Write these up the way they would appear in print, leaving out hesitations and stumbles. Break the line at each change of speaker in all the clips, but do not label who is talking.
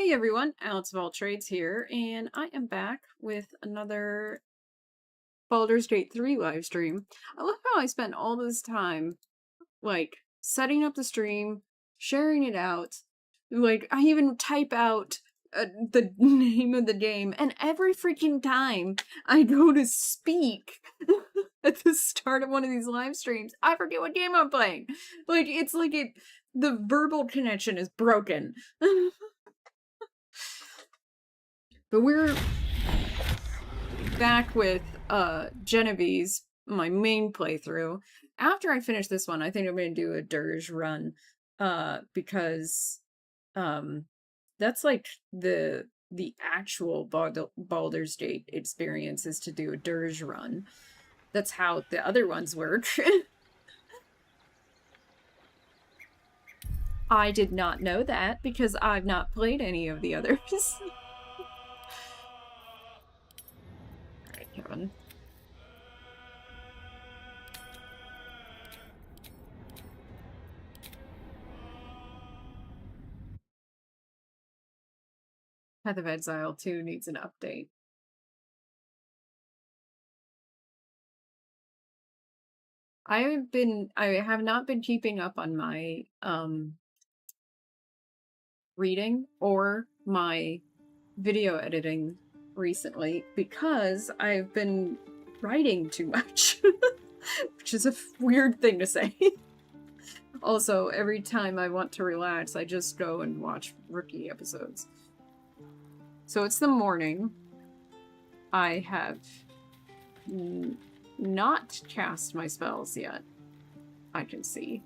Hey everyone, Alex of All Trades here, and I am back with another Baldur's Gate 3 live stream. I love how I spent all this time, like, setting up the stream, sharing it out, like, I even type out the name of the game, and every freaking time I go to speak at the start of one of these live streams, I forget what game I'm playing. Like, it's like the verbal connection is broken. But we're back with Genevieve's, my main playthrough. After I finish this one, I think I'm going to do a dirge run, because that's like the actual Baldur's Gate experience is to do a dirge run. That's how the other ones work. I did not know that because I've not played any of the others. Alright, Kevin. Path of Exile 2 needs an update. I have not been keeping up on my reading or my video editing recently because I've been writing too much, which is a weird thing to say. Also, every time I want to relax, I just go and watch Rookie episodes. So it's the morning. I have not cast my spells yet. I can see.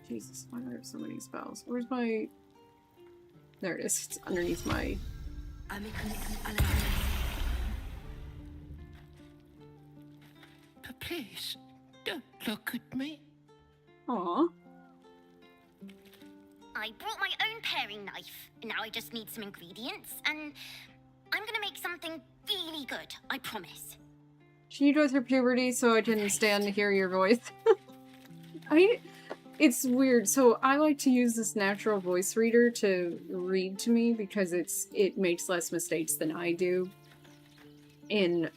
Jesus, why do I have so many spells? Where's my... There it is. It's underneath my...
But please, don't look at me.
Aww.
I brought my own paring knife. Now I just need some ingredients, and I'm gonna make something really good, I promise.
Can you go through puberty so I can stand to hear your voice? It's weird. So I like to use this natural voice reader to read to me because it makes less mistakes than I do in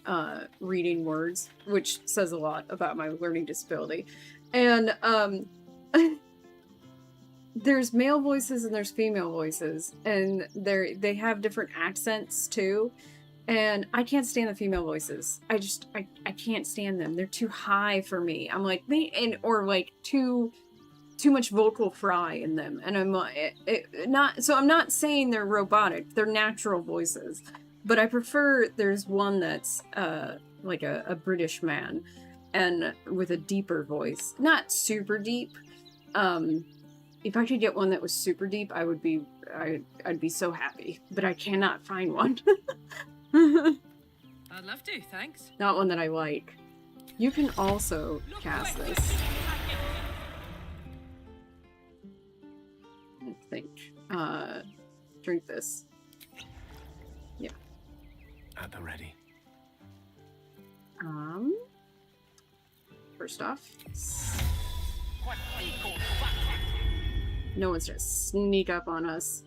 reading words, which says a lot about my learning disability. And there's male voices and there's female voices, and they have different accents too. And I can't stand the female voices. I can't stand them. They're too high for me. I'm like, or like too much vocal fry in them. And I'm like, I'm not saying they're robotic. They're natural voices. But I prefer, there's one that's like a British man and with a deeper voice. Not super deep. If I could get one that was super deep, I'd be so happy. But I cannot find one.
I'd love to, thanks.
Not one that I like. You can also cast this. I think. Drink this. Yeah.
At the ready.
First off, no one's gonna sneak up on us.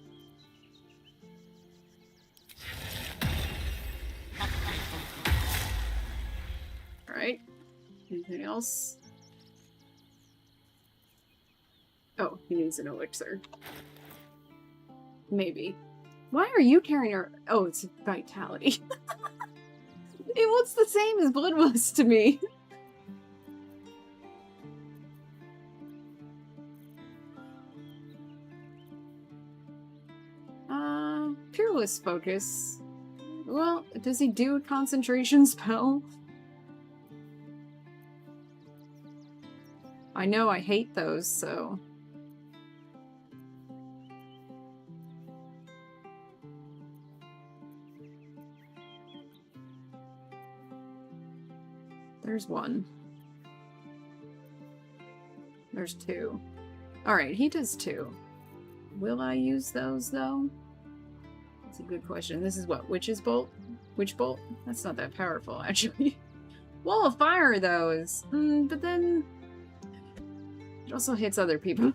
Alright. Anything else? Oh, he needs an elixir. Maybe. Why are you carrying her? Oh, it's vitality. It looks the same as blood was to me. Peerless focus. Well, does he do a concentration spell? I know I hate those, so... There's one. There's two. Alright, he does two. Will I use those, though? That's a good question. This is what? Witch's Bolt? Witch Bolt? That's not that powerful, actually. Wall of Fire, though, is... but then... It also hits other people.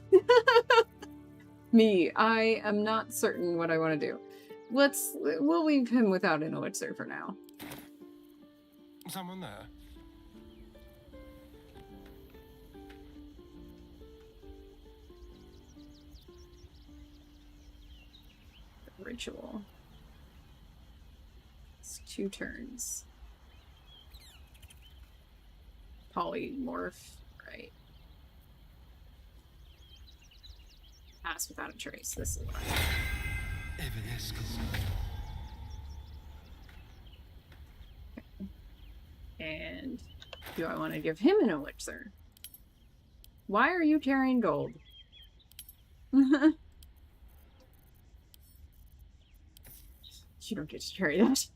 Me, I am not certain what I want to do. We'll leave him without an elixir for now.
Someone there?
Ritual. It's 2 turns. Polymorph, right. Pass without a trace. This is what I And do I want to give him an elixir? Why are you carrying gold? You don't get to carry that.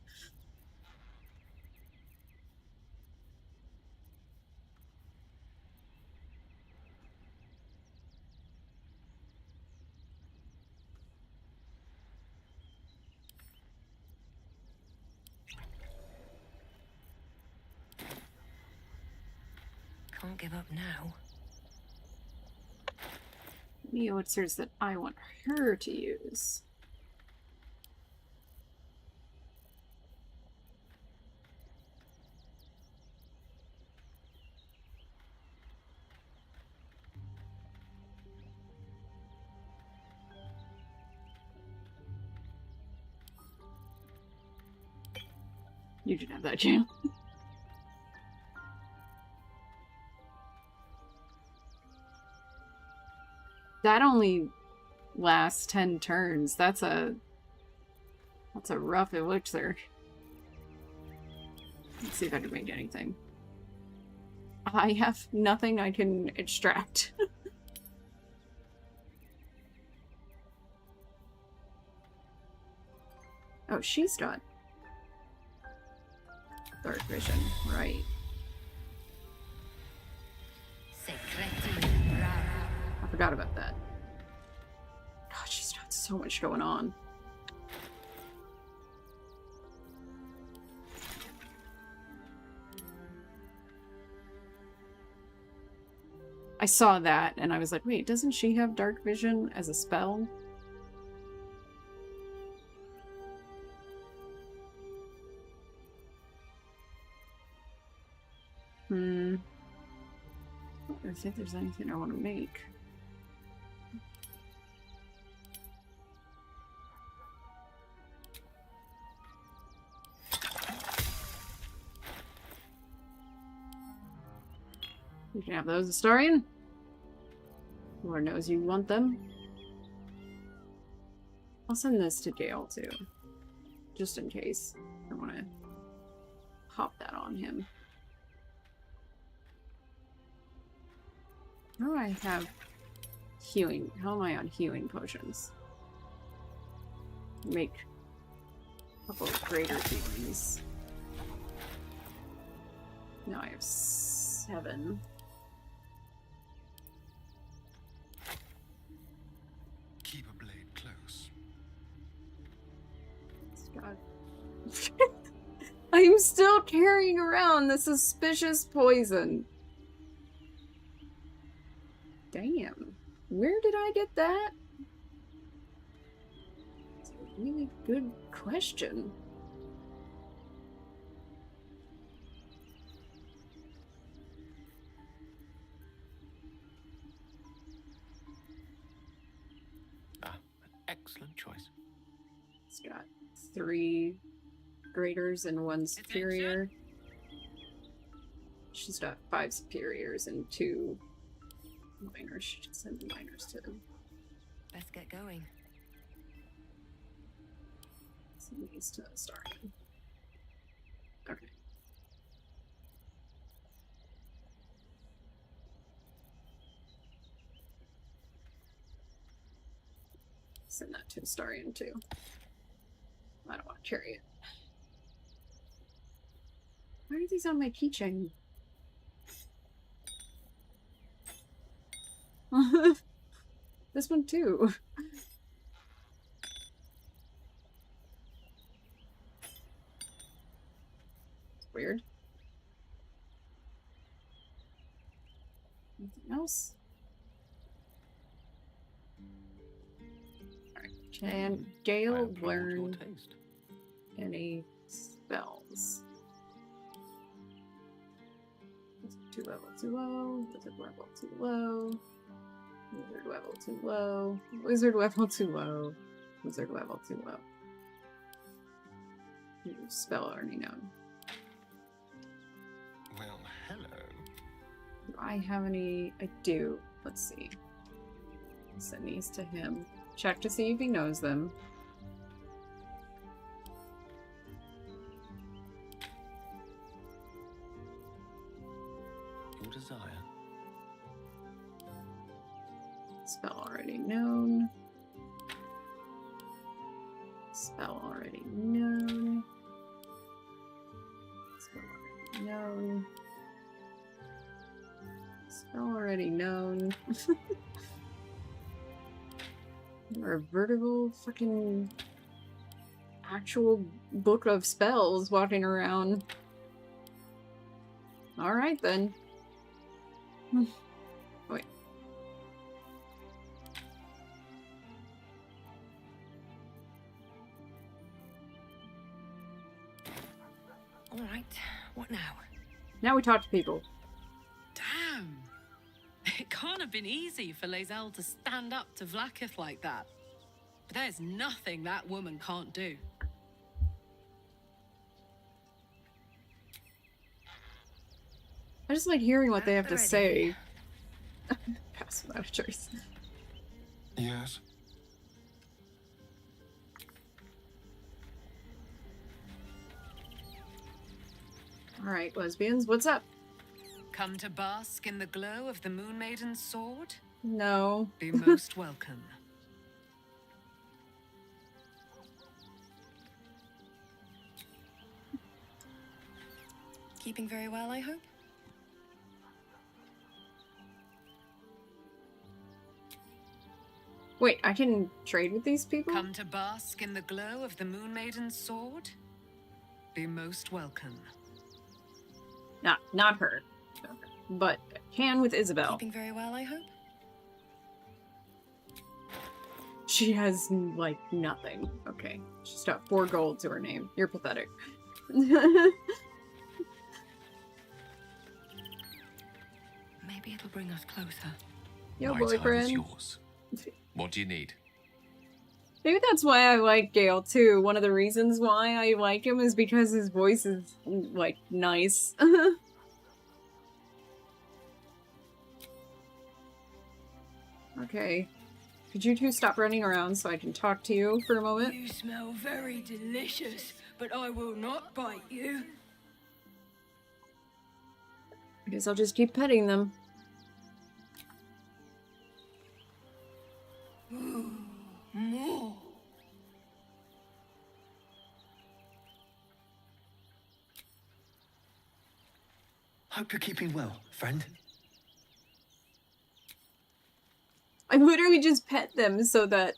Can't give up now.
The elixirs that I want her to use. You should have that, Jam. That only lasts 10 turns. That's a rough elixir. Let's see if I can make anything. I have nothing I can extract. Oh, she's got dark vision, right. I forgot about that. God, she's got so much going on. I saw that and I was like, wait, doesn't she have dark vision as a spell? I don't think there's anything I want to make. You can have those, Astarion. Lord knows you want them. I'll send this to Gale too. Just in case. I want to hop that on him. How do I have healing? How am I on healing potions? Make a couple of greater healings. No, I have 7.
Keep a blade close.
God. I'm still carrying around the suspicious poison. Damn. Where did I get that? It's a really good question.
Ah, an excellent choice.
It's got 3 graders and 1 superior. She's got 5 superiors and 2 minors. She should send the minors to them.
Best get going.
Send these to Astarion. Okay. Send that to Astarion too. I don't want to carry it. Why are these on my keychain? This one too. It's weird. Anything else? Can
I
Gale
applaud your
learn
taste.
any spells? Wizard level too low. Wizard level too low. Wizard level too low. Wizard level too low. Wizard level too low. Spell already known.
Well, hello.
Do I have any? I do. Let's see. Send these to him. Check to see if he knows them.
Your desire.
Spell already known. Spell already known. Spell already known. Spell already known. Or a vertical fucking actual book of spells walking around. Alright then. Wait.
Alright, what now?
Now we talk to people.
Damn! It can't have been easy for Lae'zel to stand up to Vlaakith like that. But there's nothing that woman can't do.
I just like hearing what they have to
Ready.
say. Pass without a choice.
Yes.
Alright, lesbians, what's up?
Come to bask in the glow of the Moon Maiden's sword?
No.
Be most welcome.
Keeping very well, I hope?
Wait, I can trade with these people?
Come to bask in the glow of the Moon Maiden's sword? Be most welcome.
Not her. But can with Isabel.
Keeping very well, I hope?
She has, like, nothing. Okay. She's got 4 gold to her name. You're pathetic.
Maybe it'll bring us closer.
Yo,
My time is
boyfriend.
yours. What do you need?
Maybe that's why I like Gale, too. One of the reasons why I like him is because his voice is, like, nice. Okay. Could you two stop running around so I can talk to you for a moment?
You smell very delicious, but I will not bite you.
I guess I'll just keep petting them.
More.
Hope you're keeping well, friend.
I literally just pet them so that...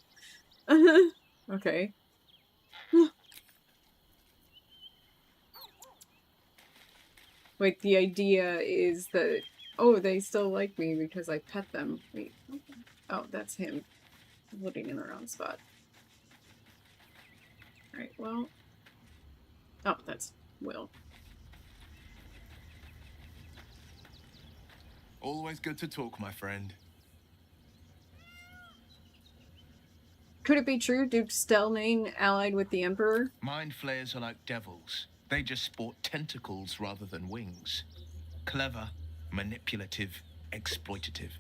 Okay. Wait, the idea is that... Oh, they still like me because I pet them. Wait. Oh, that's him. I'm looking in the wrong spot. Alright, well... Oh, that's Will.
Always good to talk, my friend.
Could it be true Duke Stelmane allied with the Emperor?
Mind flayers are like devils. They just sport tentacles rather than wings. Clever, manipulative, exploitative.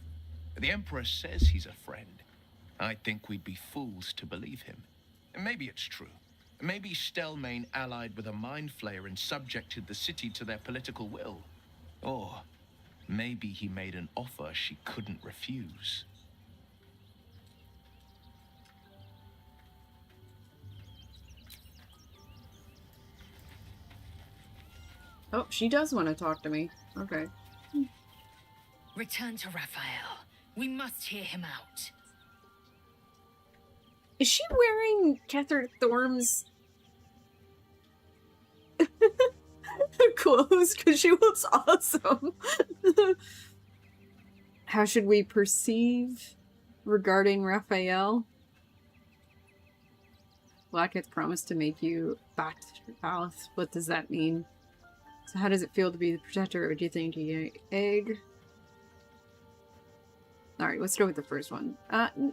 The Emperor says he's a friend. I think we'd be fools to believe him. And maybe it's true. Maybe Stelmane allied with a mind flayer and subjected the city to their political will. Or maybe he made an offer she couldn't refuse.
Oh, she does want to talk to me. Okay.
Return to Raphael. We must hear him out.
Is she wearing Catherine Thorne's clothes? Because she looks awesome. How should we perceive regarding Raphael? Blacketh promised to make you back to your palace. What does that mean? So how does it feel to be the protector, or do you think you get an egg? Alright, let's go with the first one.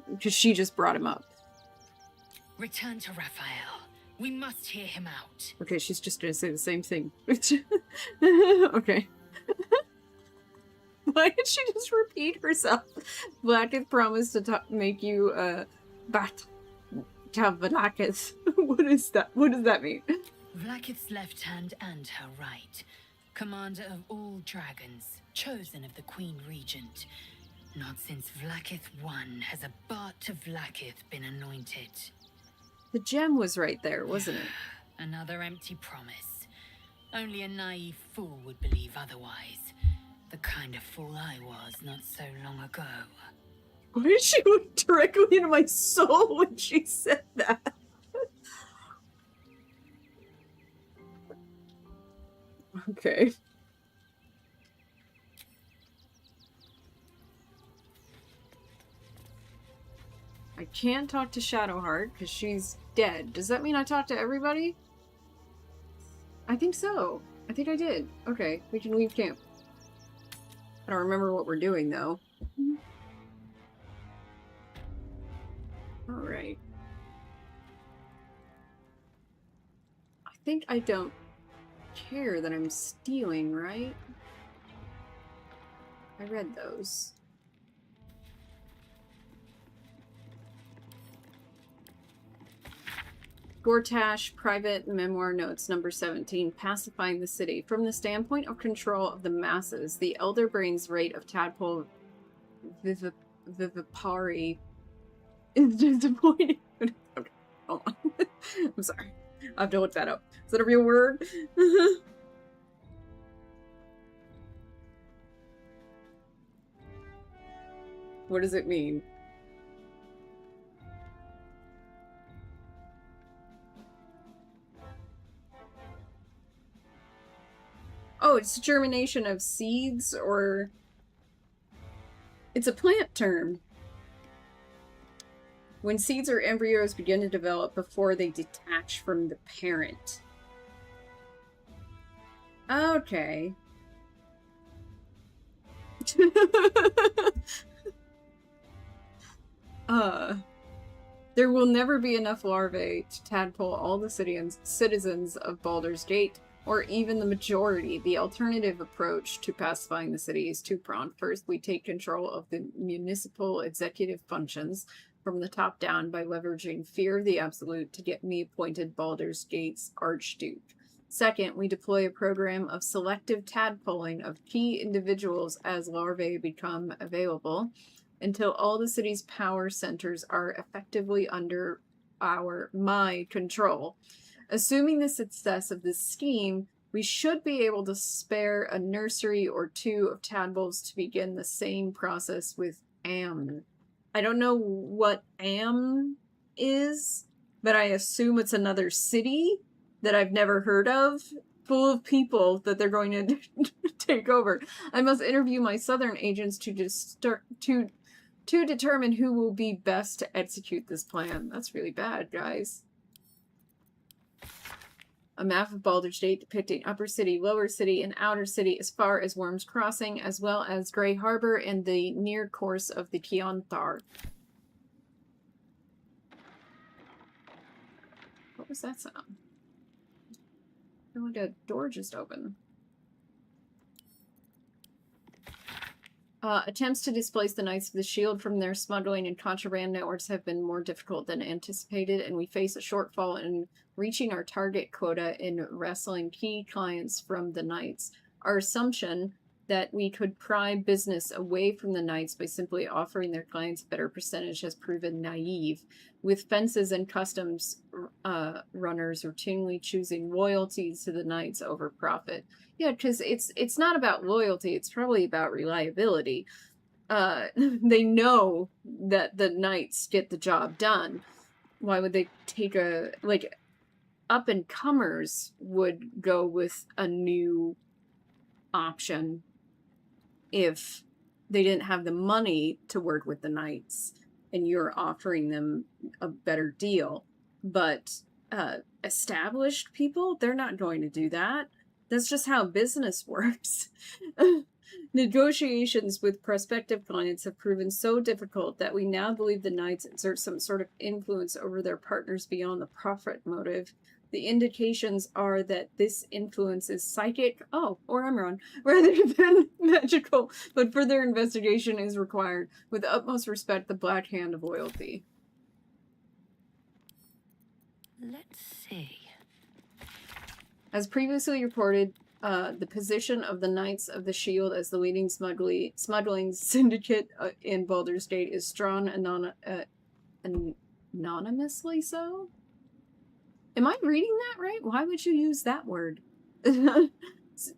Because she just brought him up.
Return to Raphael. We must hear him out.
Okay, she's just gonna say the same thing. Okay. Why did she just repeat herself? Blacketh promised to make you, bat. Blacketh. What is that? What does that mean?
Vlakith's left hand and her right. Commander of all dragons. Chosen of the Queen Regent. Not since Vlakith I has a Bart of Vlakith been anointed.
The gem was right there, wasn't it?
Another empty promise. Only a naive fool would believe otherwise. The kind of fool I was not so long ago.
Why did she look directly into my soul when she said that? Okay. I can't talk to Shadowheart because she's dead. Does that mean I talk to everybody? I think so. I think I did. Okay, we can leave camp. I don't remember what we're doing though. Alright. I think I don't care that I'm stealing, right? I read those. Gortash, Private Memoir Notes, number 17, Pacifying the City. From the standpoint of control of the masses, the Elder Brain's rate of tadpole vivipari is disappointing. Okay, hold on. I'm sorry. I have to look that up. Is that a real word? What does it mean? Oh, it's germination of seeds, or... It's a plant term. When seeds or embryos begin to develop before they detach from the parent. Okay. There will never be enough larvae to tadpole all the citizens of Baldur's Gate, or even the majority. The alternative approach to pacifying the city is two-pronged. First, we take control of the municipal executive functions from the top down by leveraging fear of the absolute to get me appointed Baldur's Gate's Archduke. Second, we deploy a program of selective tadpoling of key individuals as larvae become available, until all the city's power centers are effectively under my control. Assuming the success of this scheme, we should be able to spare a nursery or two of tadpoles to begin the same process with Am. I don't know what Am is, but I assume it's another city that I've never heard of, full of people that they're going to take over. I must interview my southern agents to determine who will be best to execute this plan. That's really bad, guys. A map of Baldur's Gate depicting Upper City, Lower City, and Outer City as far as Worm's Crossing, as well as Grey Harbor and the near course of the Kionthar. What was that sound? I feel like a door just opened. Attempts to displace the Knights of the Shield from their smuggling and contraband networks have been more difficult than anticipated, and we face a shortfall in reaching our target quota in wrestling key clients from the Knights. Our assumption that we could pry business away from the Knights by simply offering their clients a better percentage has proven naive, with fences and customs runners routinely choosing loyalties to the Knights over profit. Yeah, because it's not about loyalty, it's probably about reliability. They know that the Knights get the job done. Why would they take up-and-comers would go with a new option if they didn't have the money to work with the Knights and you're offering them a better deal. But established people, they're not going to do that. That's just how business works. Negotiations with prospective clients have proven so difficult that we now believe the knights exert some sort of influence over their partners beyond the profit motive. The indications are that this influence is psychic, or I'm wrong, rather than magical, but further investigation is required. With utmost respect, the Black Hand of Loyalty.
Let's see.
As previously reported, the position of the Knights of the Shield as the leading smuggling syndicate in Baldur's Gate is drawn anonymously so? Am I reading that right? Why would you use that word?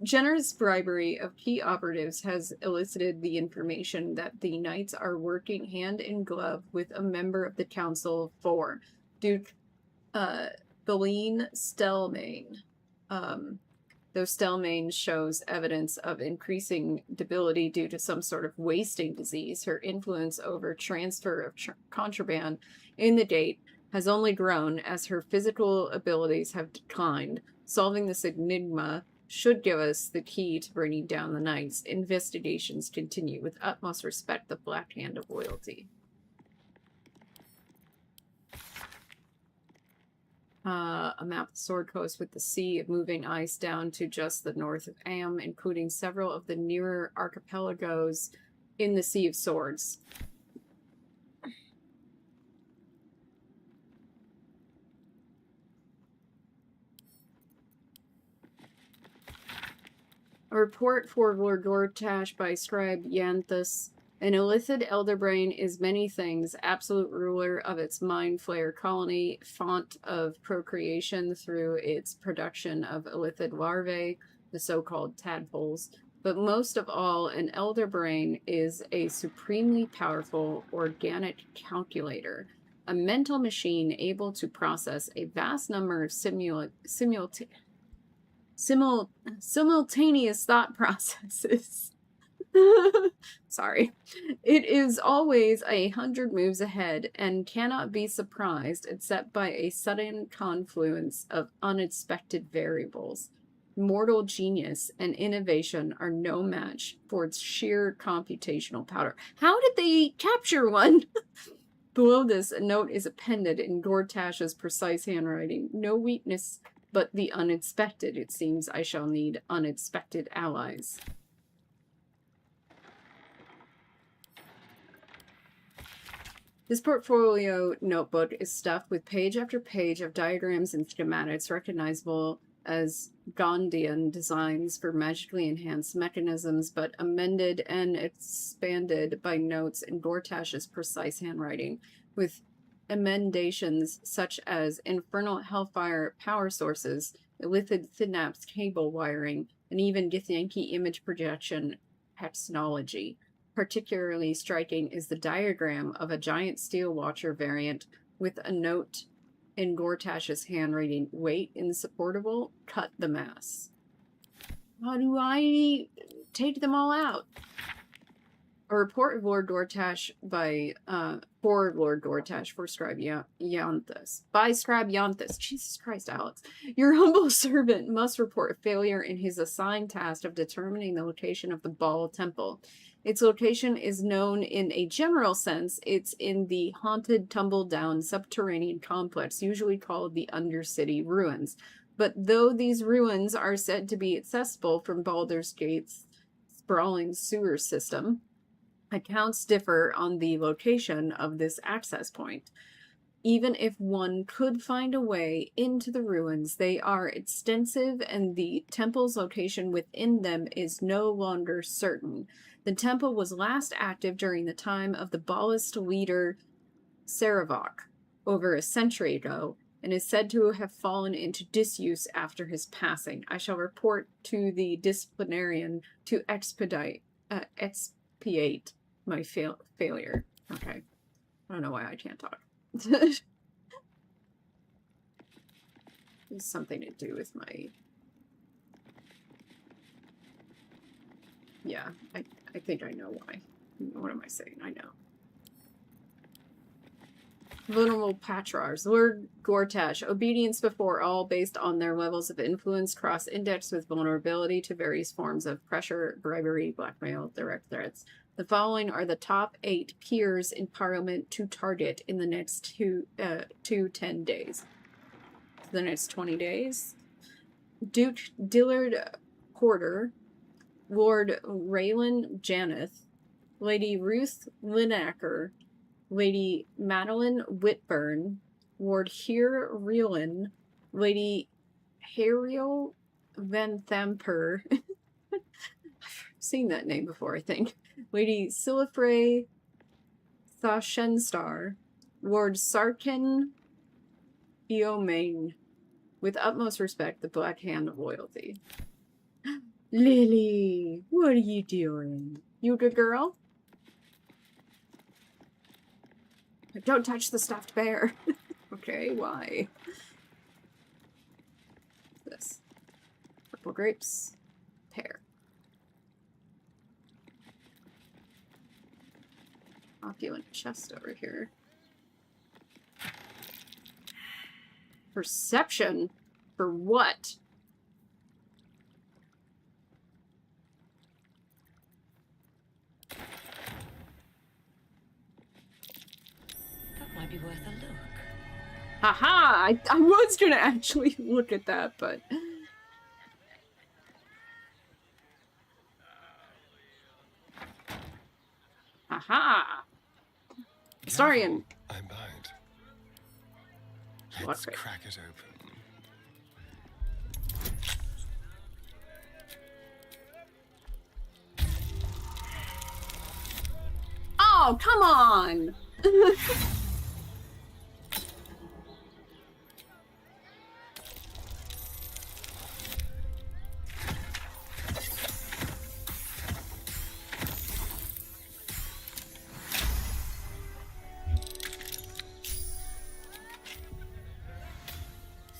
Generous bribery of key operatives has elicited the information that the Knights are working hand in glove with a member of the Council for Duke Beline Stelmane. Though Stelmane shows evidence of increasing debility due to some sort of wasting disease, her influence over transfer of contraband in the Gate has only grown as her physical abilities have declined. Solving this enigma should give us the key to bringing down the Knights. Investigations continue. With utmost respect, the Black Hand of Loyalty. A map of the Sword Coast with the sea of moving ice down to just the north of Am, including several of the nearer archipelagos in the Sea of Swords. A report for Lord Gortash by Scribe Yanthus. An illithid elderbrain is many things, absolute ruler of its mind flayer colony, font of procreation through its production of illithid larvae, the so-called tadpoles. But most of all, an elderbrain is a supremely powerful organic calculator, a mental machine able to process a vast number of simultaneous thought processes. Sorry. It is always 100 moves ahead and cannot be surprised except by a sudden confluence of unexpected variables. Mortal genius and innovation are no match for its sheer computational power. How did they capture one? Below this, a note is appended in Gortash's precise handwriting. No weakness but the unexpected. It seems I shall need unexpected allies. This portfolio notebook is stuffed with page after page of diagrams and schematics recognizable as Gondian designs for magically enhanced mechanisms, but amended and expanded by notes in Gortash's precise handwriting, with emendations such as infernal hellfire power sources, illithid synapse cable wiring, and even Githyanki image projection technology. Particularly striking is the diagram of a giant steel watcher variant with a note in Gortash's handwriting, weight insupportable, cut the mass. How do I take them all out? A report of Lord Gortash for Lord Gortash for Scribe Yanthus. By Scribe Yanthus. Jesus Christ, Alex. Your humble servant must report failure in his assigned task of determining the location of the Baal Temple. Its location is known in a general sense. It's in the haunted, tumble-down subterranean complex, usually called the Undercity Ruins. But though these ruins are said to be accessible from Baldur's Gate's sprawling sewer system, accounts differ on the location of this access point. Even if one could find a way into the ruins, they are extensive and the temple's location within them is no longer certain. The temple was last active during the time of the Baalist leader Saravok, over a century ago, and is said to have fallen into disuse after his passing. I shall report to the disciplinarian to expiate my failure. Okay. I don't know why I can't talk. It's something to do with my... Yeah, I think I know why. What am I saying? I know. Vulnerable Patriarchs. Lord Gortash. Obedience before all, based on their levels of influence, cross-indexed with vulnerability to various forms of pressure, bribery, blackmail, direct threats. The following are the top 8 peers in Parliament to target in the next 10 days. The next 20 days. Duke Dillard Porter. Lord Raylan Janeth. Lady Ruth Linacker. Lady Madeline Whitburn, Lord Heer Reelin, Lady Hariel Van Thamper, I've seen that name before, I think, Lady Silifrey Thashenstar, Lord Sarkin Eomain, with utmost respect, the Black Hand of Loyalty. Lily, what are you doing? You a good girl? Don't touch the stuffed bear. Okay, why? This. Purple grapes. Pear. Opulent chest over here. Perception? For what?
Might be worth a look.
Haha! I was gonna actually look at that, but... Haha! Sorry, and...
I bite.
What
Let's
crate?
crack it open.
Oh, come on!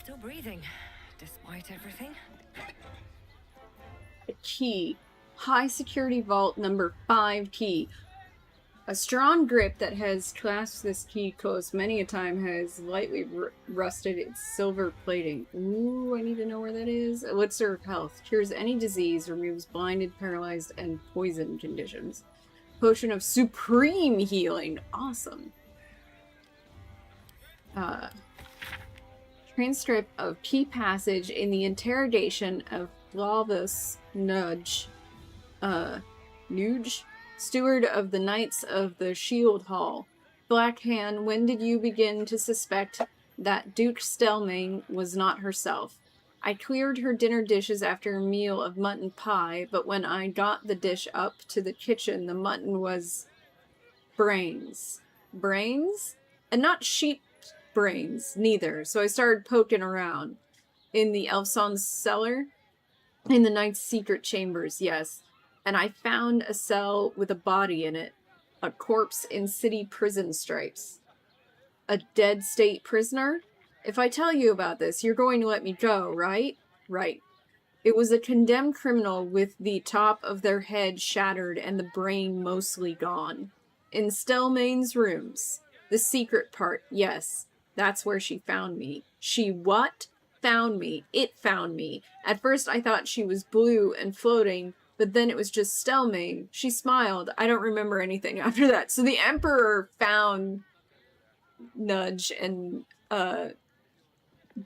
Still breathing, despite everything.
A key. High security vault number 5 key. A strong grip that has clasped this key close many a time has lightly rusted its silver plating. Ooh, I need to know where that is. Elixir of health. Cures any disease, removes blinded, paralyzed, and poison conditions. Potion of supreme healing. Awesome. Transcript of key passage in the interrogation of Flavus Nuge. Nuge? Steward of the Knights of the Shield Hall. Black Hand, when did you begin to suspect that Duke Stelmane was not herself? I cleared her dinner dishes after a meal of mutton pie, but when I got the dish up to the kitchen, the mutton was brains. Brains? And not sheep brains, neither. So I started poking around. In the Elfson's cellar? In the Knight's secret chambers, yes. And I found a cell with a body in it. A corpse in city prison stripes. A dead state prisoner? If I tell you about this, you're going to let me go, right? Right. It was a condemned criminal with the top of their head shattered and the brain mostly gone. In Stelmane's rooms. The secret part, yes. That's where she found me. She what? Found me. It found me. At first I thought she was blue and floating, but then it was just Stelmane. She smiled. I don't remember anything after that. So the Emperor found Nudge and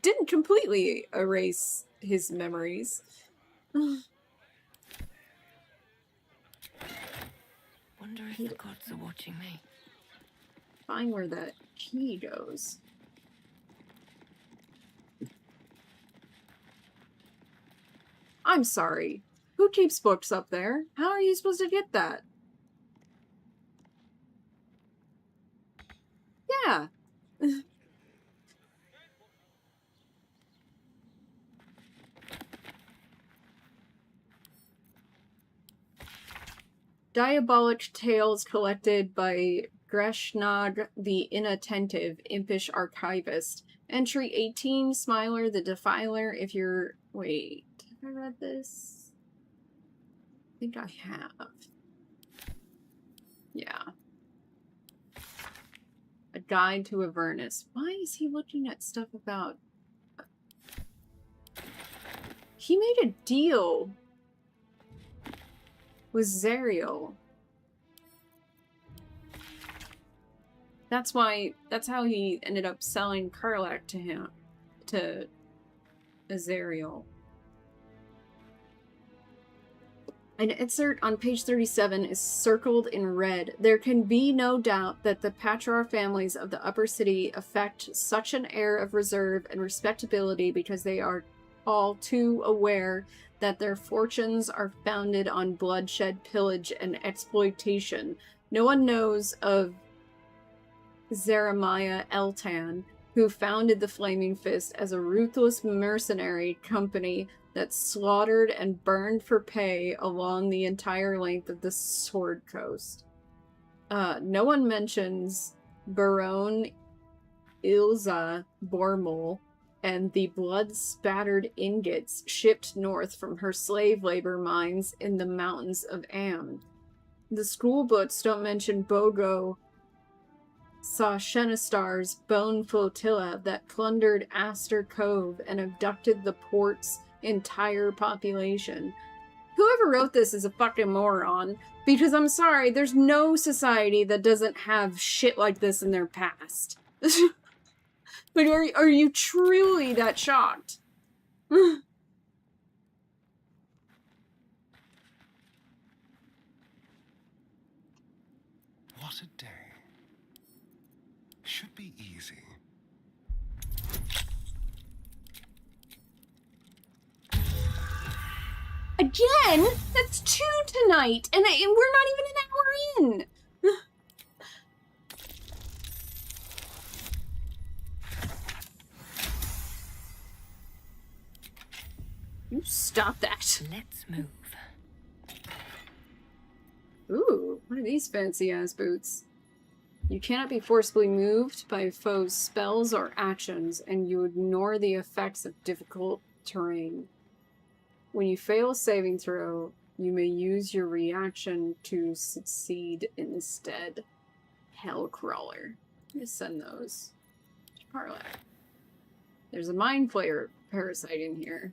didn't completely erase his memories.
Wonder if the gods are watching me.
Find where that key goes. I'm sorry. Who keeps books up there? How are you supposed to get that? Yeah. Diabolic tales collected by Greshnag the Inattentive, Impish Archivist. Entry 18, Smiler the Defiler. If you're... Wait, have I read this? I think I have. Yeah. A Guide to Avernus. Why is he looking at stuff about... He made a deal with Zariel. That's how he ended up selling Karlak to him, to Azariel. An excerpt on page 37 is circled in red. There can be no doubt that the Patrar families of the upper city affect such an air of reserve and respectability because they are all too aware that their fortunes are founded on bloodshed, pillage, and exploitation. No one knows of Jeremiah Eltan, who founded the Flaming Fist as a ruthless mercenary company that slaughtered and burned for pay along the entire length of the Sword Coast. No one mentions Baron Ilza Bormul and the blood-spattered ingots shipped north from her slave labor mines in the mountains of Amn. The school books don't mention Bogo Sashenistar's bone flotilla that plundered Aster Cove and abducted the port's entire population. Whoever wrote this is a fucking moron, because I'm sorry, there's no society that doesn't have shit like this in their past. But are you truly that shocked?
What a day. Should be easy.
Again? That's 2 tonight, and we're not even an hour in. You stop that.
Let's move.
Ooh, what are these fancy-ass boots? You cannot be forcibly moved by foes' spells or actions, and you ignore the effects of difficult terrain. When you fail a saving throw, you may use your reaction to succeed instead. Hellcrawler. I'm gonna send those to Karlak. There's a Mind Flayer parasite in here.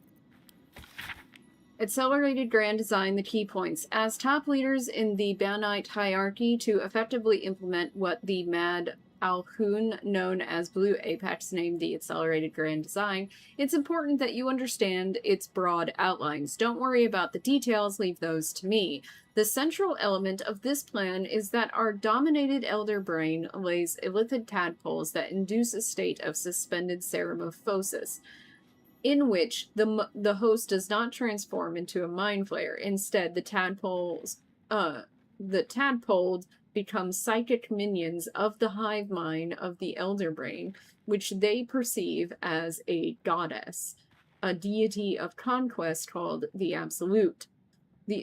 Accelerated Grand Design, the key points. As top leaders in the Banite hierarchy to effectively implement what the Mad Alhun, known as Blue Apex, named the Accelerated Grand Design, it's important that you understand its broad outlines. Don't worry about the details, leave those to me. The central element of this plan is that our dominated elder brain lays illithid tadpoles that induce a state of suspended ceramophosis, in which the host does not transform into a mind flayer. Instead, the tadpoles become psychic minions of the hive mind of the elder brain, which they perceive as a goddess, a deity of conquest called the Absolute.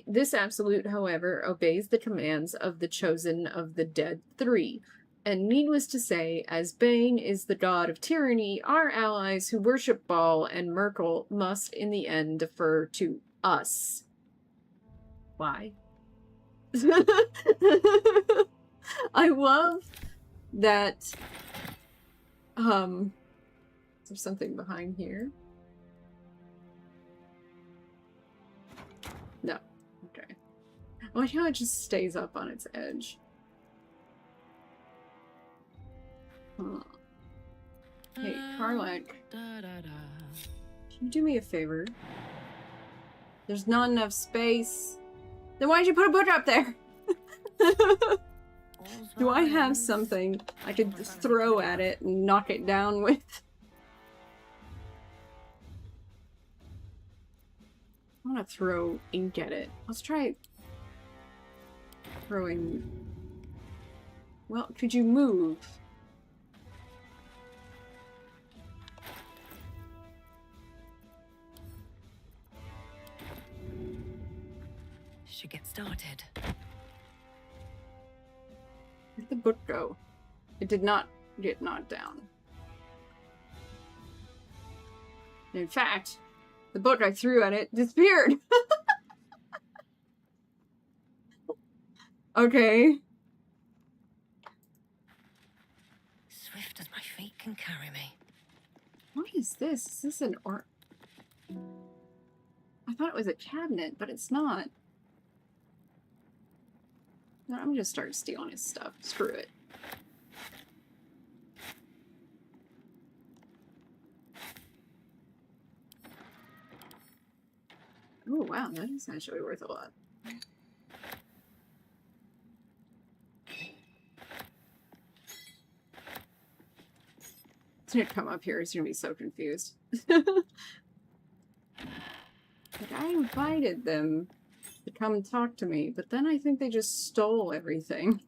This Absolute, however, obeys the commands of the chosen of the dead three. And needless to say, as Bane is the god of tyranny, our allies who worship Baal and Merkel must in the end defer to us. Why? I love that, is there something behind here? No. Okay. I like how it just stays up on its edge. Hey, Karlak. Can you do me a favor? There's not enough space. Then why'd you put a book up there? Do I have something I could throw at it and knock it down with? I want to throw ink at it. Let's try throwing... Well, could you move?
Should get started.
Where'd the book go? It did not get knocked down. In fact, the book I threw at it disappeared. Okay.
can carry me.
What is this? Is this an art? I thought it was a cabinet, but it's not. No, I'm gonna start stealing his stuff. Screw it. Oh wow, that is actually worth a lot. He's gonna come up here, he's gonna be so confused. Like, I invited them to come talk to me, but then I think they just stole everything.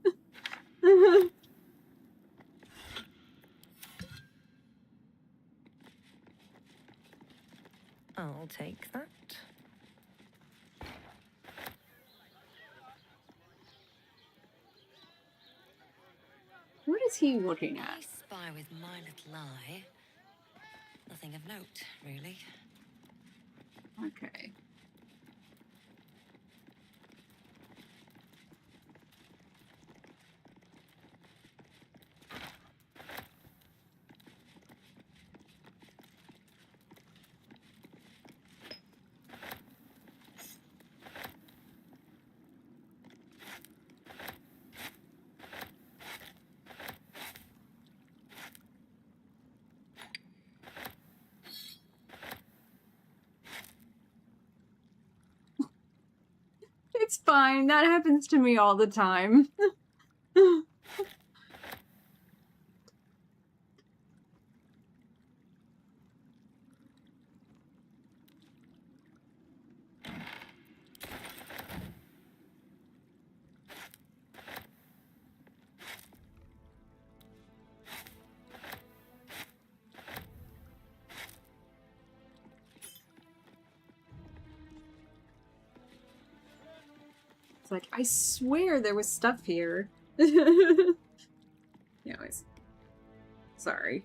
I'll take that.
What is he looking
I
at?
spy with my little eye. Nothing of note, really.
Okay. It's fine. That happens to me all the time. It's like, I swear there was stuff here. Anyways. Sorry.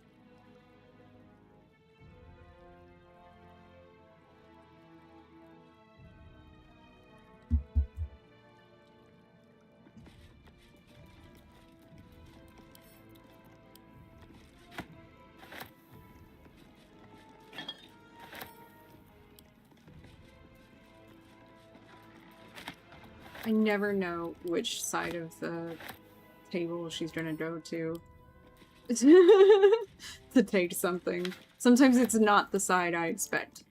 I never know which side of the table she's gonna go to to take something. Sometimes it's not the side I expect.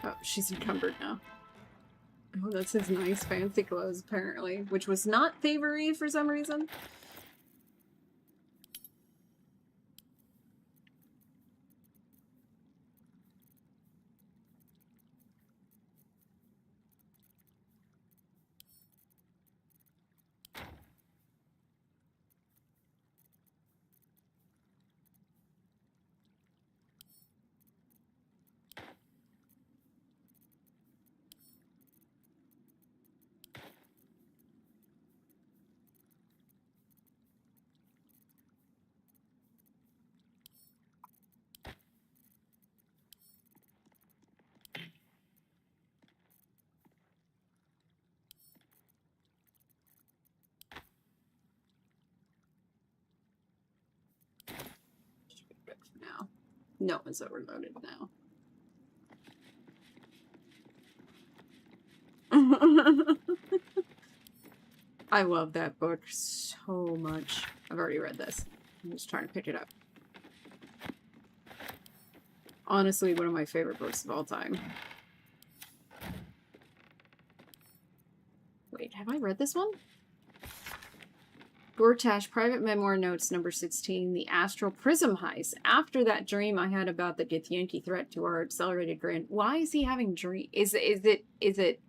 Oh, she's encumbered now. Oh, that's his nice fancy clothes, apparently. Which was not favory for some reason. Now. No, it's overloaded now. I love that book so much. I've already read this. I'm just trying to pick it up. Honestly, one of my favorite books of all time. Wait, have I read this one? Gortash, Private Memoir Notes, number 16, The Astral Prism Heist. After that dream I had about the Githyanki threat to our accelerated grand. Why is he having dream? Is it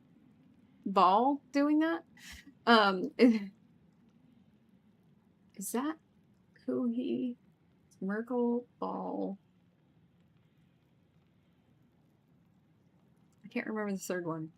Ball doing that? Is that who he? Merkel, Ball. can't remember the third one.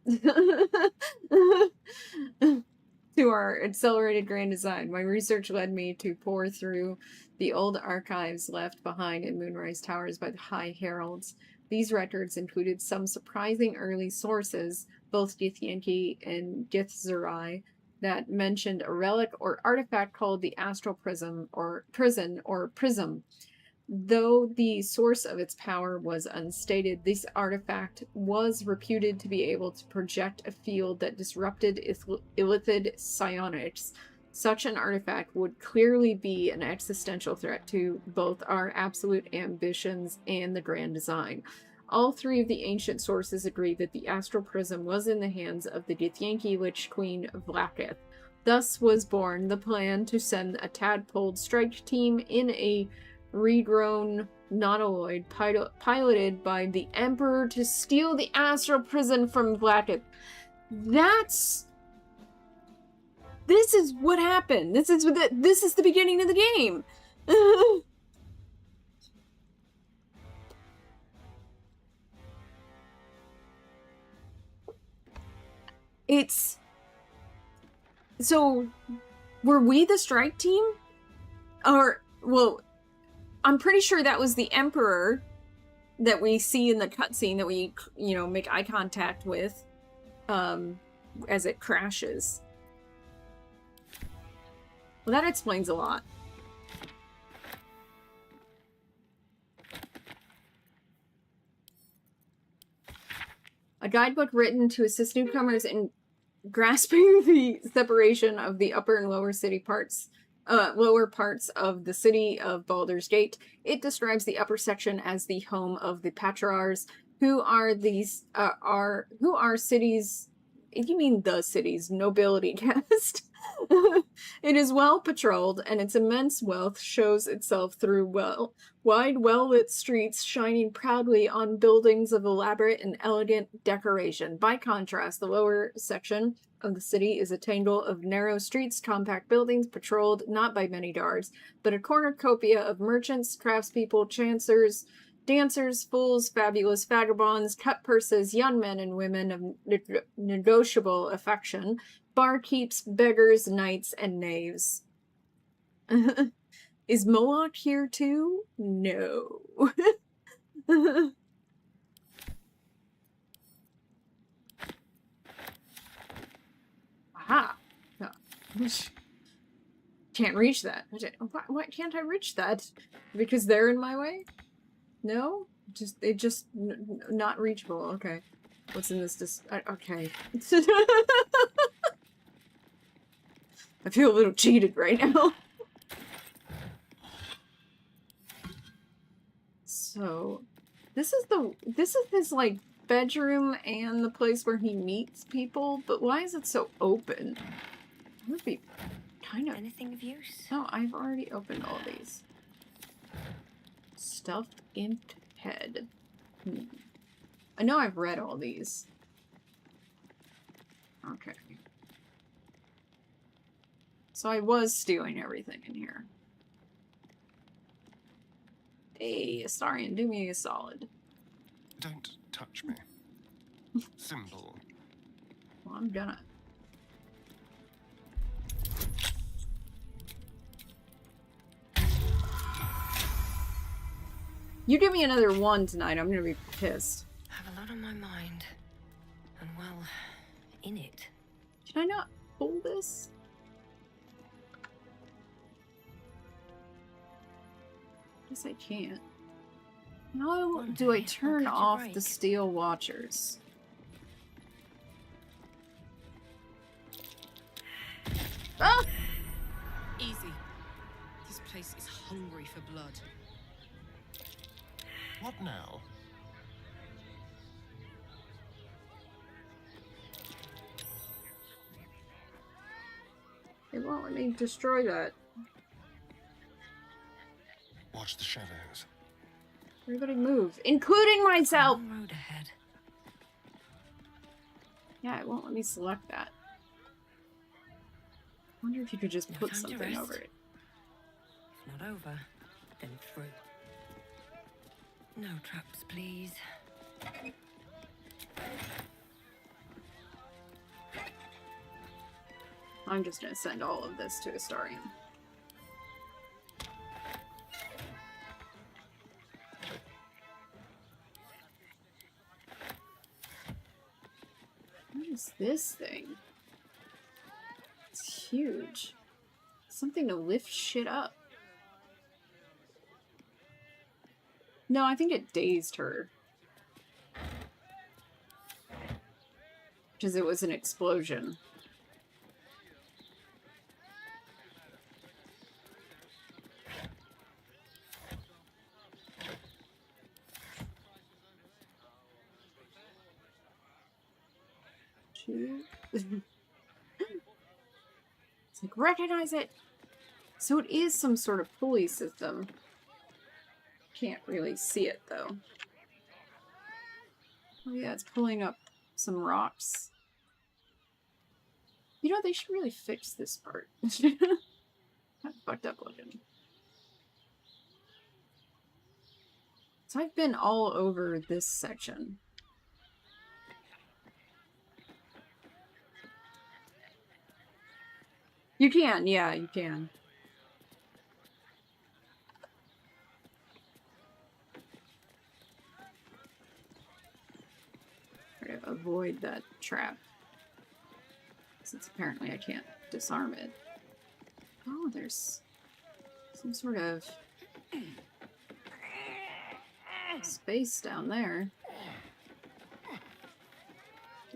To our accelerated grand design. My research led me to pore through the old archives left behind in Moonrise Towers by the High Heralds. These records included some surprising early sources, both Githyanki and Githzerai, that mentioned a relic or artifact called the Astral Prism or Prism. Though the source of its power was unstated, this artifact was reputed to be able to project a field that disrupted illithid psionics. Such an artifact would clearly be an existential threat to both our absolute ambitions and the grand design. All three of the ancient sources agree that the Astral Prism was in the hands of the Githyanki Lich Queen Vlakith. Thus was born the plan to send a tadpole strike team in a regrown nautiloid piloted by the Emperor to steal the Astral Prism from Vlakith. This is what happened. This is the beginning of the game. So, were we the strike team? Or, well, I'm pretty sure that was the Emperor that we see in the cutscene that we, make eye contact with, as it crashes. Well, that explains a lot. A guidebook written to assist newcomers in grasping the separation of the upper and lower lower parts of the city of Baldur's Gate. It describes the upper section as the home of the Patriarchs, who are cities. You mean the city's nobility caste? It is well patrolled, and its immense wealth shows itself through wide, well-lit streets shining proudly on buildings of elaborate and elegant decoration. By contrast, the lower section of the city is a tangle of narrow streets, compact buildings, patrolled not by many guards, but a cornucopia of merchants, craftspeople, dancers, fools, fabulous vagabonds, cut purses, young men and women of negotiable affection, barkeeps, beggars, knights, and knaves. Is Moloch here too? No. Aha. No. Can't reach that. Why can't I reach that? Because they're in my way? No? Not reachable. Okay. What's in this? Okay. I feel a little cheated right now. So, this is his, like, bedroom and the place where he meets people, but why is it so open? It would be kind of...
Anything of use?
No, I've already opened all these. Stuffed imp head. I know I've read all these. Okay. So I was stealing everything in here. Hey, Astarion, do me a solid.
Don't touch me. Simple.
Well, I'm gonna. You give me another one tonight, I'm gonna be pissed.
I have a lot on my mind. And, well, in it.
Can I not pull this? Guess I can't. How do I turn off the Steel Watchers? Ah!
Easy. This place is hungry for blood.
What now?
It won't let me destroy that.
Watch the shadows.
Everybody move, including myself!
Long road ahead.
Yeah, it won't let me select that. I wonder if you could just
No
put
time to
something
rest.
over it.
If not over, then through. No traps, please.
I'm just gonna send all of this to Astarion. What is this thing? It's huge. Something to lift shit up. No, I think it dazed her. Because it was an explosion. It's like, recognize it! So it is some sort of pulley system. Can't really see it, though. Oh yeah, it's pulling up some rocks. You know, they should really fix this part. Kind of fucked up looking. So I've been all over this section. You can, yeah, you can. Try to avoid that trap. Since apparently I can't disarm it. Oh, there's some sort of space down there.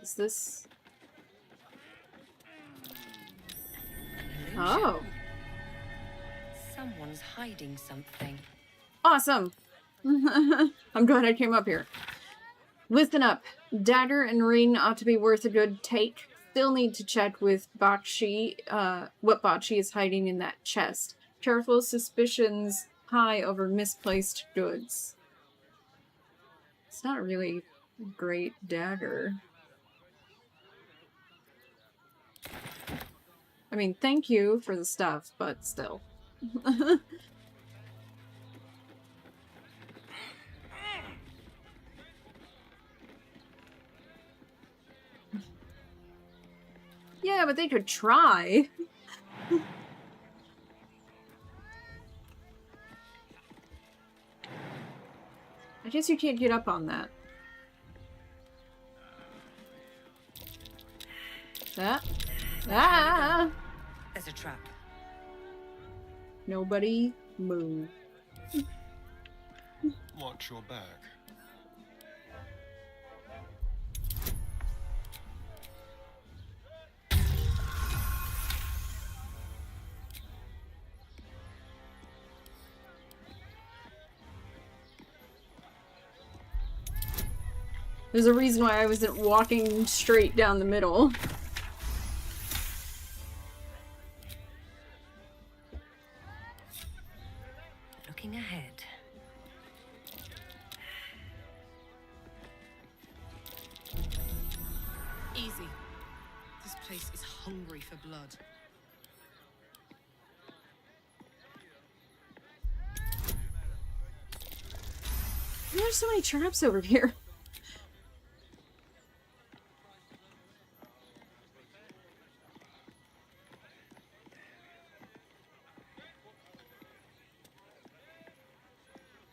Is this... Oh.
Someone's hiding something.
Awesome! I'm glad I came up here. Listen up. Dagger and ring ought to be worth a good take. Still need to check with Bakshi, what Bakshi is hiding in that chest. Careful suspicions high over misplaced goods. It's not really a great dagger. I mean, thank you for the stuff, but still. Yeah, but they could try. I guess you can't get up on that. Ah!
There's a trap.
Nobody move.
Watch your back.
There's a reason why I wasn't walking straight down the middle.
Looking ahead.
Easy. This place is hungry for blood.
There's so many traps over here.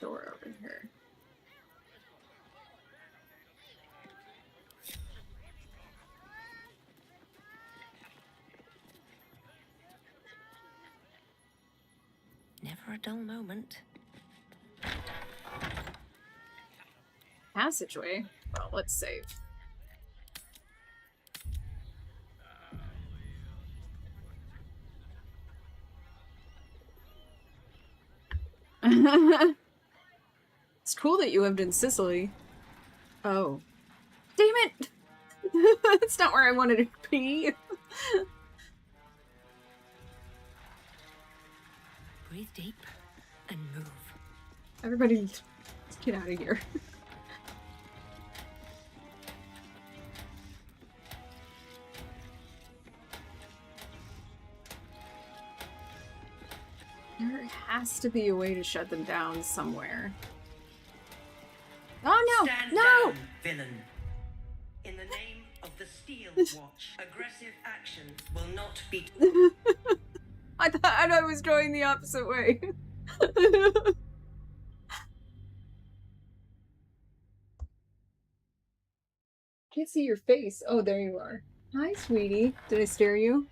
Door over here.
Never a dull moment.
Passageway? Well, let's save. It's cool that you lived in Sicily. Oh. Damn it! That's not where I wanted to be.
Breathe deep and move.
Everybody, get out of here. There has to be a way to shut them down somewhere. Oh no!
Stand
No!
down, villain. In the name
of the Steel Watch. Aggressive action will not be...
I thought I was going the opposite way. Can't see your face. Oh, there you are. Hi, sweetie. Did I scare you?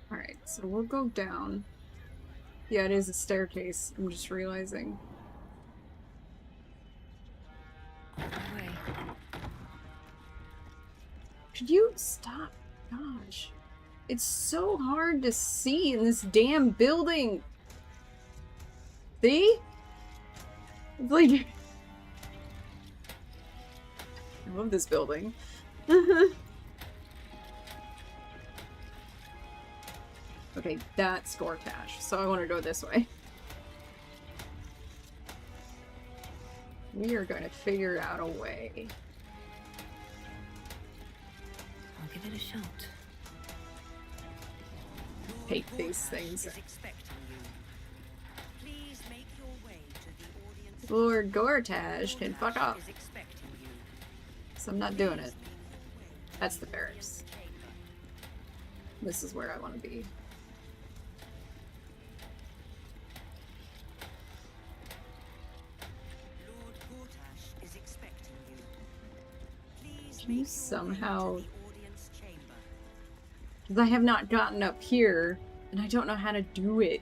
Alright, so we'll go down. Yeah, it is a staircase. I'm just realizing.
Away.
Could you stop? Gosh. It's so hard to see in this damn building. See? It's like... I love this building. Okay, that's Gortash, so I want to go this way. We are going to figure out a way.
I'll give it a shot.
Hate these things.
Please make your way to the audience.
Lord Gortash can fuck off.
Is expecting you.
So I'm not doing it. That's the barracks. This is where I want to be.
Lord Gortash is expecting you. Please
Can you
make your
somehow...
way to the audience chamber.
Because I have not gotten up here, and I don't know how to do it.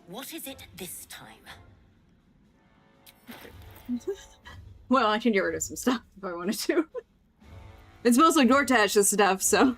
What is it this time?
Well, I can get rid of some stuff if I wanted to. It's mostly Gortash's stuff, so...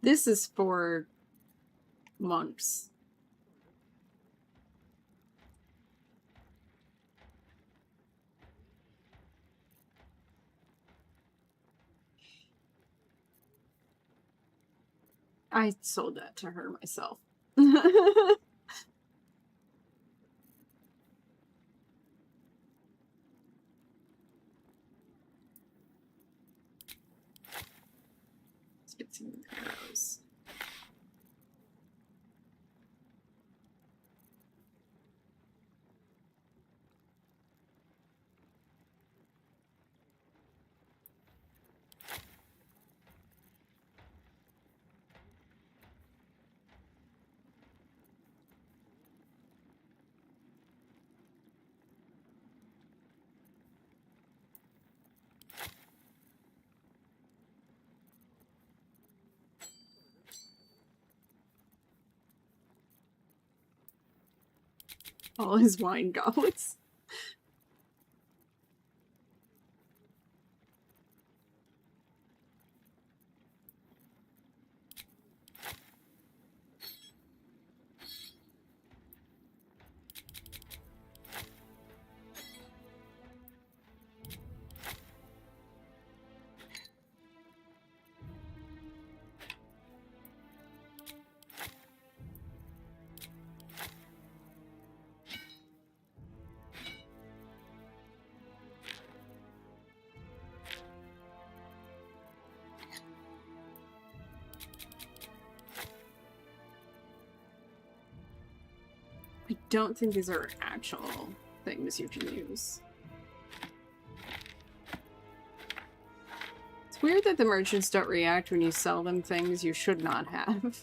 This is for monks. I sold that to her myself. Let's get some arrows. All his wine goblets. I don't think these are actual things you can use. It's weird that the merchants don't react when you sell them things you should not have.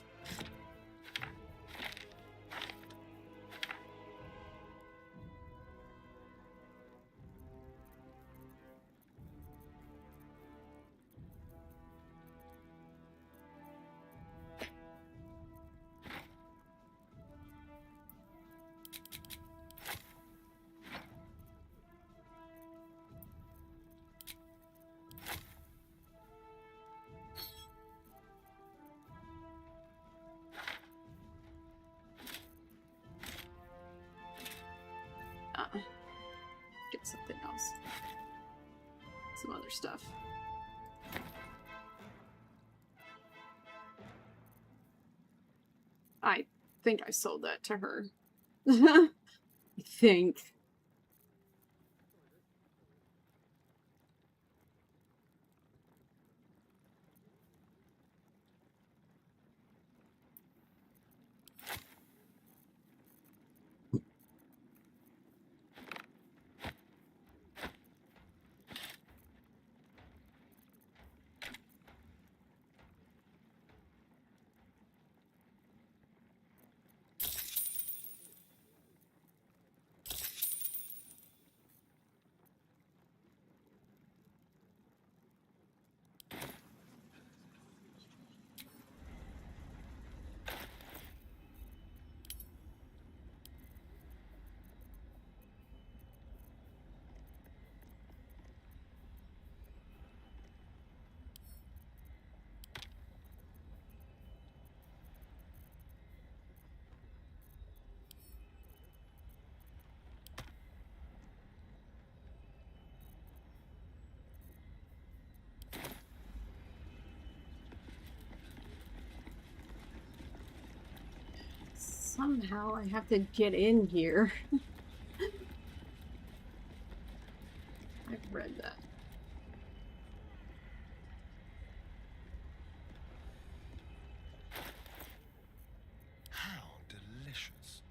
Get something else. Some other stuff. I think I sold that to her. I think. Somehow I have to get in here. I've read that.
How delicious.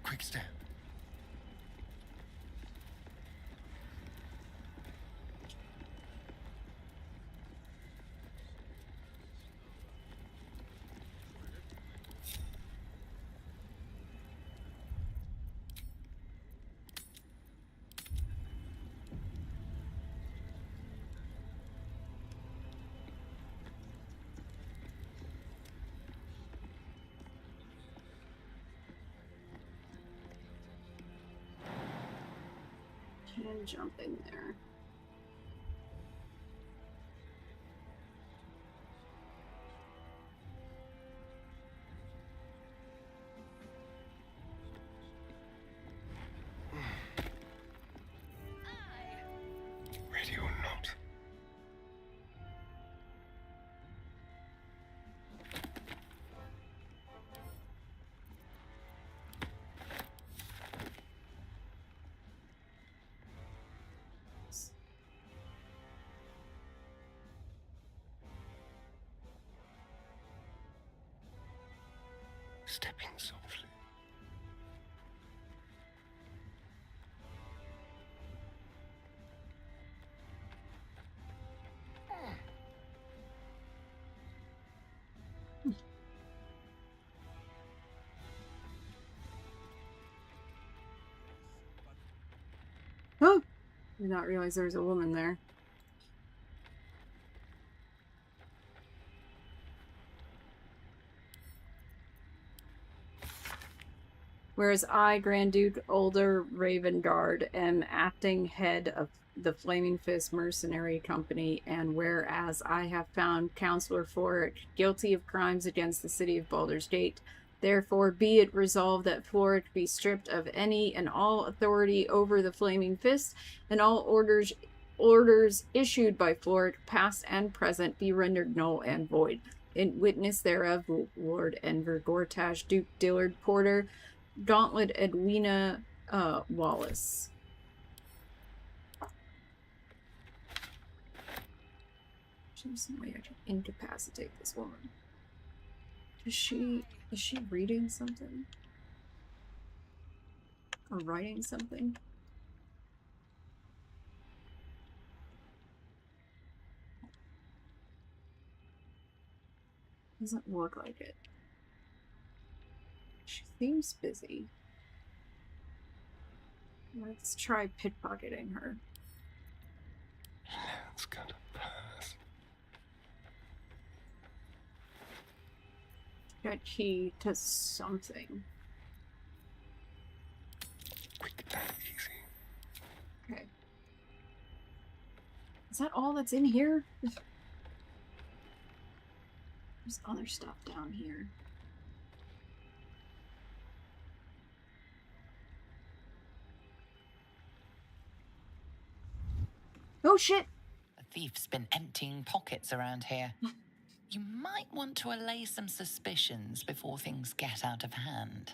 Quick step.
Can jump in there.
Ready or not. Stepping softly.
Oh! Did not realize there was a woman there. Whereas I, Grand Duke Older Ravengard, am acting head of the Flaming Fist Mercenary Company, and whereas I have found Counselor Floric guilty of crimes against the city of Baldur's Gate, therefore be it resolved that Floric be stripped of any and all authority over the Flaming Fist, and all orders issued by Floric, past and present, be rendered null and void. In witness thereof, Lord Enver Gortash, Duke Dillard Porter, Gauntlet Edwina Wallace. There's some way I can incapacitate this woman. Is she reading something? Or writing something? Doesn't look like it. She seems busy. Let's try pickpocketing her.
Let's go to pass.
Got key to something.
Quick and easy.
Okay. Is that all that's in here? There's other stuff down here. Oh shit!
The thief's been emptying pockets around here. You might want to allay some suspicions before things get out of hand.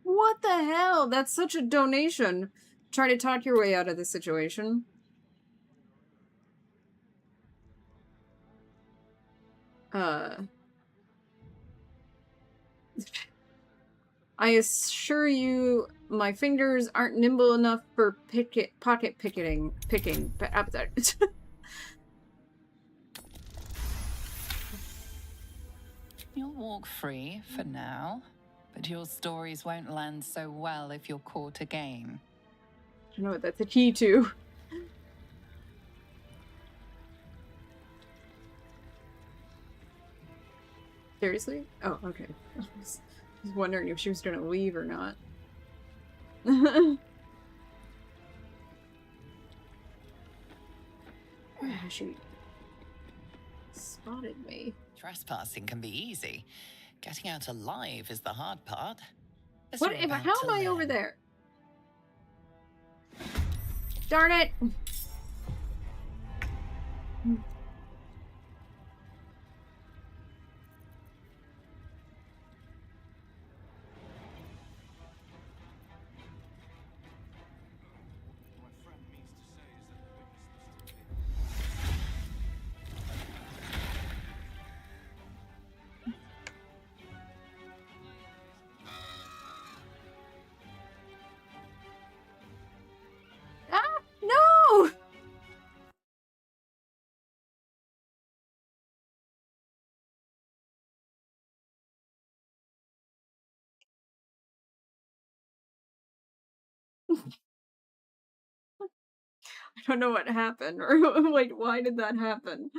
What the hell? That's such a donation. Try to talk your way out of the situation. I assure you, my fingers aren't nimble enough for pocket picking.
You'll walk free for now, but your stories won't land so well if you're caught again.
I don't know what that's a key to. Seriously? Oh, okay. I was wondering if she was gonna leave or not. She spotted me.
Trespassing can be easy. Getting out alive is the hard part. As
What
you're
if?
about
How
to
am I over
learn.
there? Darn it! Ah! No! I don't know what happened, or like, why did that happen?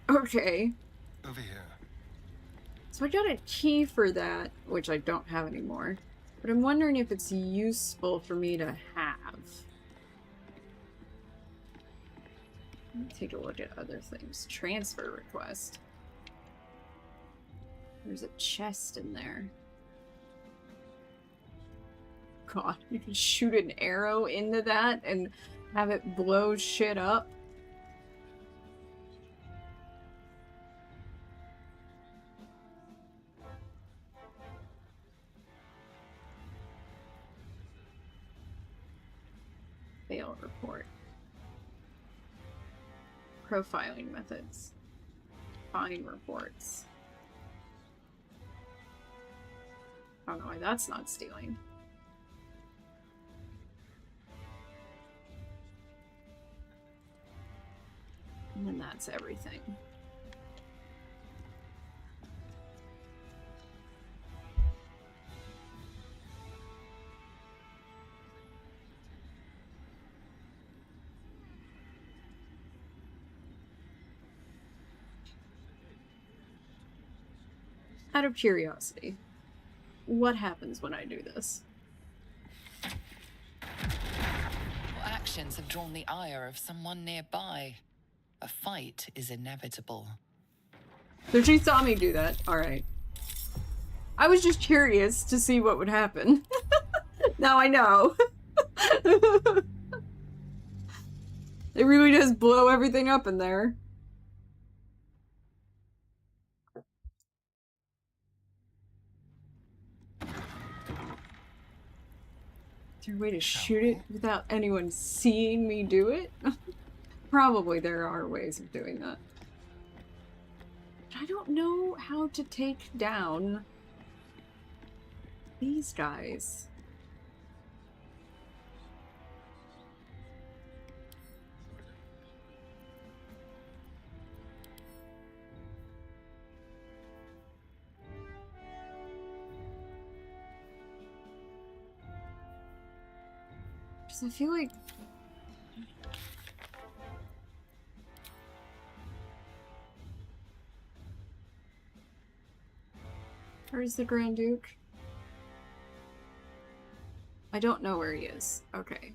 Okay.
Over here.
So I got a key for that, which I don't have anymore. But I'm wondering if it's useful for me to have. Let me take a look at other things. Transfer request. There's a chest in there. God, you can shoot an arrow into that and have it blow shit up. Fail report. Profiling methods. Find reports. I don't know why that's not stealing. And then that's everything. Out of curiosity, what happens when I do this?
Your actions have drawn the ire of someone nearby. A fight is inevitable.
So she saw me do that. Alright. I was just curious to see what would happen. Now I know. It really does blow everything up in there. Is there a way to shoot it without anyone seeing me do it? Probably there are ways of doing that. But I don't know how to take down these guys. Because I feel like where's the Grand Duke? I don't know where he is. Okay.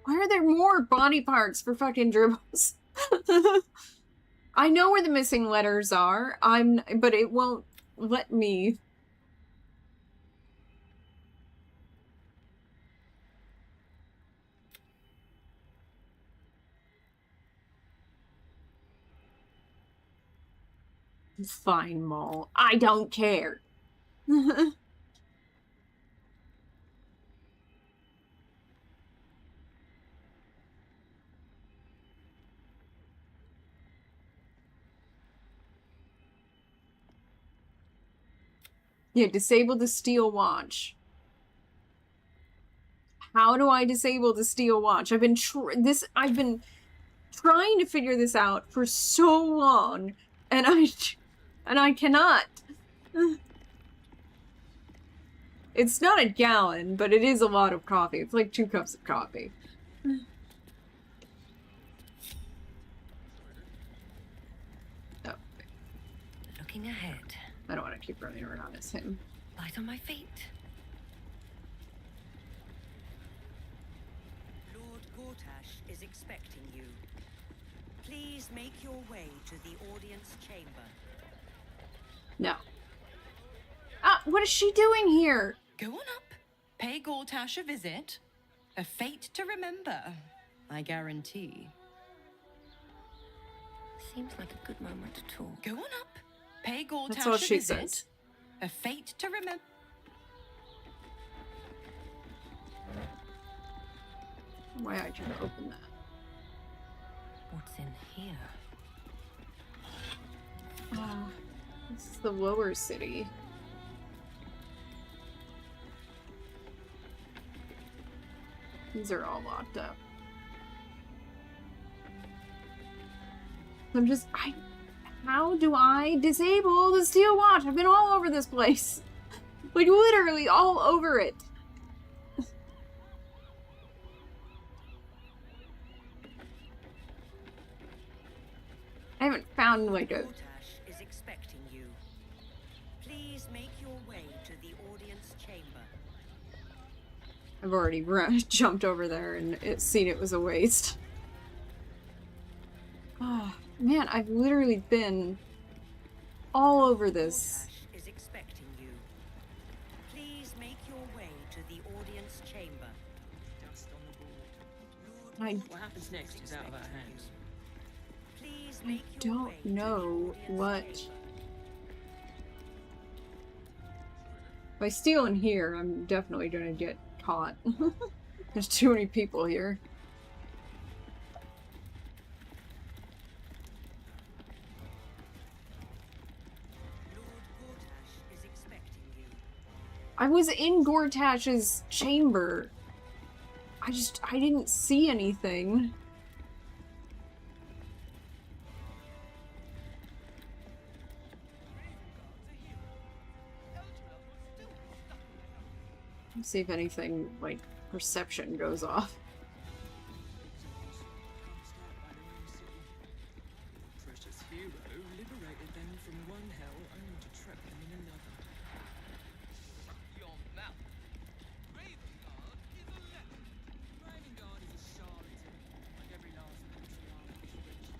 Why are there more body parts for fucking dribbles? I know where the missing letters are. But it won't let me. Fine, Maul. I don't care. Yeah, disable the steel watch. How do I disable the steel watch? I've been trying to figure this out for so long, and I cannot. It's not a gallon, but it is a lot of coffee. It's like 2 cups of coffee. Oh.
Looking ahead.
I don't want to keep running around as him.
Light on my feet.
Lord Gortash is expecting you. Please make your way to the audience chamber.
No. Ah, what is she doing here?
Go on up. Pay Gortash a visit. A fate to remember, I guarantee.
Seems like a good moment to talk.
Go on up. Pay Gortash
That's all
a
she
visit.
says.
A fate to remember.
Why I can open that?
What's in here?
Oh, this is the lower city. These are all locked up. How do I disable the steel watch? I've been all over this place. Like, literally all over it. I haven't found, like, a...
Gortash is expecting you. Please make your way to the audience chamber.
I've already jumped over there and seen it was a waste. Oh, man, I've literally been all over this.
Gortash is expecting you. Please make your way to the audience chamber.
Dust on the board. What happens next is out of our hands.
Please
I
make your way
don't know
to the audience
what...
chamber.
If I steal in here, I'm definitely gonna get caught. There's too many people here.
Lord Gortash is expecting you.
I was in Gortash's chamber. I didn't see anything. Let's see if anything, like, perception goes off.
Precious hero liberated them from one hell only to trap them in another. Beyond that, Ravengard is a legend. Ravengard is a charlatan, like every last patriarch is righteous.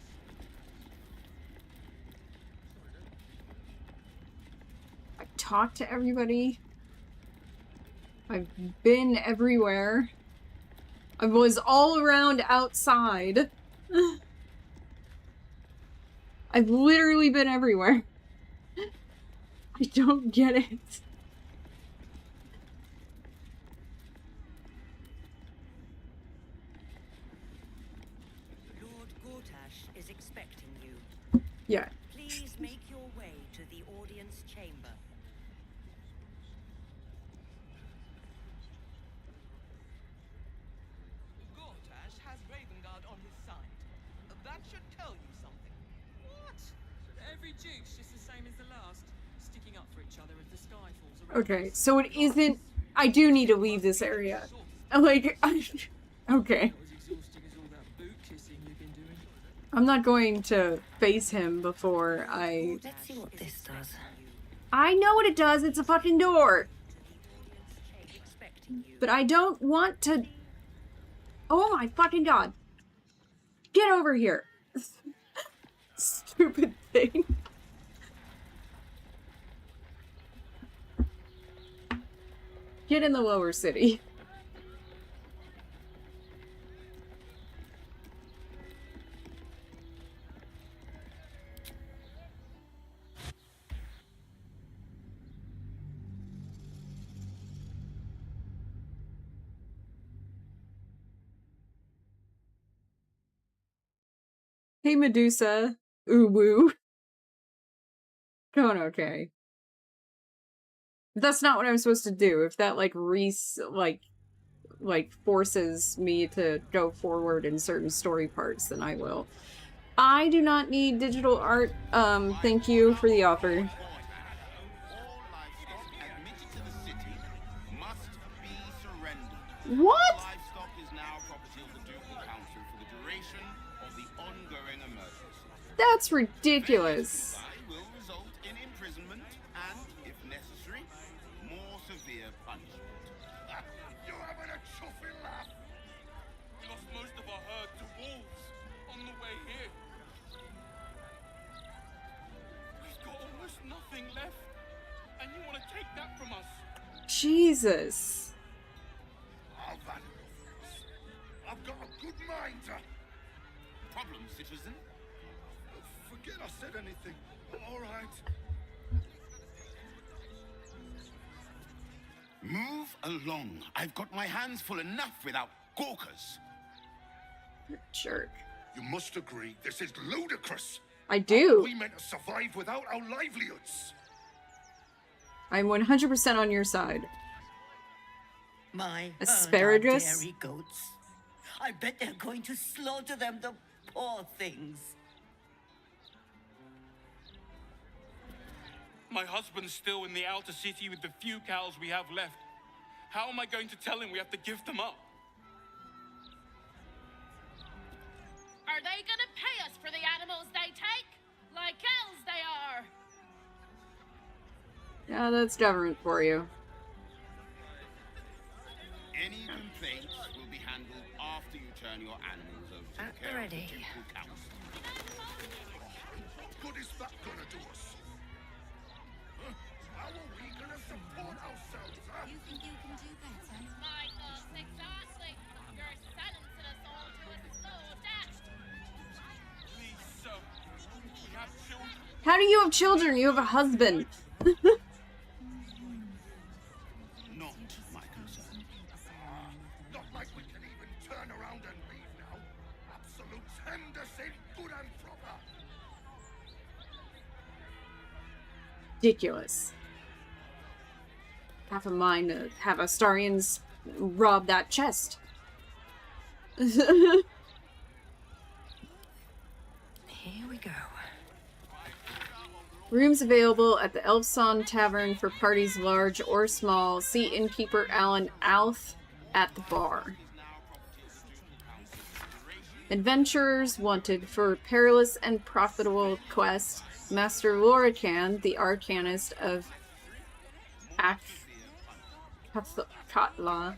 I've talked to everybody. I've been everywhere. I was all around outside. I've literally been everywhere. I don't get it.
Lord Gortash is expecting you.
Yeah.
Please make your way to the audience chamber.
Gortash has Ravengard on his side. That should tell you something. What? Every duke's just the same as the last, sticking up for each other as the sky falls around.
Okay, so it isn't... I do need to leave this area. Like, okay. I'm not going to face him before I...
Let's see what this does.
I know what it does, it's a fucking door! But I don't want to... Oh my fucking god! Get over here! Stupid thing. Get in the lower city. Hey Medusa. Ooh woo. Going okay. That's not what I'm supposed to do. If that like forces me to go forward in certain story parts, then I will. I do not need digital art. Thank you for the offer. What?
Livestock is now property of the Ducal Council for the duration of the ongoing emergency.
That's ridiculous.
Will result in imprisonment and, if necessary, more severe punishment. You're having a chuffing laugh.
We lost most of our herd to wolves on the way here. We've got almost nothing left, and you want to take that from us?
Jesus.
I've had enough of this. I've got a good mind to... Problem, citizen?
Forget I said anything. All right.
Move along. I've got my hands full enough without gawkers.
Jerk.
You must agree, this is ludicrous.
I do.
We meant to survive without our livelihoods.
I'm 100% on your side.
My
asparagus?
dairy goats. I bet they're going to slaughter them, the poor things.
My husband's still in the outer city with the few cows we have left. How am I going to tell him we have to give them up?
Are they gonna pay us for the animals they take? Like elves they are!
Yeah, that's government for you.
Any complaints will be handled after you turn your animals over to the care of the Ducal Council.
What good is that gonna do us? Huh? How are we gonna support ourselves, huh?
You think you can do better?
My thoughts exactly. You're silencing us all to a slow death.
Please, sir. We have children.
How do you have children? You have a husband.
Not my concern.
Not like we can even turn around and leave now. Absolute Henderson, good and proper.
Ridiculous. Half a mind to have Astarians rob that chest.
Here we go.
Rooms available at the Elfson Tavern for parties large or small. See innkeeper Alan Alth at the bar. Adventurers wanted for perilous and profitable quest. Master Lorican, the arcanist of Katla,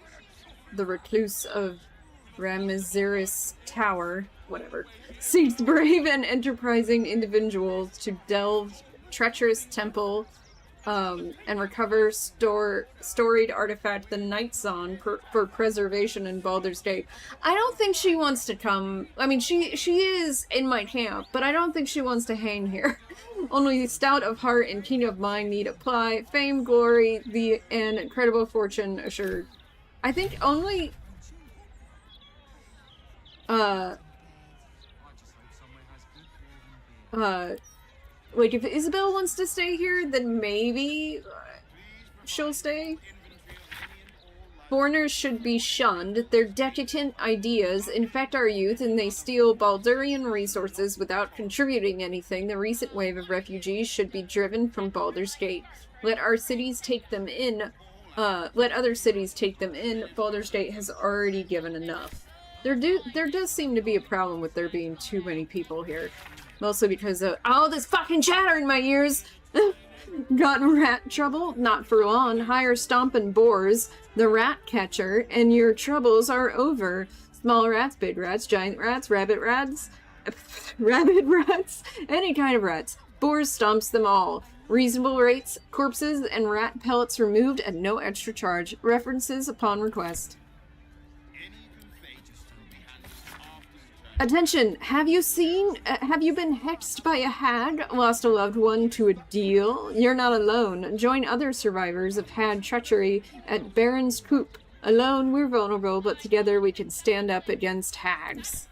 the recluse of Ramiziris Tower, whatever, seeks brave and enterprising individuals to delve treacherous temple and recover storied artifact, the Night Zone, for preservation in Baldur's Gate. I don't think she wants to come. I mean, she is in my camp, but I don't think she wants to hang here. Only stout of heart and keen of mind need apply. Fame, glory, and incredible fortune assured. I think only... like, if Isabel wants to stay here, then maybe she'll stay. Foreigners should be shunned. Their decadent ideas infect our youth and they steal Baldurian resources without contributing anything. The recent wave of refugees should be driven from Baldur's Gate. Let our cities take them in. Let other cities take them in. Baldur's Gate has already given enough. There does seem to be a problem with there being too many people here. Mostly because of all this fucking chatter in my ears. Got in rat trouble? Not for long. Hire stompin' boars, the rat catcher, and your troubles are over. Small rats, big rats, giant rats, rabbit rats, any kind of rats. Boars stomps them all. Reasonable rates, corpses and rat pellets removed at no extra charge. References upon request. Attention! Have you been hexed by a hag? Lost a loved one to a deal? You're not alone. Join other survivors of hag treachery at Baron's Coop. Alone, we're vulnerable, but together we can stand up against hags.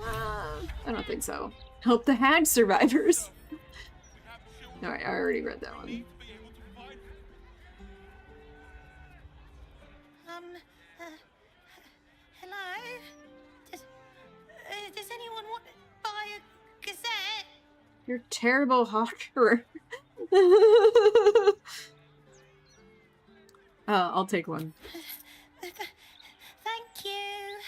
I don't think so. Help the hag survivors. Alright, I already read that one.
Hello? Does anyone want to buy a gazette?
You're terrible hawker. I'll take one.
Thank you.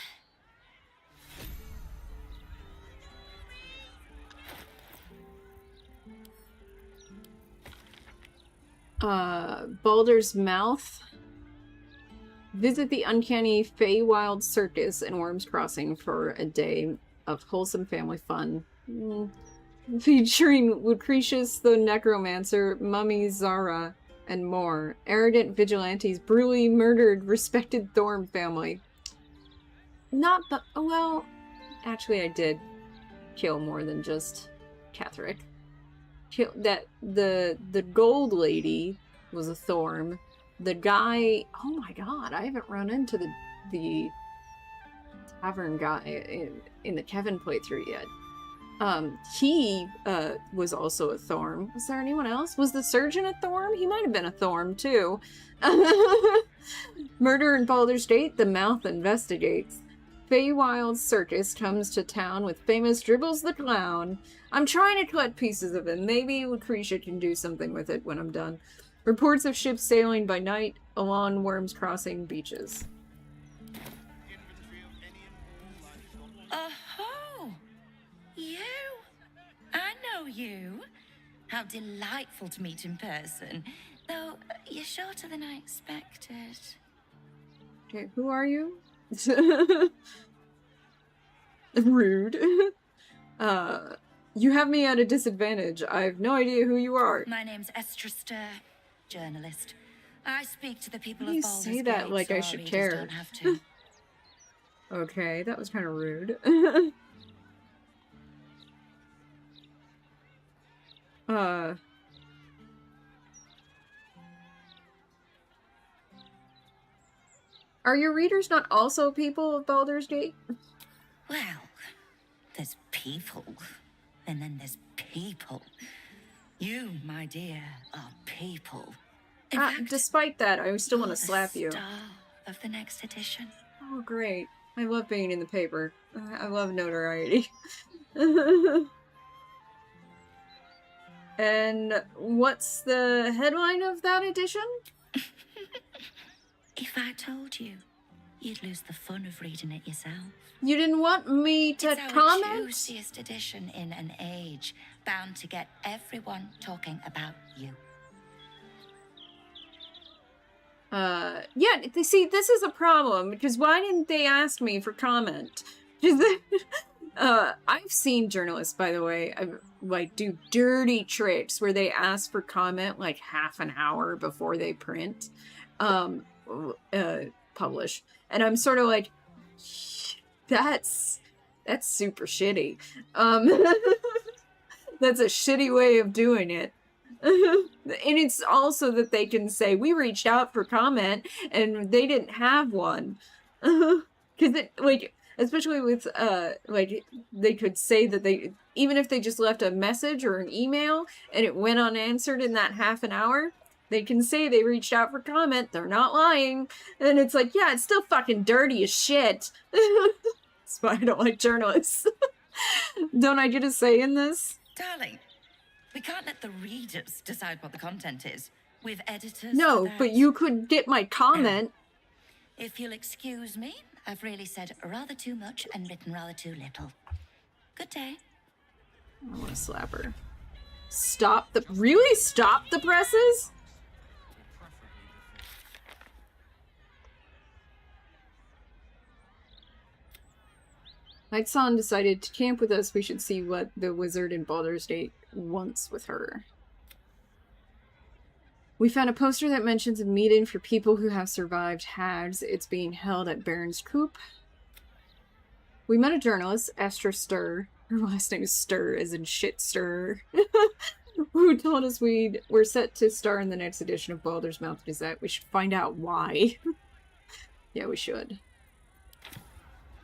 Baldur's Mouth. Visit the uncanny Feywild Circus in Worms Crossing for a day of wholesome family fun. Featuring Lucretius the Necromancer, Mummy Zara, and more. Arrogant vigilantes brutally murdered respected Thorm family. Not the... well, actually I did kill more than just Catherick. The gold lady was a Thorm. The guy, oh my god, I haven't run into the tavern guy in the Kevin playthrough yet. He was also a Thorm. Was there anyone else? Was the surgeon a Thorm? He might have been a Thorm too. Murder in Baldur's Gate, the Mouth investigates. Feywild Circus comes to town with famous Dribbles the Clown. I'm trying to collect pieces of him. Maybe Lucretia can do something with it when I'm done. Reports of ships sailing by night along Worms Crossing beaches.
Oh, you? I know you. How delightful to meet in person. Though you're shorter than I expected.
Okay, who are you? Rude. You have me at a disadvantage. I have no idea who you are.
My name's Estrester, journalist. I speak to the people
Why
of
do you
Baldur's
say that
Gate,
like
so
I
our
should
readers
care?
don't have to.
Okay, that was kind of rude. Are your readers not also people of Baldur's Gate?
Well, there's people, and then there's people. You, my dear, are people. In fact,
despite that, I still want
you're
to slap
the
you.
star of the next edition.
Oh, great. I love being in the paper. I love notoriety. And what's the headline of that edition?
If I told you, you'd lose the fun of reading it yourself.
You didn't want me to
It's our
comment?
juiciest edition in an age bound to get everyone talking about you.
Yeah, see, this is a problem, because why didn't they ask me for comment? I've seen journalists, by the way, like, do dirty tricks where they ask for comment, like, half an hour before they print, publish. And I'm sort of like, that's super shitty. That's a shitty way of doing it. And it's also that they can say, we reached out for comment and they didn't have one. Because it, like, especially with, like, they could say that they, even if they just left a message or an email and it went unanswered in that half an hour, they can say they reached out for comment. They're not lying. And it's like, yeah, it's still fucking dirty as shit. That's why I don't like journalists. Don't I get a say in this?
Darling, we can't let the readers decide what the content is. With editors.
No,
for that.
but you could get my comment.
If you'll excuse me, I've really said rather too much and written rather too little. Good day.
I want to slap her. Stop the... Really? Stop the presses? Nightson decided to camp with us. We should see what the wizard in Baldur's Gate wants with her. We found a poster that mentions a meeting for people who have survived hags. It's being held at Baron's Coop. We met a journalist, Astra Stir. Her last name is Stir, as in shit stir. Who told us we're set to star in the next edition of Baldur's Mouth Gazette. We should find out why. Yeah, we should.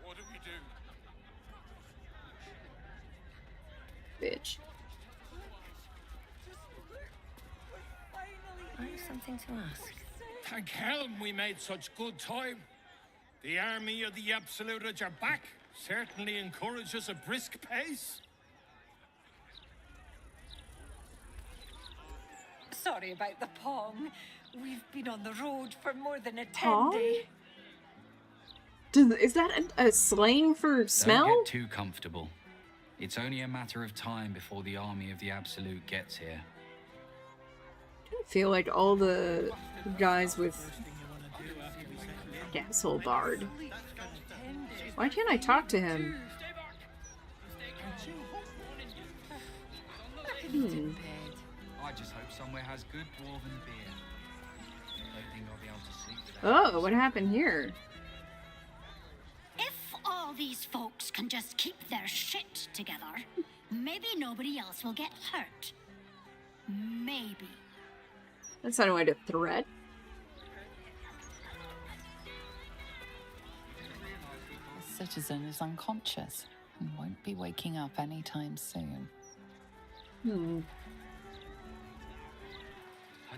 What do we do?
Bitch.
I have something to ask.
Thank Helm we made such good time. The army of the Absolute at your back certainly encourages a brisk pace.
Sorry about the pong. We've been on the road for more than a 10
Pong?
day.
Is that a slang for smell?
Don't get too comfortable. It's only a matter of time before the army of the Absolute gets here.
I feel like all the guys with asshole Bard. Why can't I talk to him?
I just hope somewhere has good dwarven beer. Don't think I'll be able to sleep today.
Oh, what happened here?
If all these folks can just keep their shit together, maybe nobody else will get hurt. Maybe.
That sounded like a threat.
The citizen is unconscious and won't be waking up anytime soon.
I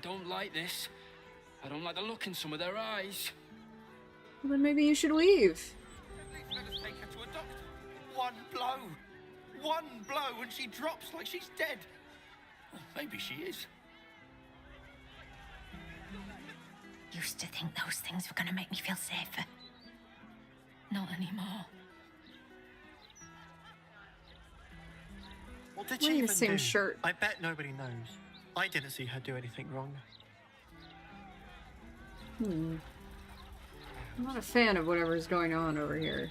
don't like this. I don't like the look in some of their eyes.
Well, then maybe you should leave.
Let us take her to a doctor. One blow and she drops like she's dead. Maybe she is.
Used to think those things were going to make me feel safer. Not anymore.
What did
Wearing
she
the
even
same
do?
shirt.
I bet nobody knows. I didn't see her do anything wrong.
I'm not a fan of whatever's going on over here.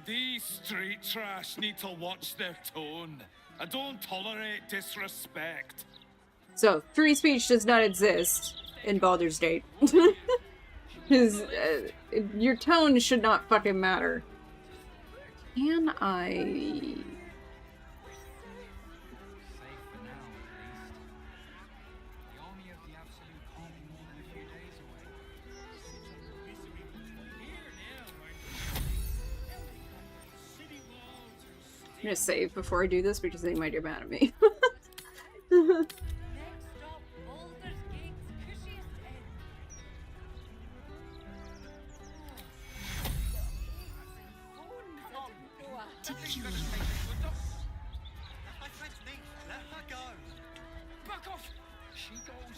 These street trash need to watch their tone. I don't tolerate disrespect.
So, free speech does not exist in Baldur's Gate. Because your tone should not fucking matter. Can I...
Safe for now, at least. The army of the Absolute can't be more than a few days away.
I'm gonna save before I do this because they might get mad at me.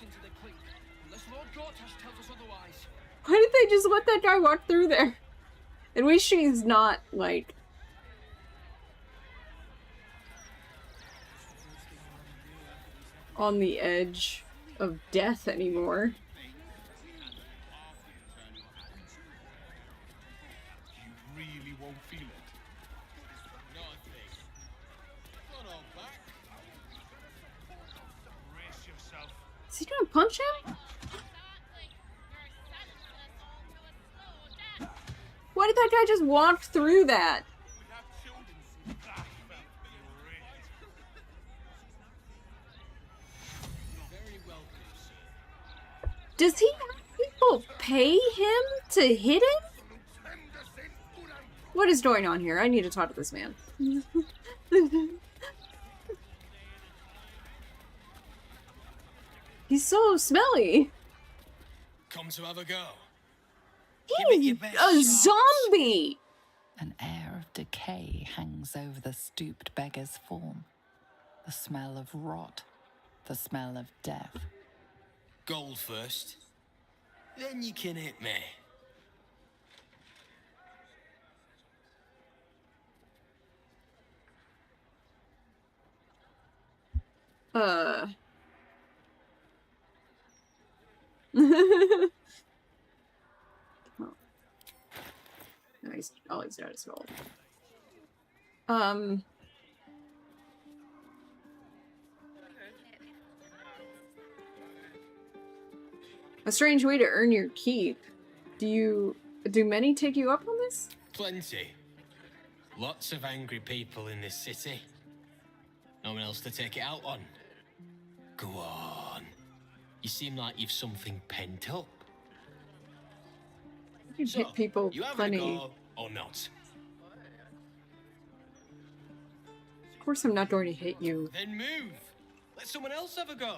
into the clink, unless Lord Gortash tells us otherwise.
Why did they just let that guy walk through there? At least she's not, like... on the edge of death anymore.
You really won't feel it. Brace yourself.
Is he gonna punch him? Why did that guy just walk through that? Does he have people pay him to hit him? What is going on here? I need to talk to this man. He's so smelly.
Come to have a go.
He's a zombie!
An air of decay hangs over the stooped beggar's form. The smell of rot. The smell of death.
Gold first. Then you can hit me.
Oh. No, all he's got is gold. A strange way to earn your keep. Do many take you up on this?
Plenty. Lots of angry people in this city. No one else to take it out on. Go on. You seem like you've something pent up.
You hit people
you having
plenty.
a go or not?
Of course I'm not going to hit you.
Then move. Let someone else have a go.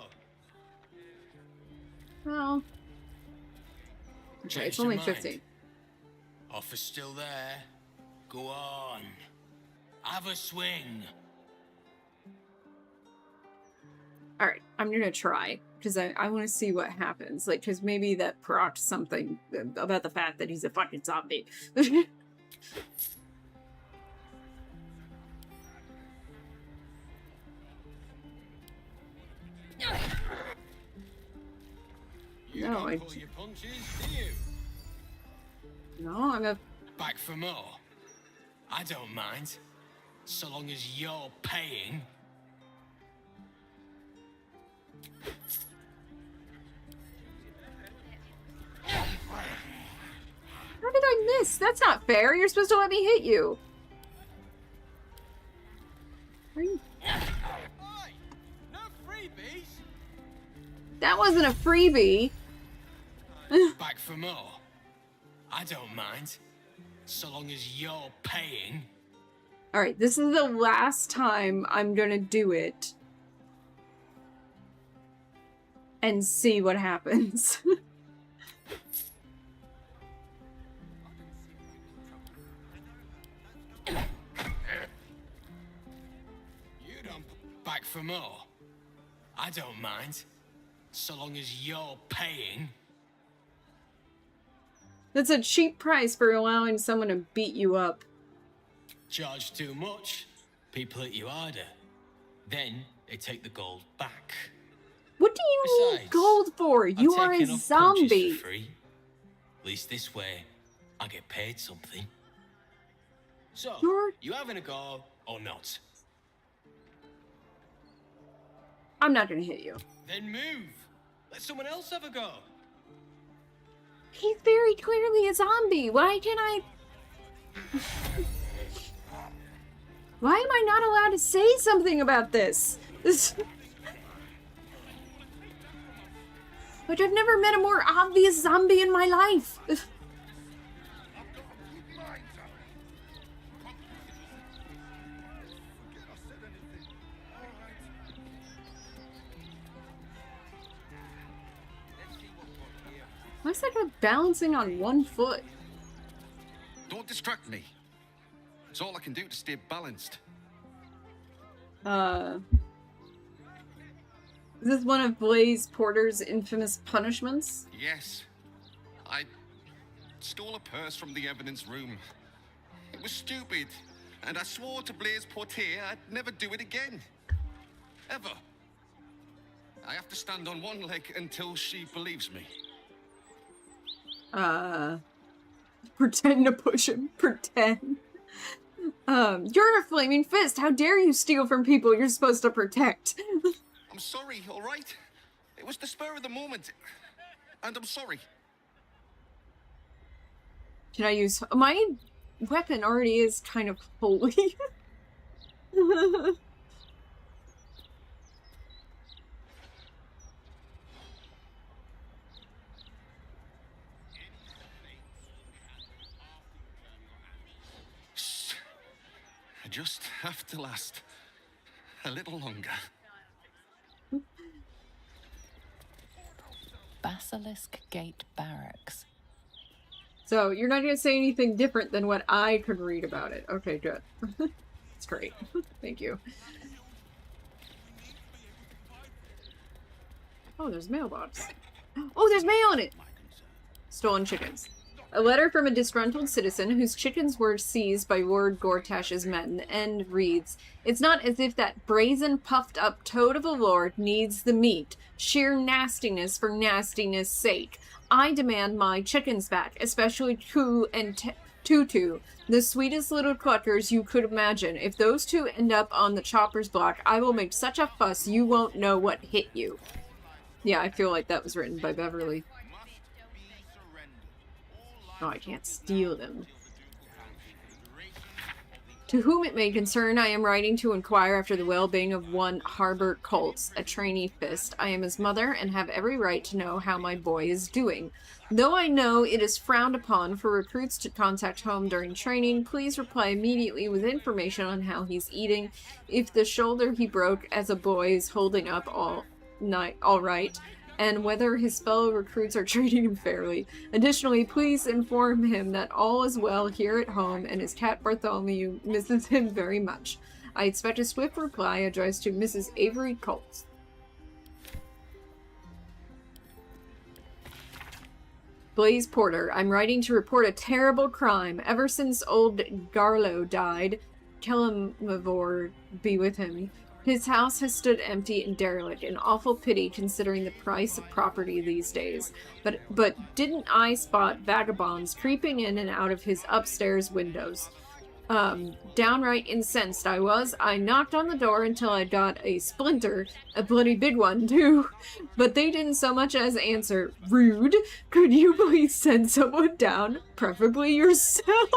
Well... okay, it's only 50.
Offer's still there. Go on. Have a swing.
Alright, I'm gonna try. Because I want to see what happens. Like, because maybe that procs something about the fact that he's a fucking zombie.
You
No,
don't
I...
pull your punches, do you?
No, I'm a...
Back for more? I don't mind. So long as you're paying.
How did I miss? That's not fair. You're supposed to let me hit you. Are you...
No freebies.
That wasn't a freebie.
Back for more? I don't mind. So long as you're paying.
Alright, this is the last time I'm gonna do it. And see what happens.
You don't back for more. I don't mind. So long as you're paying.
That's a cheap price for allowing someone to beat you up.
Charge too much, people hit you harder. Then they take the gold back.
What do you need gold for? You are a zombie.
For free. At least this way, I get paid something. So, you having a go or not?
I'm not gonna hit you.
Then move. Let someone else have a go.
He's very clearly a zombie. Why can't I... Why am I not allowed to say something about this? Like, I've never met a more obvious zombie in my life. Why is that guy balancing on one foot?
Don't distract me. It's all I can do to stay balanced.
Is this one of Blaze Porter's infamous punishments?
Yes. I stole a purse from the evidence room. It was stupid, and I swore to Blaze Porter I'd never do it again. Ever. I have to stand on one leg until she believes me.
Pretend to push him. Pretend. You're a flaming fist. How dare you steal from people you're supposed to protect?
I'm sorry, all right? It was the spur of the moment, and I'm sorry.
Can I use... My weapon already is kind of holy.
I just have to last a little longer.
Basilisk Gate Barracks.
So, you're not going to say anything different than what I could read about it. Okay, good. It's great. Thank you. Oh, there's a mailbox. Oh, there's mail in it! Stolen chickens. A letter from a disgruntled citizen whose chickens were seized by Lord Gortash's men. The end reads, "It's not as if that brazen, puffed-up toad of a lord needs the meat. Sheer nastiness for nastiness' sake. I demand my chickens back, especially Coo and Tutu, the sweetest little cluckers you could imagine. If those two end up on the chopper's block, I will make such a fuss you won't know what hit you." Yeah, I feel like that was written by Beverly. Oh, I can't steal them. To whom it may concern, I am writing to inquire after the well-being of one Harbert Colts, a trainee fist. I am his mother and have every right to know how my boy is doing. Though I know it is frowned upon for recruits to contact home during training, please reply immediately with information on how he's eating, if the shoulder he broke as a boy is holding up all right, and whether his fellow recruits are treating him fairly. Additionally, please inform him that all is well here at home and his cat Bartholomew misses him very much. I expect a swift reply addressed to Mrs. Avery Colts. Blaze Porter, I'm writing to report a terrible crime. Ever since old Garlow died, Kelimavor be with him, his house has stood empty and derelict, an awful pity considering the price of property these days. But didn't I spot vagabonds creeping in and out of his upstairs windows? Downright incensed I was. I knocked on the door until I got a splinter, a bloody big one too, but they didn't so much as answer. Rude. Could you please send someone down, preferably yourself?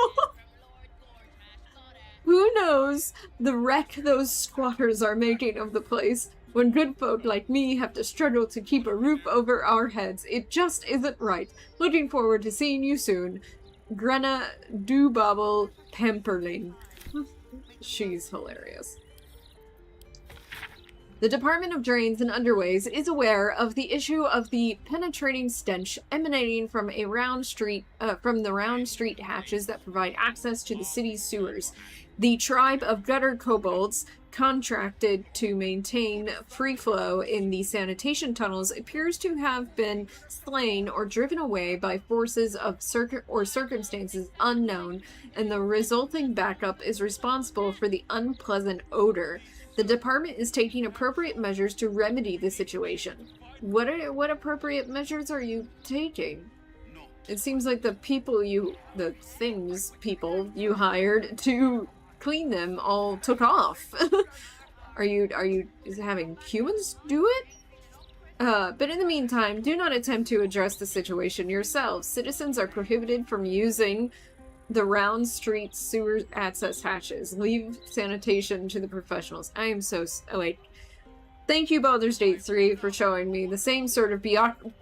Who knows the wreck those squatters are making of the place, when good folk like me have to struggle to keep a roof over our heads. It just isn't right. Looking forward to seeing you soon. Grenna Doobobble Pemperling. She's hilarious. The Department of Drains and Underways is aware of the issue of the penetrating stench emanating from the round street hatches that provide access to the city's sewers. The tribe of gutter kobolds contracted to maintain free flow in the sanitation tunnels appears to have been slain or driven away by forces of circumstances unknown, and the resulting backup is responsible for the unpleasant odor. The department is taking appropriate measures to remedy the situation. What appropriate measures are you taking? It seems like the people you hired to clean them all took off. Are you having humans do it? But in the meantime, do not attempt to address the situation yourselves. Citizens are prohibited from using the round street sewer access hatches. Leave sanitation to the professionals. I am so... Thank you, Baldur's Gate 3, for showing me the same sort of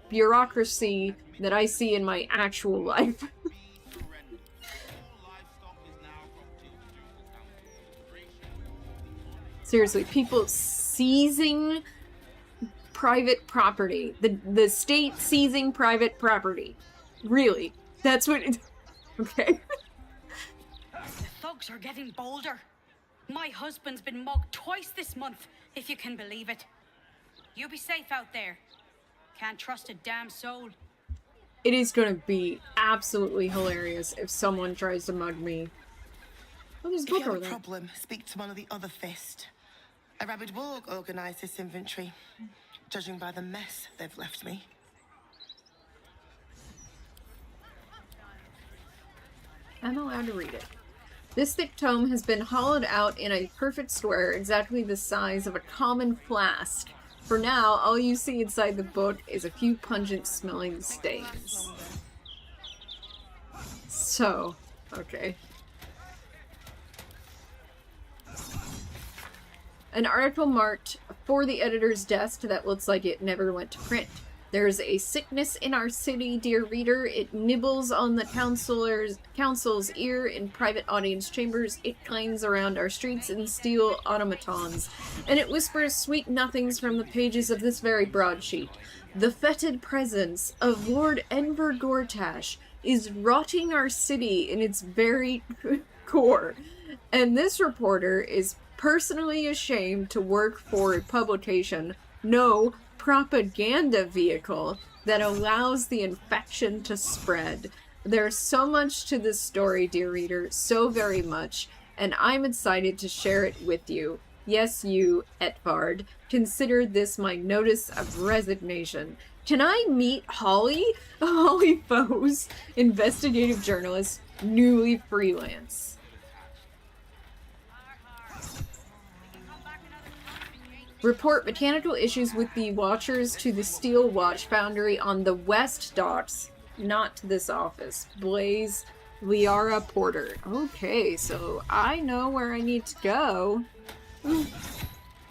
bureaucracy that I see in my actual life. Seriously, people seizing private property. The state seizing private property. Really? That's what it... Okay.
The thugs are getting bolder. My husband's been mugged twice this month, if you can believe it. You be safe out there. Can't trust a damn soul.
It is gonna be absolutely hilarious if someone tries to mug me. Oh, there's a
If you
book
have
over
a
there.
problem, speak to one of the other Fist. A rabid warg organised this inventory, judging by the mess they've left me.
I'm allowed to read it. This thick tome has been hollowed out in a perfect square, exactly the size of a common flask. For now, all you see inside the book is a few pungent-smelling stains. So, okay. An article marked for the editor's desk that looks like it never went to print. There's a sickness in our city, dear reader. It nibbles on the council's ear in private audience chambers. It clangs around our streets in steel automatons. And it whispers sweet nothings from the pages of this very broadsheet. The fetid presence of Lord Enver Gortash is rotting our city in its very core. And this reporter is personally ashamed to work for a publication, no, propaganda vehicle that allows the infection to spread. There's so much to this story, dear reader, so very much, and I'm excited to share it with you. Yes, you, Etvard, consider this my notice of resignation. Can I meet Holly? Holly Foes, investigative journalist, newly freelance. Report mechanical issues with the watchers to the Steel Watch Foundry on the West Docks, not to this office. Blaze Liara Porter. Okay, so I know where I need to go.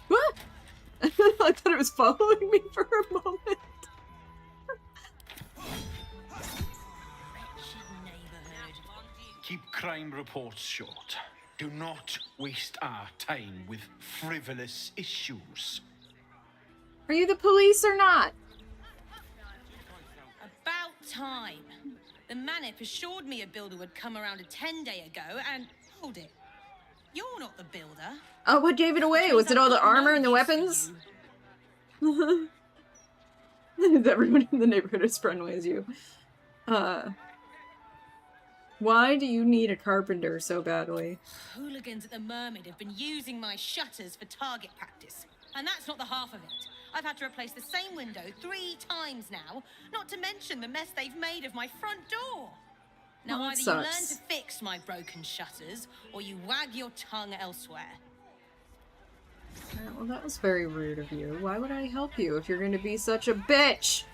What? I thought it was following me for a moment.
Keep crime reports short. Do not waste our time with frivolous issues.
Are you the police or not?
About time. The Manip assured me a builder would come around a 10-day ago, and hold it. You're not the builder.
Oh, what gave it away? Was it all the armor and the weapons? Everyone in the neighborhood is friendly as you. Why do you need a carpenter so badly?
Hooligans at the Mermaid have been using my shutters for target practice. And that's not the half of it. I've had to replace the same window 3 times now, not to mention the mess they've made of my front door. Now
Well, that
either you learn
sucks.
to fix my broken shutters, or you wag your tongue elsewhere.
Well, that was very rude of you. Why would I help you if you're going to be such a bitch?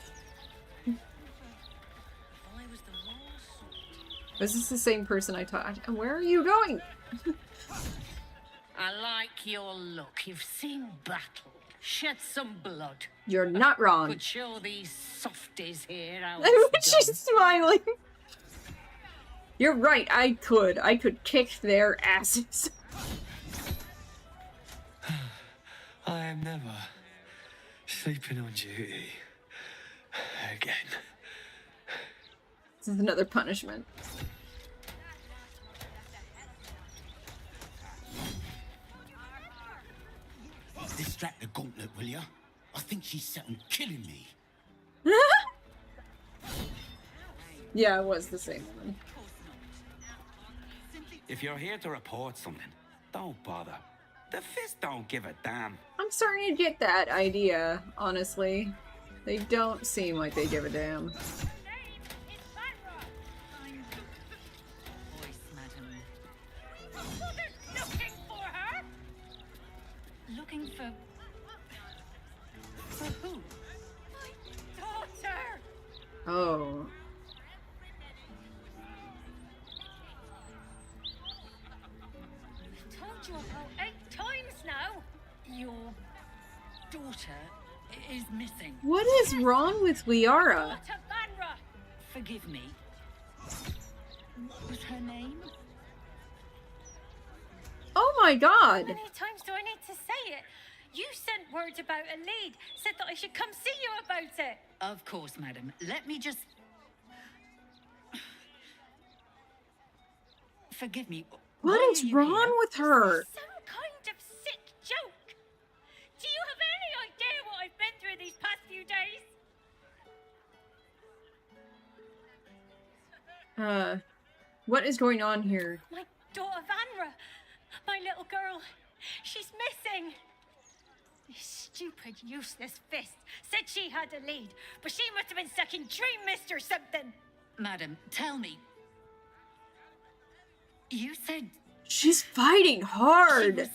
Is this the same person I taught? And where are you going?
I like your look. You've seen battle, shed some blood.
You're not wrong.
Could show these softies here how
She's smiling. You're right, I could kick their asses.
I am never sleeping on duty again.
This is another punishment.
Distract the gauntlet, will ya? I think she's set on killing me.
Yeah, it was the same one.
If you're here to report something, don't bother. The Fist don't give a damn.
I'm starting to get that idea, honestly. They don't seem like they give a damn.
Looking for her?
Looking for who?
My daughter!
Oh.
I've told you about 8 times now.
Your daughter is missing.
What is wrong with Liara?
Daughter Vanra!
Forgive me. What was her name?
Oh my god!
How many times do I need to say it? You sent word about a lead, said that I should come see you about it.
Of course, madam. Let me just... Forgive me.
What
Why
is
are you
wrong
here?
with her?
Some kind of sick joke. Do you have any idea what I've been through
What is going on here?
My daughter Vanra, my little girl, she's missing. This stupid, useless fist said she had a lead, but she must have been sucking Dream Mist or something.
Madam, tell me. You said...
She's fighting hard!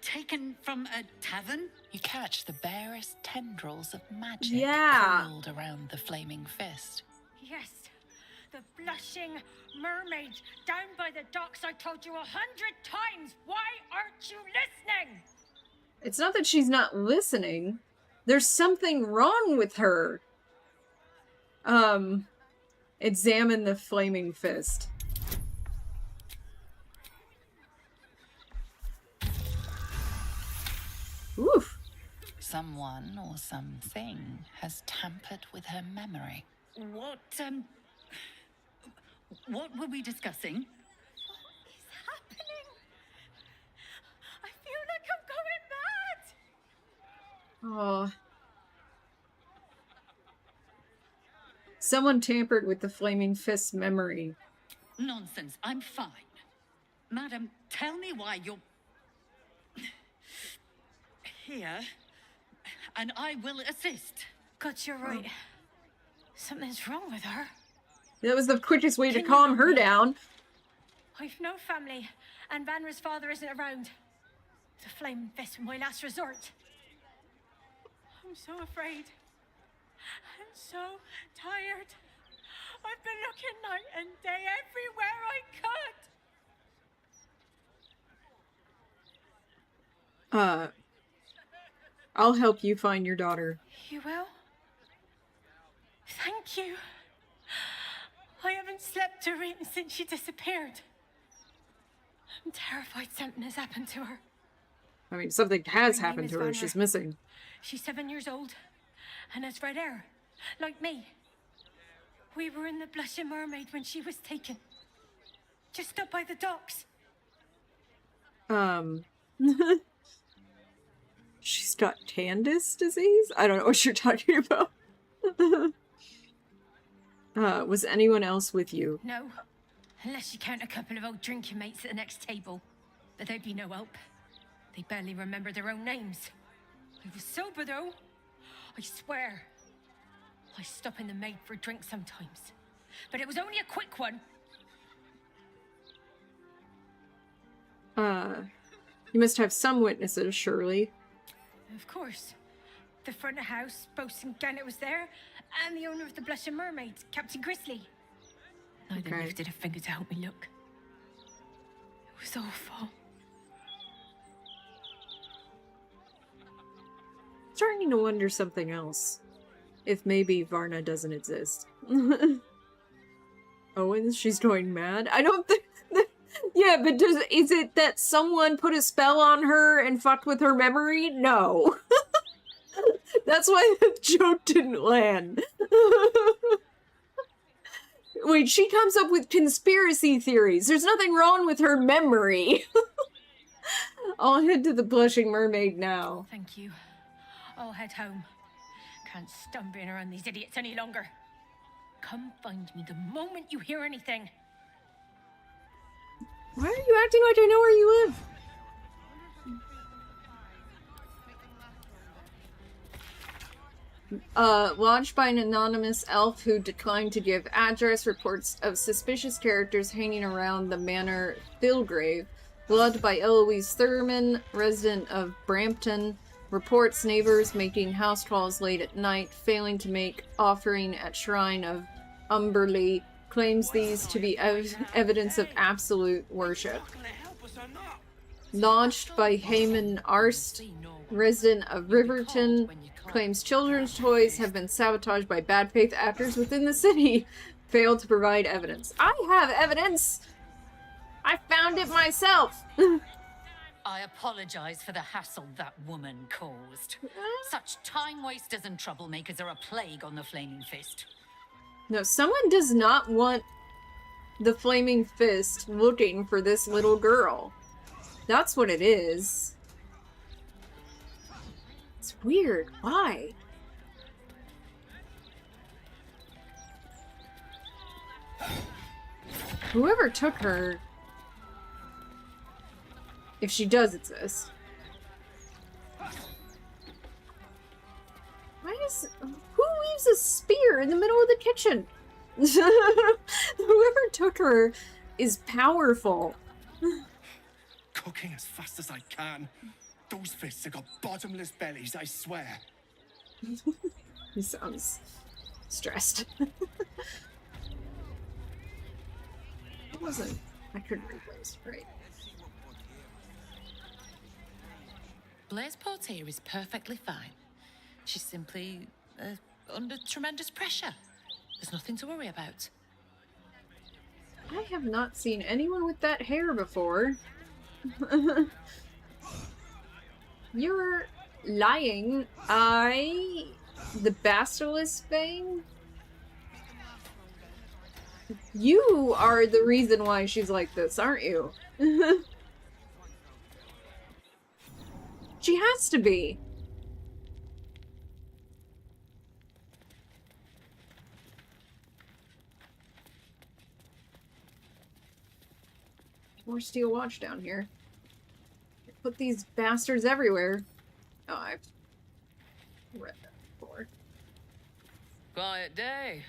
Taken from a tavern?
You catch the barest tendrils of magic coiled around the flaming fist.
Yes, the blushing mermaid down by the docks I told you 100 times. Why aren't you listening?
It's not that she's not listening. There's something wrong with her. Examine the flaming fist. Oof.
Someone or something has tampered with her memory.
What were we discussing?
What is happening? I feel like I'm going mad.
Oh. Someone tampered with the flaming fist's memory.
Nonsense, I'm fine. Madam, tell me why you're... here, and I will assist.
God, you're right. Something's wrong with her.
That was the quickest way to calm her down.
I've no family, and Vanra's father isn't around. The flaming fist was my last resort. I'm so afraid. I'm so tired. I've been looking night and day everywhere I could.
I'll help you find your daughter.
You will? Thank you. I haven't slept or eaten since she disappeared. I'm terrified something has happened to her.
I mean, something has
Her name
happened
is
to her.
Vanra.
She's missing.
She's 7 years old and has red hair, like me. We were in the Blushing Mermaid when she was taken. Just up by the docks.
She's got Tandis disease? I don't know what you're talking about. Was anyone else with you?
No, unless you count a couple of old drinking mates at the next table. But they'd be no help. They barely remember their own names. I was sober though. I swear. I stop in the maid for a drink sometimes. But it was only a quick one.
You must have some witnesses, surely.
Of course. The front of house, Bosun Gannet was there, and the owner of the Blushing Mermaid, Captain Grizzly. Neither lifted a finger to help me look. It was awful.
Starting to wonder something else. If maybe Varna doesn't exist. Owens, she's going mad? I don't think... Yeah, but is it that someone put a spell on her and fucked with her memory? No. That's why the joke didn't land. Wait, she comes up with conspiracy theories. There's nothing wrong with her memory. I'll head to the Blushing Mermaid now.
Thank you. I'll head home. Can't stand being around these idiots any longer. Come find me the moment you hear anything.
Why are you acting like I know where you live? Launched by an anonymous elf who declined to give address, reports of suspicious characters hanging around the manor Thilgrave. Blood by Eloise Thurman, resident of Brampton. Reports neighbors making house calls late at night, failing to make offering at shrine of Umberley. Claims these to be evidence of absolute worship. Launched by Heyman Arst, resident of Riverton. Claims children's toys have been sabotaged by bad faith actors within the city. Failed to provide evidence. I have evidence! I found it myself!
I apologize for the hassle that woman caused. Such time wasters and troublemakers are a plague on the Flaming Fist.
No, someone does not want the Flaming Fist looking for this little girl. That's what it is. It's weird. Why? Whoever took her, if she does exist. Why is... Who leaves a spear in the middle of the kitchen? Whoever took her is powerful.
Cooking as fast as I can. Those fists have got bottomless bellies, I swear.
He sounds stressed. It wasn't... I couldn't replace, right?
Blaise Portier is perfectly fine. She's simply under tremendous pressure. There's nothing to worry about.
I have not seen anyone with that hair before. You're lying. The Basilisk Bane? You are the reason why she's like this, aren't you? She has to be. More steel watch down here. Put these bastards everywhere. Oh, I've read that before.
Quiet day,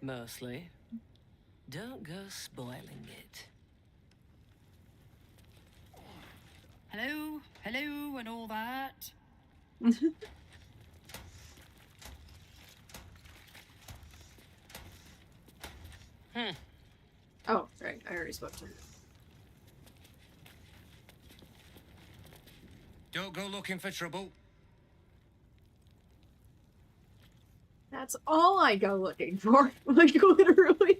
mostly. Don't go spoiling it.
Hello, hello, and all that.
Oh, right. I already spoke to her.
Don't go looking for trouble.
That's all I go looking for. Like, literally.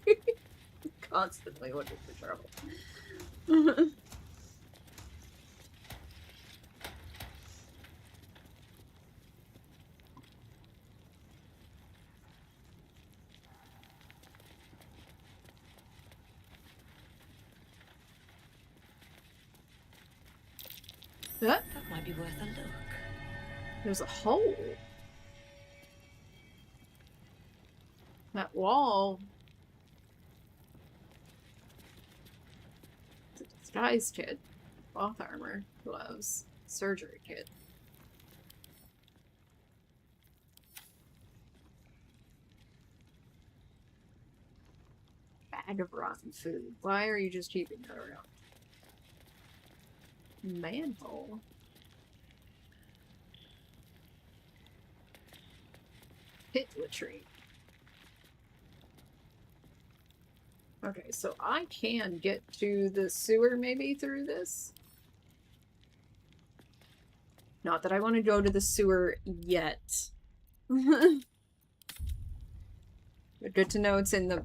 Constantly looking for trouble.
That might be worth a look.
There's a hole. That wall. It's a disguise kit. Cloth armor. Gloves. Surgery kit. Bag of rotten food. Why are you just keeping her around? Manhole. Pit latrine. Okay, so I can get to the sewer maybe through this. Not that I want to go to the sewer yet. But good to know it's in the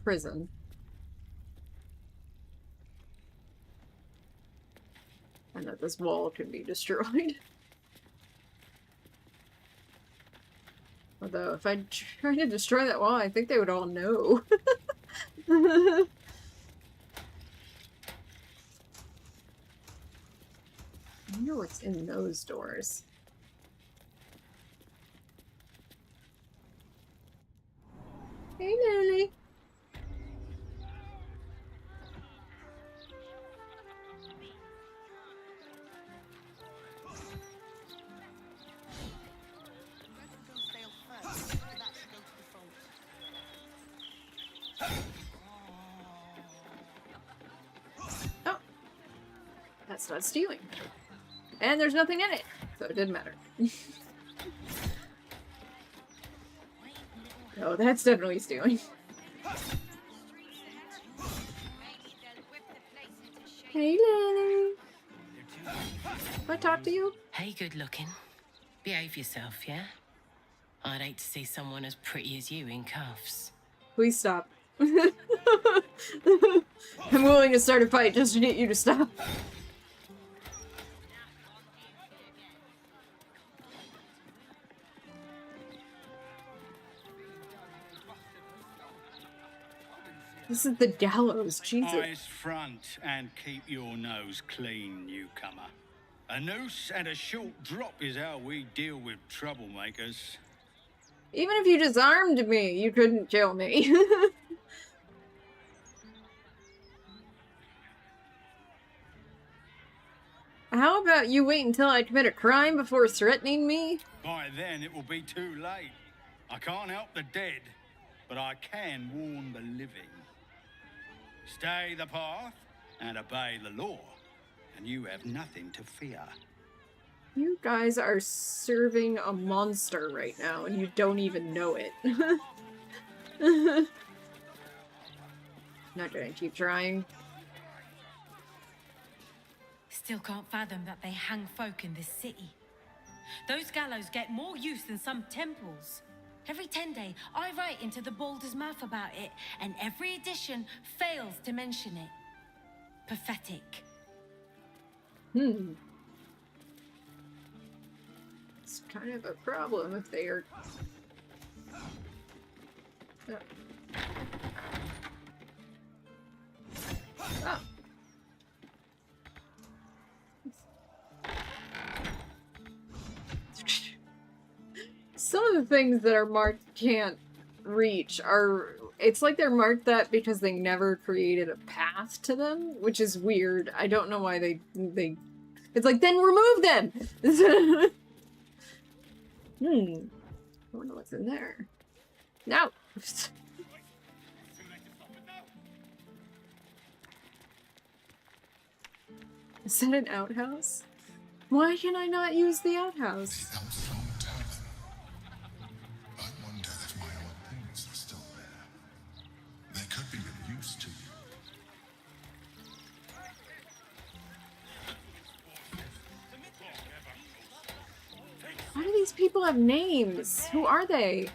prison. And that this wall can be destroyed. Although, if I try to destroy that wall, I think they would all know. I wonder what's in those doors. Hey, Lily. Oh, that's not stealing. And there's nothing in it, so it didn't matter. Oh, that's definitely stealing. Hey, Lily. Can I talk to you?
Hey, good looking. Behave yourself, yeah? I'd hate to see someone as pretty as you in cuffs.
Please stop. I'm willing to start a fight just to get you to stop. This is the gallows, Jesus.
Eyes front and keep your nose clean, newcomer. A noose and a short drop is how we deal with troublemakers.
Even if you disarmed me, you couldn't kill me. how about you wait until I commit a crime before threatening me?
By then, it will be too late. I can't help the dead, but I can warn the living. Stay the path and obey the law, and you have nothing to fear.
You guys are serving a monster right now, and you don't even know it. Not gonna keep trying.
Still can't fathom that they hang folk in this city. Those gallows get more use than some temples. Every 10 day, I write into the Baldur's mouth about it, and every edition fails to mention it. Pathetic.
It's kind of a problem if they are... Oh. Some of the things that are marked can't reach are... It's like they're marked that because they never created a path to them, which is weird. I don't know why they... It's like, then remove them! I wonder what's in there. No! Is that an outhouse? Why can I not use the outhouse?
I wonder if my old things are still there. They could be of use to you.
Why do these people have names? Who are they?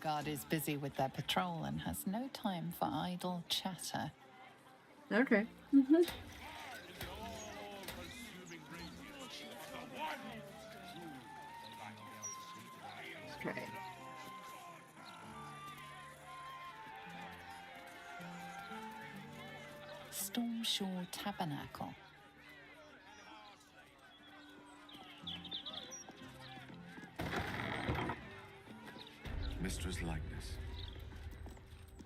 Guard is busy with their patrol and has no time for idle chatter.
Okay. Okay.
Stormshore Tabernacle.
Mistress likeness.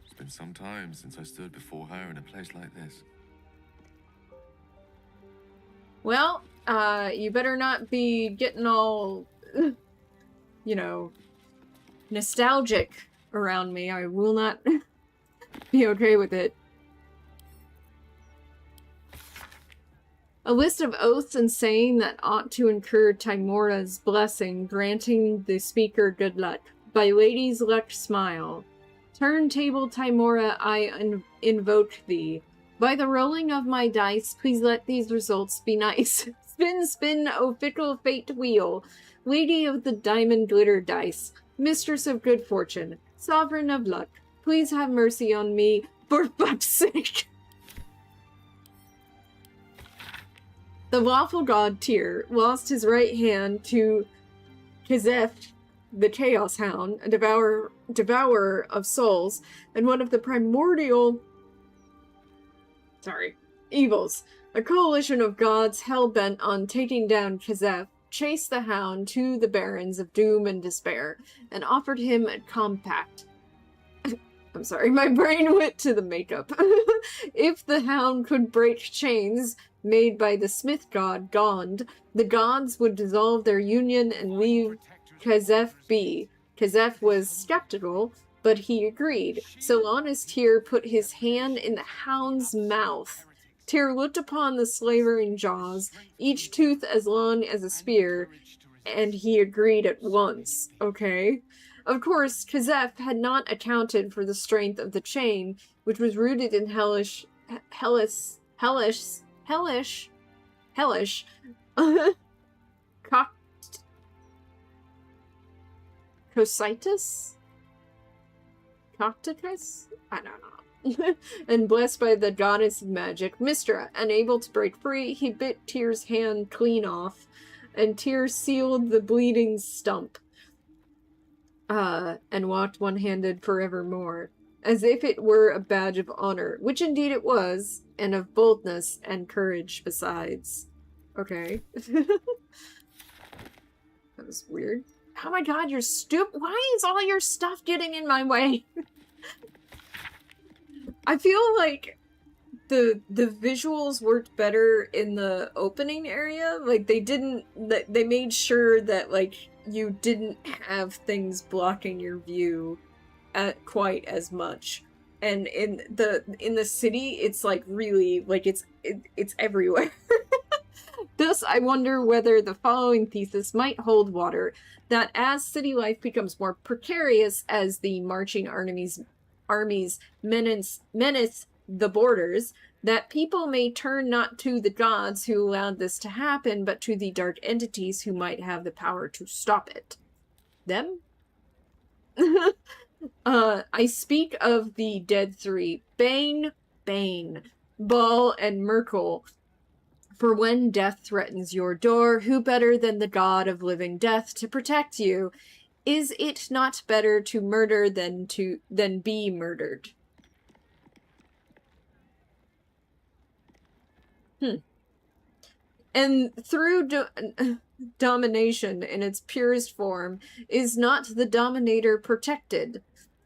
It's been some time since I stood before her in a place like this.
Well, you better not be getting all, you know, nostalgic around me. I will not be okay with it. A list of oaths and saying that ought to incur Timora's blessing, granting the speaker good luck. By Lady's Luck Smile. Turntable Timora, I invoke thee. By the rolling of my dice, please let these results be nice. Spin, spin, O fickle fate wheel. Lady of the diamond glitter dice. Mistress of good fortune. Sovereign of luck. Please have mercy on me, for fuck's sake. The lawful god Tyr lost his right hand to Kazeth, the Chaos Hound, a devourer of souls, and one of the primordial evils. A coalition of gods hell-bent on taking down Kazeth chased the hound to the barrens of doom and despair, and offered him a compact. I'm sorry, my brain went to the makeup. If the hound could break chains made by the smith god Gond, the gods would dissolve their union and leave Kazeth be. Kazeth was skeptical, but he agreed, so long as Tyr put his hand in the hound's mouth. Tyr looked upon the slavering jaws, each tooth as long as a spear, and he agreed at once. Okay. Of course, Kazeth had not accounted for the strength of the chain, which was rooted in hellish Cositus? Cocticus? I don't know. And blessed by the goddess of magic, Mystra, unable to break free, he bit Tyr's hand clean off, and Tyr sealed the bleeding stump, and walked one-handed forevermore, as if it were a badge of honor, which indeed it was, and of boldness and courage besides. Okay. That was weird. Oh my god, you're stupid. Why is all your stuff getting in my way? I feel like the visuals worked better in the opening area. Like they made sure that like you didn't have things blocking your view at quite as much. And in the city, it's like really like it's everywhere. Thus, I wonder whether the following thesis might hold water, that as city life becomes more precarious as the marching armies menace the borders, that people may turn not to the gods who allowed this to happen, but to the dark entities who might have the power to stop it. Them? I speak of the dead three, Bane, Ball, and Merkel. For when death threatens your door, who better than the god of living death to protect you? Is it not better to murder than be murdered? And through domination in its purest form, is not the dominator protected?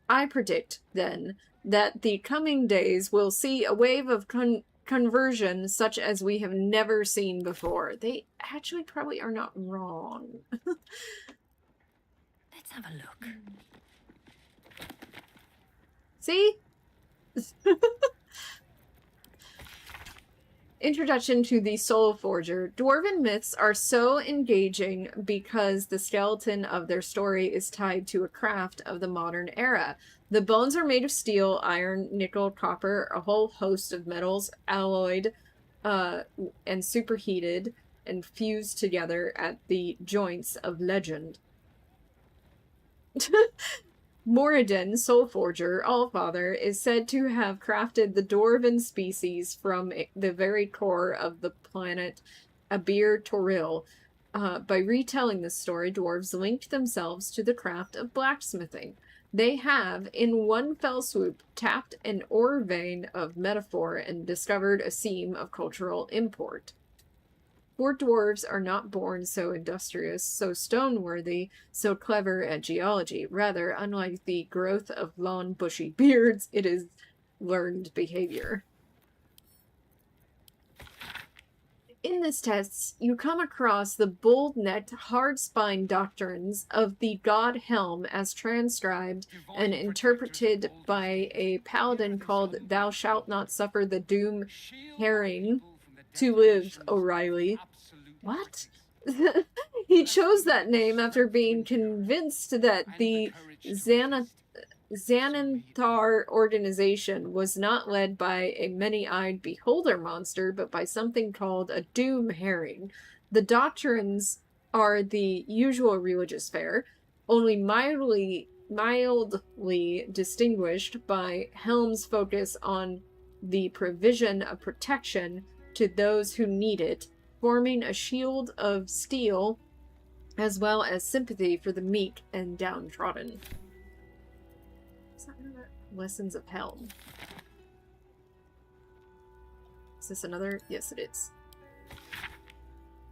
I predict, then, that the coming days will see a wave of conversion such as we have never seen before. They actually probably are not wrong.
Let's have a look.
See? Introduction to the Soul Forger. Dwarven myths are so engaging because the skeleton of their story is tied to a craft of the modern era. The bones are made of steel, iron, nickel, copper, a whole host of metals, alloyed and superheated and fused together at the joints of legend. Moradin, Soul Forger, Allfather, is said to have crafted the dwarven species from the very core of the planet Abir Toril. By retelling this story, dwarves linked themselves to the craft of blacksmithing. They have, in one fell swoop, tapped an ore vein of metaphor and discovered a seam of cultural import. For dwarves are not born so industrious, so stone-worthy, so clever at geology. Rather, unlike the growth of long, bushy beards, it is learned behavior. In this test, you come across the bold-necked, hard-spined doctrines of the god Helm as transcribed and interpreted by a paladin called Thou Shalt Not Suffer the Doom Herring to Live, O'Reilly. What? He chose that name after being convinced that the Xananthar organization was not led by a many-eyed beholder monster, but by something called a doom herring. The doctrines are the usual religious fare, only mildly distinguished by Helm's focus on the provision of protection to those who need it, forming a shield of steel, as well as sympathy for the meek and downtrodden. Is that another Lessons of Helm? Is this another? Yes, it is.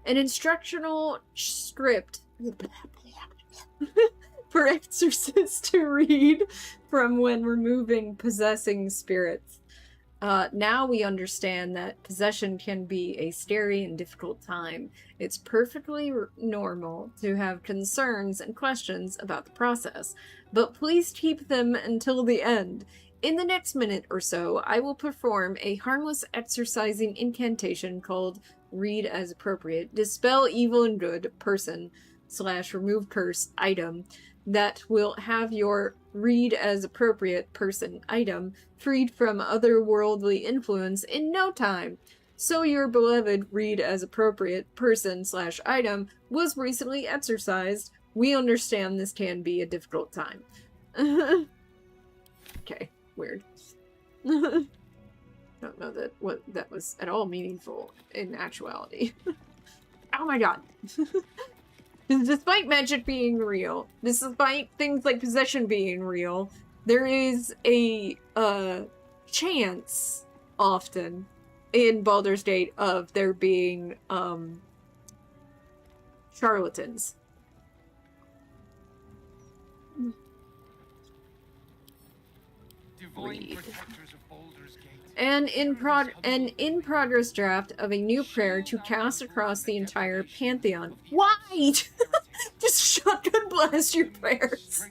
An instructional script for exorcists to read from when removing possessing spirits. Now we understand that possession can be a scary and difficult time. It's perfectly normal to have concerns and questions about the process, but please keep them until the end. In the next minute or so, I will perform a harmless exorcising incantation called Read as Appropriate, Dispel Evil and Good Person / Remove Curse item that will have your Read as Appropriate person item freed from otherworldly influence in no time. So your beloved Read as Appropriate person / item was recently exorcised. We understand this can be a difficult time. Okay, weird. Don't know that was at all meaningful in actuality. Oh my god. Despite magic being real, despite things like possession being real, there is a chance often in Baldur's Gate of there being charlatans.
Divine protectors of Baldur's Gate.
An in progress draft of a new prayer to cast across the entire pantheon. Why? Just shotgun blast your prayers.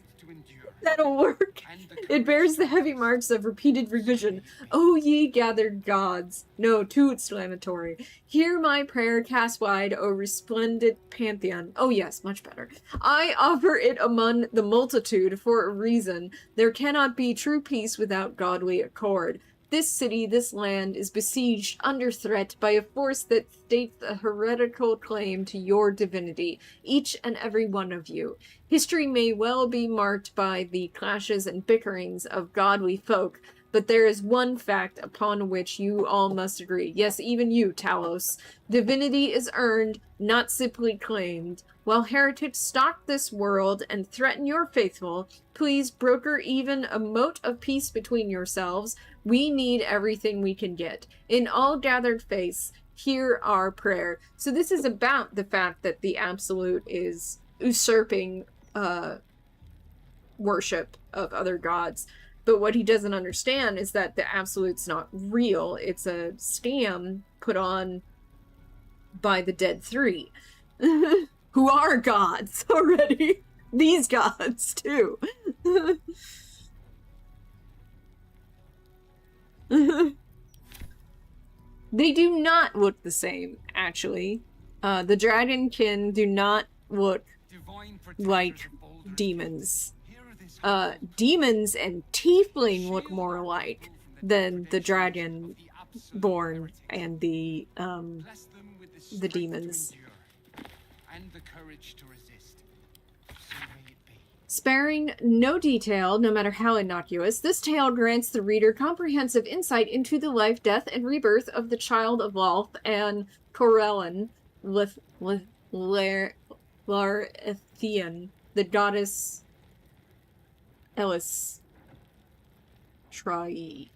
That'll work. It bears the heavy marks of repeated revision. O ye gathered gods. No, too exclamatory. Hear my prayer cast wide, O resplendent pantheon. Oh yes, much better. I offer it among the multitude for a reason. There cannot be true peace without godly accord. This city, this land, is besieged under threat by a force that states a heretical claim to your divinity, each and every one of you. History may well be marked by the clashes and bickerings of godly folk, but there is one fact upon which you all must agree. Yes, even you, Talos. Divinity is earned, not simply claimed. While heretics stalk this world and threaten your faithful, please broker even a mote of peace between yourselves. We need everything we can get. In all gathered face, hear our prayer. So this is about the fact that the Absolute is usurping worship of other gods. But what he doesn't understand is that the Absolute's not real. It's a scam put on by the Dead Three, who are gods already. These gods, too. They do not look the same, actually. The Dragonkin do not look like demons. Demons and Tiefling look more alike than the Dragonborn and the demons.
And the courage to resist.
Sparing no detail, no matter how innocuous, this tale grants the reader comprehensive insight into the life, death, and rebirth of the child of Lolth and Corellin, Larethian, the goddess Elis Trai.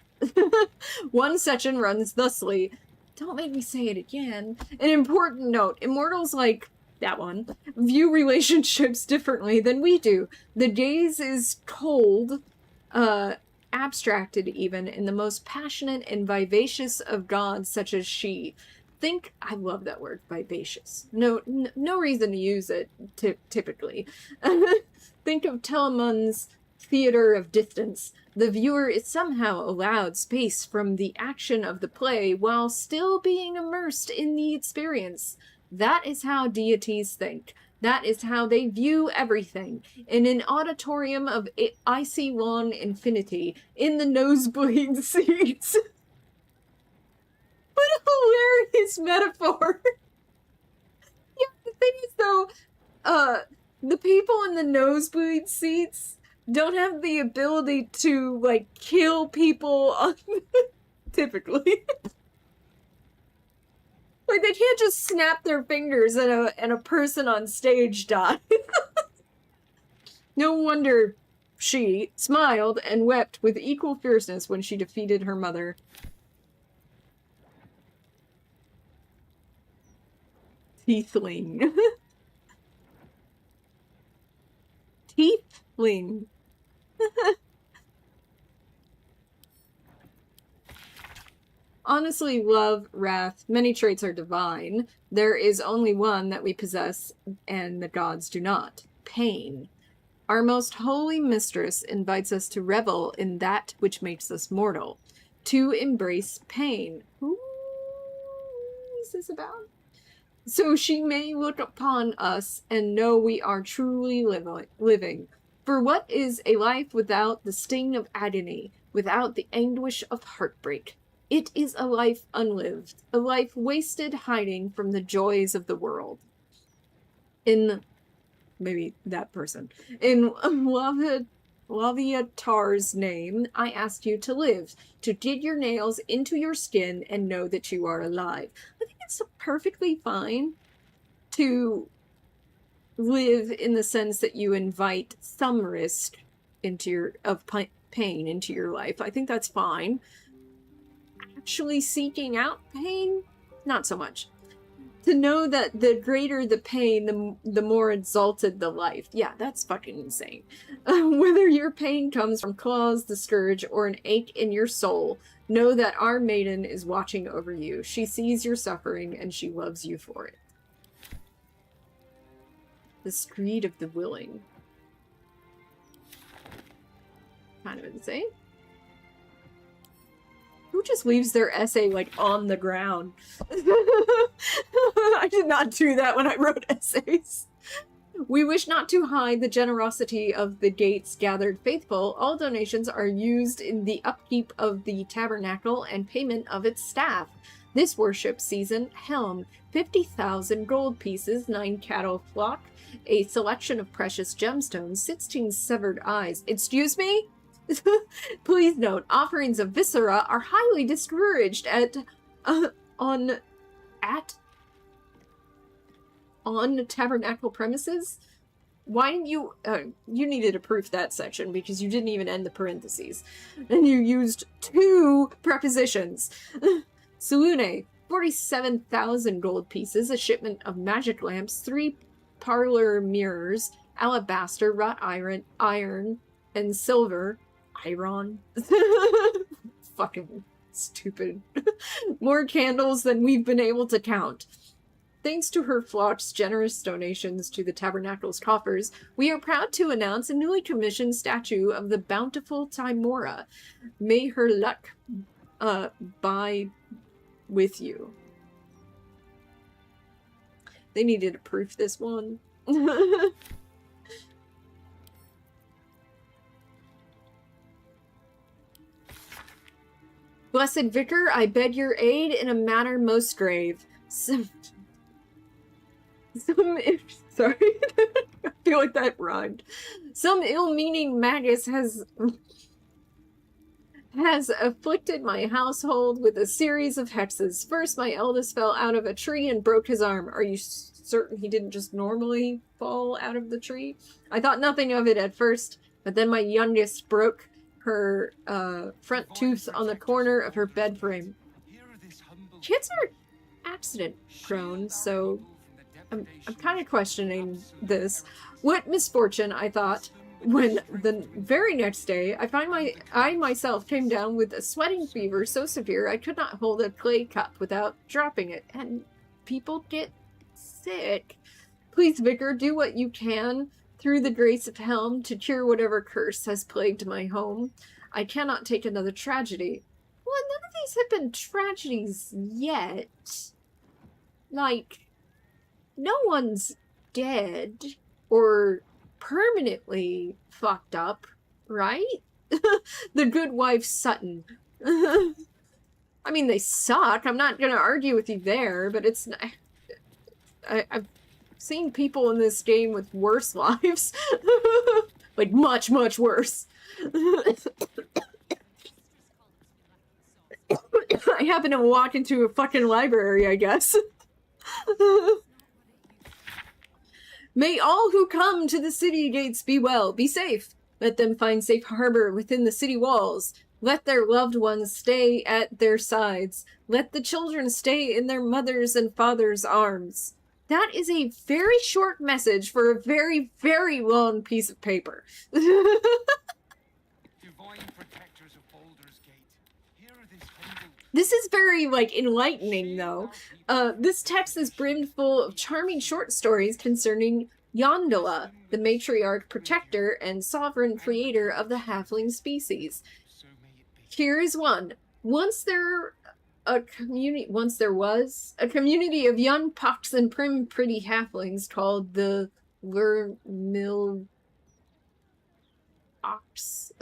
One section runs thusly. Don't make me say it again. An important note. Immortals like that one view relationships differently than we do. The gaze is cold, abstracted even, in the most passionate and vivacious of gods such as she. Think, I love that word, vivacious. No reason to use it, typically. Think of Telemon's theater of distance. The viewer is somehow allowed space from the action of the play while still being immersed in the experience. That is how deities think. That is how they view everything. In an auditorium of icy lawn infinity, in the nosebleed seats. What a hilarious metaphor. Yeah, the thing is though, the people in the nosebleed seats don't have the ability to, like, kill people on typically. Like, they can't just snap their fingers and a person on stage dies. No wonder she smiled and wept with equal fierceness when she defeated her mother. Tiefling. Tiefling. Honestly, love, wrath, many traits are divine. There is only one that we possess, and the gods do not. Pain. Our most holy mistress invites us to revel in that which makes us mortal. To embrace pain. Who is this about? So she may look upon us and know we are truly living. For what is a life without the sting of agony, without the anguish of heartbreak? It is a life unlived, a life wasted hiding from the joys of the world. In, maybe that person, in Laviatar's name, I ask you to live, to dig your nails into your skin and know that you are alive. I think it's perfectly fine to live in the sense that you invite some risk into pain into your life. I think that's fine. Actually seeking out pain, not so much. To know that the greater the pain, the more exalted the life. Yeah, that's fucking insane. Whether your pain comes from claws, the scourge, or an ache in your soul, know that our maiden is watching over you. She sees your suffering and she loves you for it. The Screed of the Willing. Kind of insane. Who just leaves their essay, like, on the ground? I did not do that when I wrote essays. We wish not to hide the generosity of the Gates gathered faithful. All donations are used in the upkeep of the tabernacle and payment of its staff. This worship season, Helm, 50,000 gold pieces, 9 cattle flock, a selection of precious gemstones, 16 severed eyes. Excuse me? Please note, offerings of viscera are highly discouraged on tabernacle premises. Why didn't you... you needed to proof that section because you didn't even end the parentheses. And you used 2 prepositions. Salune, 47,000 gold pieces, a shipment of magic lamps, 3 parlor mirrors, alabaster, wrought iron, and silver. Iron. Fucking stupid. More candles than we've been able to count. Thanks to her flock's generous donations to the tabernacle's coffers, we are proud to announce a newly commissioned statue of the bountiful Timora. May her luck bide with you. They needed to proof this one. Blessed Vicar, I beg your aid in a matter most grave. Sorry, I feel like that rhymed. Some ill-meaning magus has afflicted my household with a series of hexes. First, my eldest fell out of a tree and broke his arm. Are you certain he didn't just normally fall out of the tree? I thought nothing of it at first, but then my youngest broke her front tooth on the corner of her bed frame. Kids are accident prone, so I'm kind of questioning this. What misfortune, I thought, when the very next day I myself came down with a sweating fever so severe I could not hold a clay cup without dropping it, and people get sick. Please, Vicar, do what you can through the grace of Helm to cure whatever curse has plagued my home. I cannot take another tragedy. Well, none of these have been tragedies yet. Like, no one's dead or permanently fucked up, right? The good wife Sutton. I mean, they suck. I'm not gonna argue with you there, but it's... I've seen people in this game with worse lives. Like, much, much worse. I happen to walk into a fucking library, I guess. May all who come to the city gates be well, be safe. Let them find safe harbor within the city walls. Let their loved ones stay at their sides. Let the children stay in their mothers' and fathers' arms. That is a very short message for a very, very long piece of paper.
Divine protectors of Baldur's Gate, here are this humble...
This is very, like, enlightening, though. This text is brimmed full of charming short stories concerning Yondala, the matriarch protector and sovereign creator of the halfling species. Here is one. Once there was a community of young pucks and prim pretty halflings called the Lurmil Ox.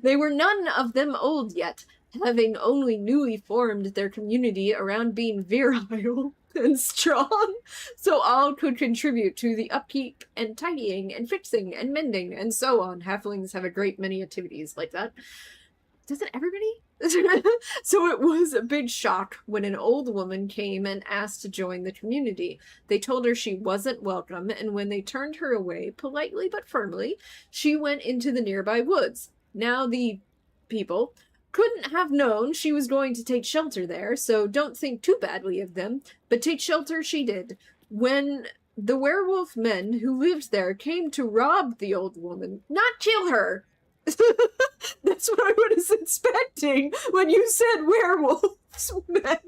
They were none of them old yet, having only newly formed their community around being virile and strong, so all could contribute to the upkeep and tidying and fixing and mending and so on. Halflings have a great many activities like that. Doesn't everybody? So it was a big shock when an old woman came and asked to join the community. They told her she wasn't welcome, and when they turned her away, politely but firmly, she went into the nearby woods. Now the people couldn't have known she was going to take shelter there, so don't think too badly of them, but take shelter she did. When the werewolf men who lived there came to rob the old woman, not kill her. That's what I was expecting when you said werewolves men.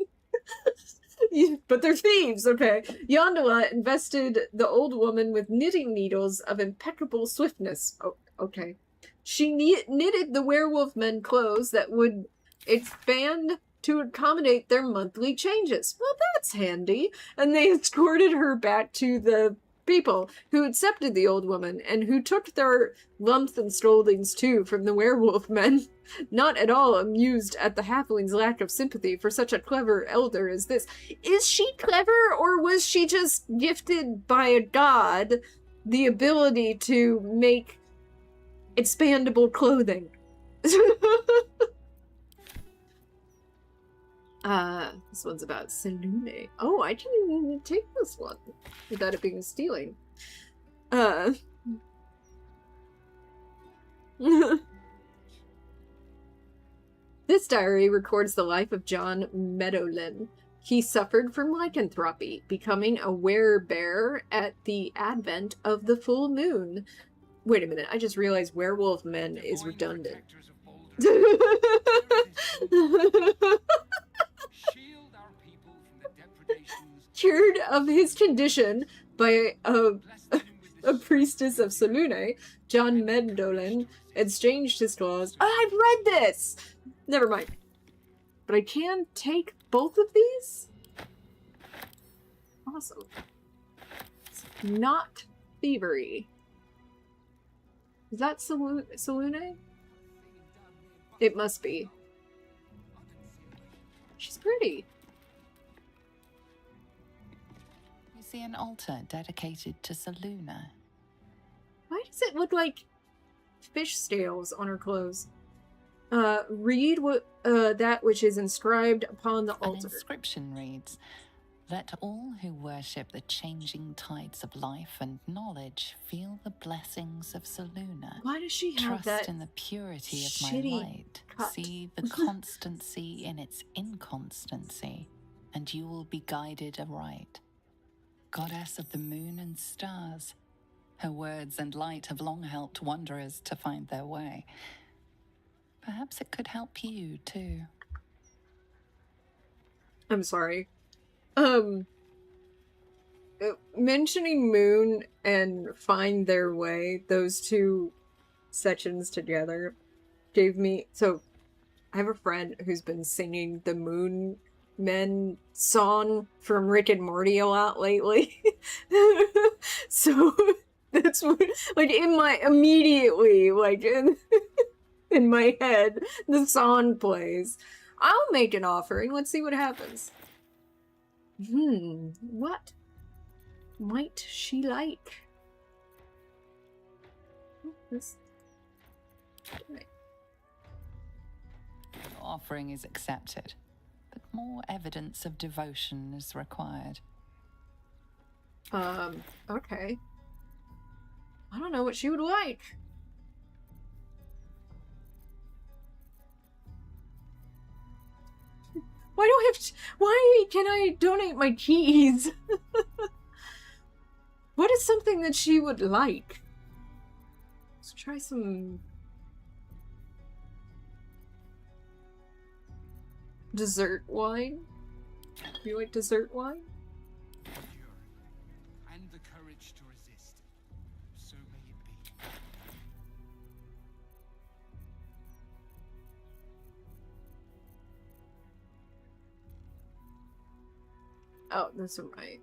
But they're thieves, okay. Yondola invested the old woman with knitting needles of impeccable swiftness. Oh, okay. She knitted the werewolf men clothes that would expand to accommodate their monthly changes. Well, that's handy. And they escorted her back to the people who accepted the old woman and who took their lumps and scoldings too from the werewolf men, not at all amused at the halfling's lack of sympathy for such a clever elder as this. Is she clever, or was she just gifted by a god the ability to make expandable clothing? This one's about Selune. Oh, I can even take this one without it being stealing. This diary records the life of John Meadowlin. He suffered from lycanthropy, becoming a werebear at the advent of the full moon. Wait a minute, I just realized werewolf men is redundant. Cured of his condition by a priestess of Selune, John Meadowlin exchanged his claws. I've read this! Never mind. But I can take both of these? Awesome. It's not thievery. Is that Selune? It must be. She's pretty.
You see an altar dedicated to Seluna.
Why does it look like fish scales on her clothes? Read what that which is inscribed upon the altar.
An inscription reads, "Let all who worship the changing tides of life and knowledge feel the blessings of Seluna.
Why does she have
Trust
that
in the purity of my
shitty
light.
cut?
See the constancy in its inconstancy, and you will be guided aright. Goddess of the moon and stars, her words and light have long helped wanderers to find their way. Perhaps it could help you, too."
I'm sorry. Mentioning moon and find their way, those two sections together, gave me... So, I have a friend who's been singing the Moon Men song from Rick and Morty a lot lately. So, that's what... Like, in my... Immediately, like, in my head, the song plays. I'll make an offering. Let's see what happens. What might she like? This. Right.
Your offering is accepted, but more evidence of devotion is required.
Okay. I don't know what she would like. Why can I donate my keys? What is something that she would like? Let's try some dessert wine. Do you like dessert wine?
And the courage to resist. So may it be.
Oh, that's right.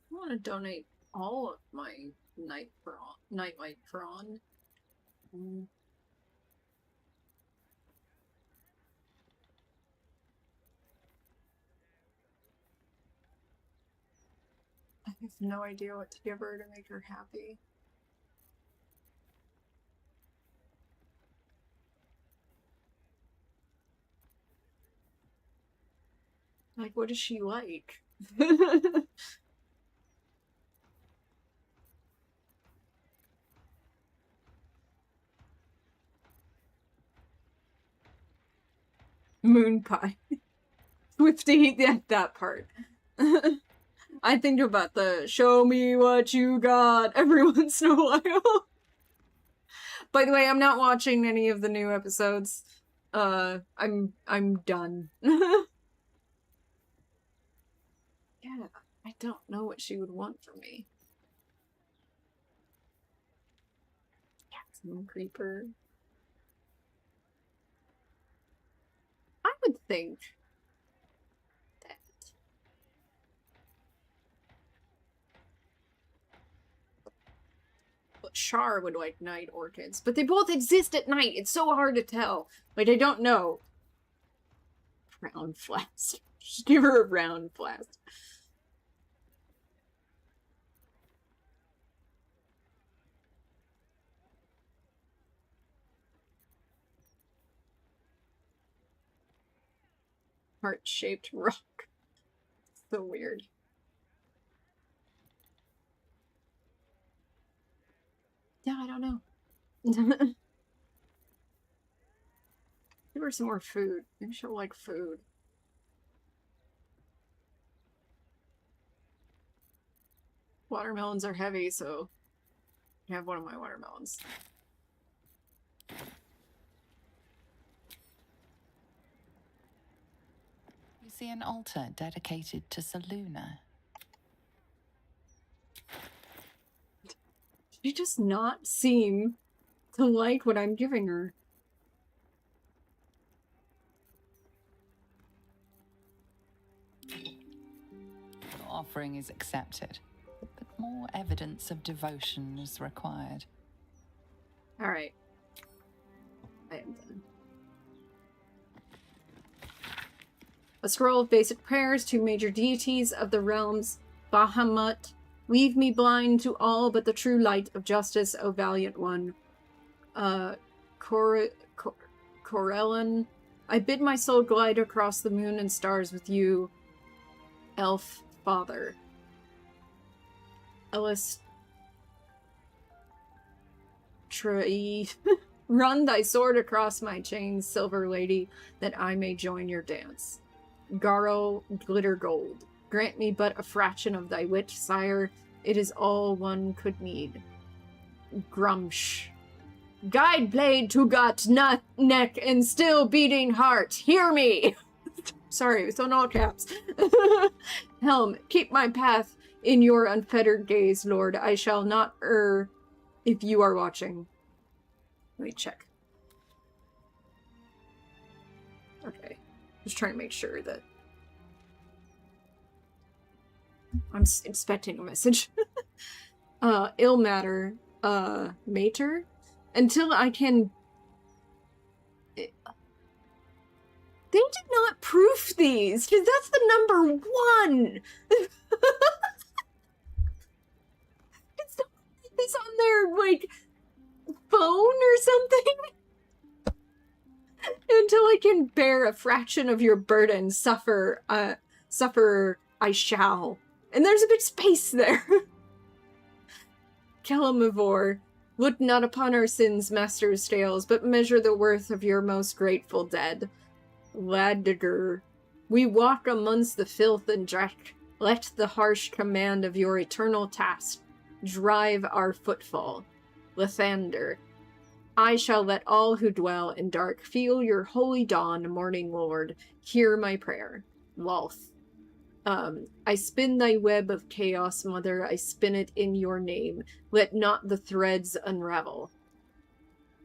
I want to donate all of my nightlight prawn. have no idea what to give her to make her happy. Like, what is she like? Moon pie. Swifty, yeah, that part. I think about the show me what you got every once in a while. By the way, I'm not watching any of the new episodes. I'm done. Yeah, I don't know what she would want from me. Moon creeper. I would think that Char would like night orchids, but they both exist at night. It's so hard to tell. Like, I don't know. Round flask. Just give her a round flask. Heart-shaped rock. So weird. Yeah, I don't know. Give her some more food. Maybe she'll like food. Watermelons are heavy, so I have one of my watermelons.
You see an altar dedicated to Saluna.
She does not seem to like what I'm giving her.
The offering is accepted, but more evidence of devotion is required.
Alright. I am done. A scroll of basic prayers to major deities of the realms. Bahamut, leave me blind to all but the true light of justice, O valiant one. Corellin, I bid my soul glide across the moon and stars with you, elf father. Ellis Tree, run thy sword across my chains, silver lady, that I may join your dance. Garo glitter gold, grant me but a fraction of thy wit, sire, it is all one could need. Grumsh, guide blade to gut, nut, neck, and still beating heart, hear me! Sorry, it's on all caps. Helm, keep my path in your unfettered gaze, Lord. I shall not err if you are watching. Let me check. Okay. Just trying to make sure that I'm expecting a message. Ill matter, mater, until I can. They did not proof these, because that's the number one. It's on their like phone or something. Until I can bear a fraction of your burden, suffer I shall. And there's a big space there. Kelamivore, look not upon our sins, master's scales, but measure the worth of your most grateful dead. Ladiger, we walk amongst the filth and dreck. Let the harsh command of your eternal task drive our footfall. Lathander, I shall let all who dwell in dark feel your holy dawn, morning lord. Hear my prayer. Lolth. I spin thy web of chaos, mother. I spin it in your name. Let not the threads unravel.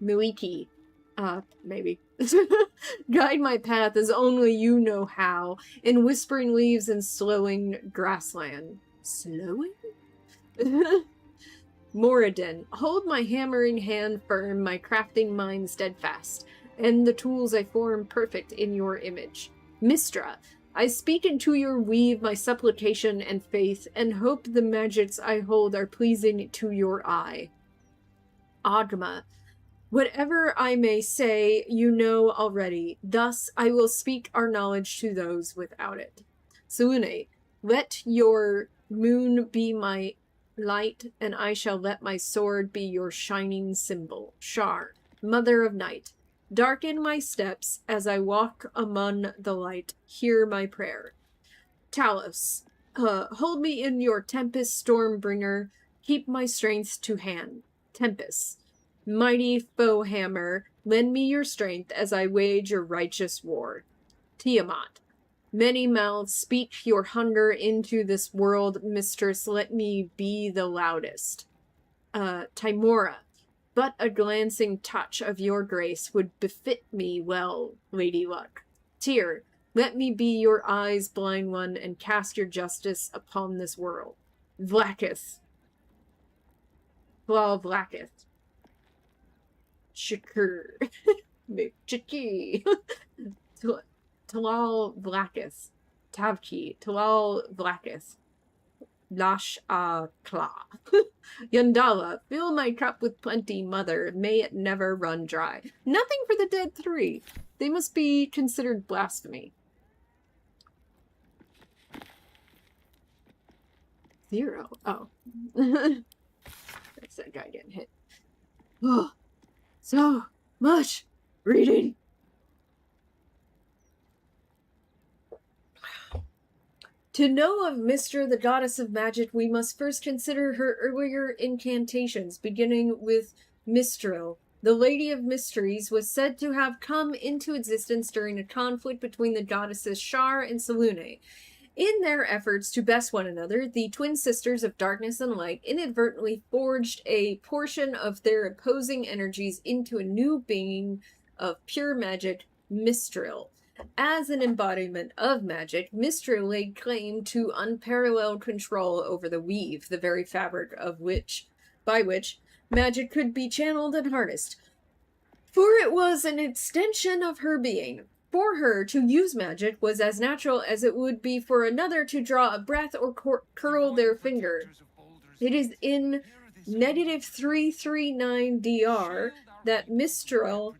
Muiki. Maybe. Guide my path as only you know how, in whispering leaves and slowing grassland. Slowing? Moradin, hold my hammering hand firm, my crafting mind steadfast, and the tools I form perfect in your image. Mistra, I speak into your weave my supplication and faith, and hope the magics I hold are pleasing to your eye. Agma. Whatever I may say, you know already. Thus I will speak our knowledge to those without it. Selune. Let your moon be my light, and I shall let my sword be your shining symbol. Shar. Mother of night. Darken my steps as I walk among the light. Hear my prayer. Talos. Hold me in your tempest, Stormbringer. Keep my strength to hand. Tempest. Mighty foe hammer, lend me your strength as I wage your righteous war. Tiamat. Many mouths speak your hunger into this world, mistress. Let me be the loudest. Timora. But a glancing touch of your grace would befit me well, Lady Luck. Tyr. Let me be your eyes, blind one, and cast your justice upon this world. Vlakith. Vlakith. Shakur. Chiki. Talal Vlakith. Tavki. Talal Vlakith. Lash Kla. Yandala. Fill my cup with plenty, mother. May it never run dry. Nothing for the dead three. They must be considered blasphemy. 0. Oh. That's that guy getting hit. Oh. So much reading. To know of Mystra, the goddess of magic, we must first consider her earlier incantations, beginning with Mistril. The Lady of Mysteries was said to have come into existence during a conflict between the goddesses Shar and Selune. In their efforts to best one another, the twin sisters of darkness and light inadvertently forged a portion of their opposing energies into a new being of pure magic, Mistril. As an embodiment of magic, Mistril laid claim to unparalleled control over the weave, the very fabric by which magic could be channeled and harnessed. For it was an extension of her being. For her, to use magic was as natural as it would be for another to draw a breath or curl their finger. It is in -339 DR that Mistril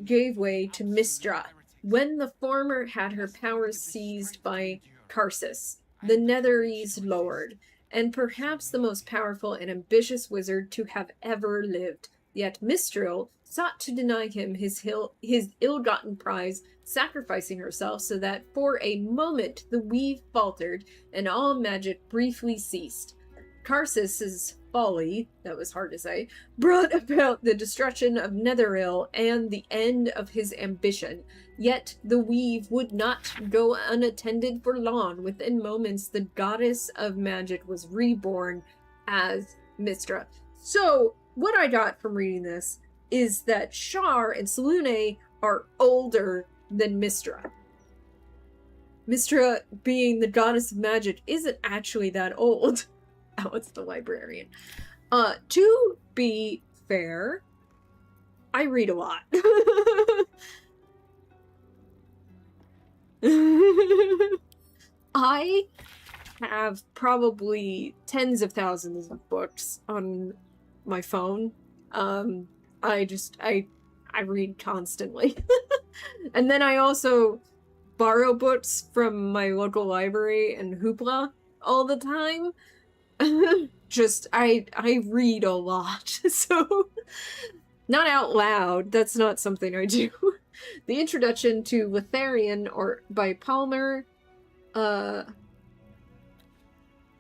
gave way to Mystra, when the former had her powers seized by Karsus, the Netherese lord, and perhaps the most powerful and ambitious wizard to have ever lived. Yet Mistril sought to deny him his ill-gotten prize, sacrificing herself so that for a moment the weave faltered and all magic briefly ceased. Karsus's folly, that was hard to say, brought about the destruction of Netheril and the end of his ambition. Yet the weave would not go unattended for long. Within moments, the goddess of magic was reborn as Mystra. So, what I got from reading this is that Shar and Selune are older than Mystra. Mystra, being the goddess of magic, isn't actually that old. Oh, it's the librarian. To be fair, I read a lot. I have probably tens of thousands of books on my phone. I read constantly. And then I also borrow books from my local library and Hoopla all the time. I read a lot. So, not out loud. That's not something I do. The introduction to Litharian by Palmer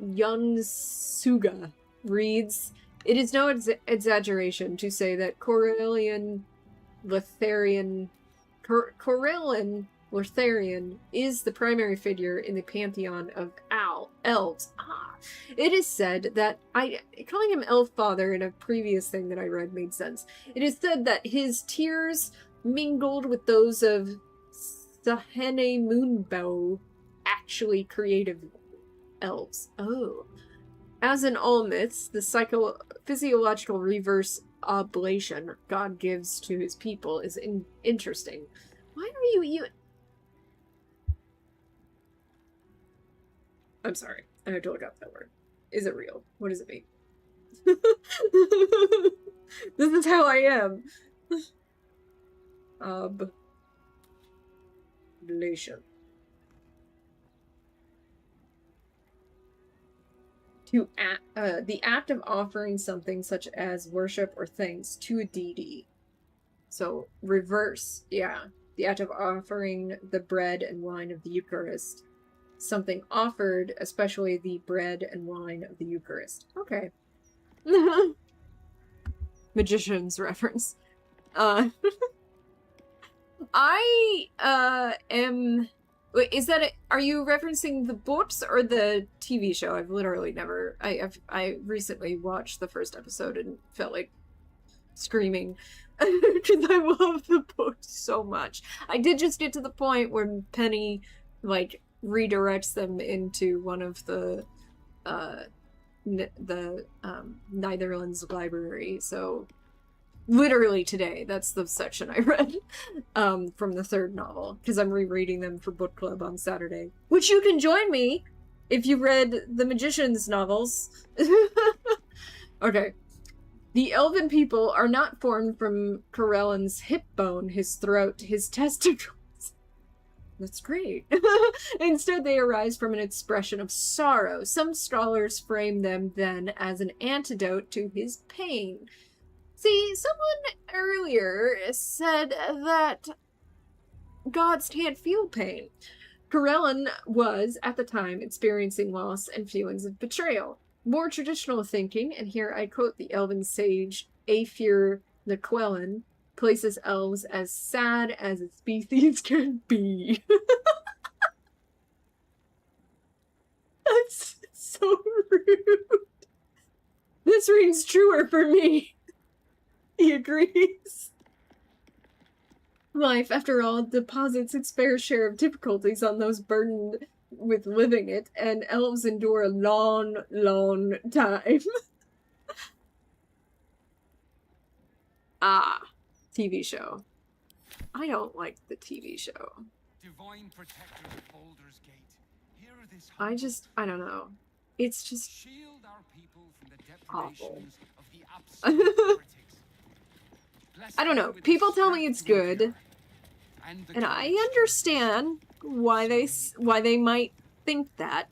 Younsuga reads, "It is no exaggeration to say that Corellin Litharian is the primary figure in the pantheon of elves. It is said that calling him Elf Father in a previous thing that I read made sense. It is said that his tears mingled with those of Sahene Moonbow, actually creative elves. Oh. As in all myths, the physiological reverse oblation God gives to his people is interesting. Why are you I'm sorry. I have to look up that word. Is it real? What does it mean? This is how I am. Oblation. The act of offering something such as worship or thanks to a deity. So reverse, yeah. The act of offering the bread and wine of the Eucharist. Something offered, especially the bread and wine of the Eucharist. Okay. Magician's reference. I am. Wait, is that? Are you referencing the books or the TV show? I've literally never. I recently watched the first episode and felt like screaming because I love the books so much. I did just get to the point where Penny like redirects them into one of the Netherlands library. So literally today, that's the section I read from the third novel, because I'm rereading them for book club on Saturday, which you can join me if you read the Magician's novels. Okay. The elven people are not formed from Corellan's hip bone, his throat, his testicles. That's great. Instead, they arise from an expression of sorrow. Some scholars frame them then as an antidote to his pain. See, someone earlier said that gods can't feel pain. Corellan was, at the time, experiencing loss and feelings of betrayal. More traditional thinking, and here I quote the elven sage Aefir Llewellyn, places elves as sad as a species can be. That's so rude. This rings truer for me. He agrees. Life, after all, deposits its fair share of difficulties on those burdened with living it, and elves endure a long, long time. TV show. I don't like the TV show.
Divine protector of Baldur's Gate. Hear this
I don't know. It's just
shield our people from the
awful.
depredations of the absolute heretics.
I don't know. People tell me it's good, and I understand why they might think that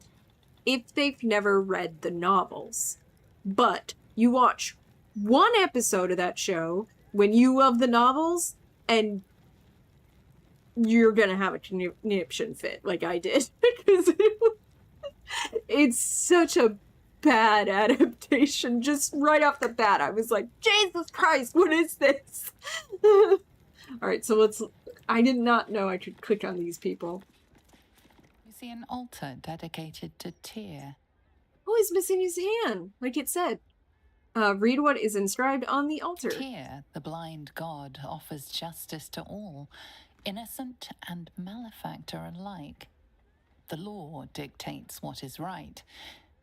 if they've never read the novels. But you watch one episode of that show when you love the novels, and you're gonna have a conniption fit like I did. Because it's such a bad adaptation. Just right off the bat, I was like, Jesus Christ, what is this? Alright, so I did not know I could click on these people.
You see an altar dedicated to Tyr.
Oh, he's missing his hand, like it said. Read what is inscribed on the altar.
Tyr, the blind god, offers justice to all, innocent and malefactor alike. The law dictates what is right,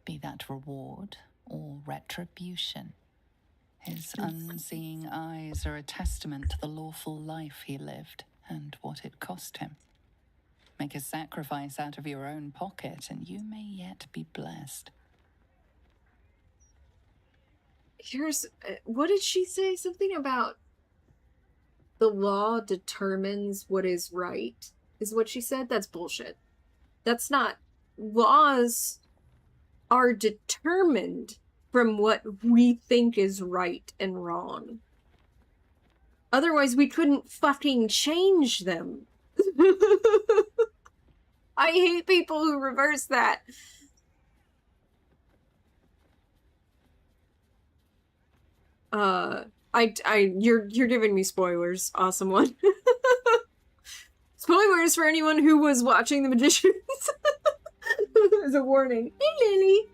be that reward or retribution. His unseeing eyes are a testament to the lawful life he lived and what it cost him. Make a sacrifice out of your own pocket and you may yet be blessed.
Here's, what did she say? Something about the law determines what is right, is what she said? That's bullshit. That's not. Laws are determined from what we think is right and wrong. Otherwise, we couldn't fucking change them. I hate people who reverse that. You're giving me spoilers. Awesome one. Spoilers for anyone who was watching The Magicians. As a warning. Hey, Lily.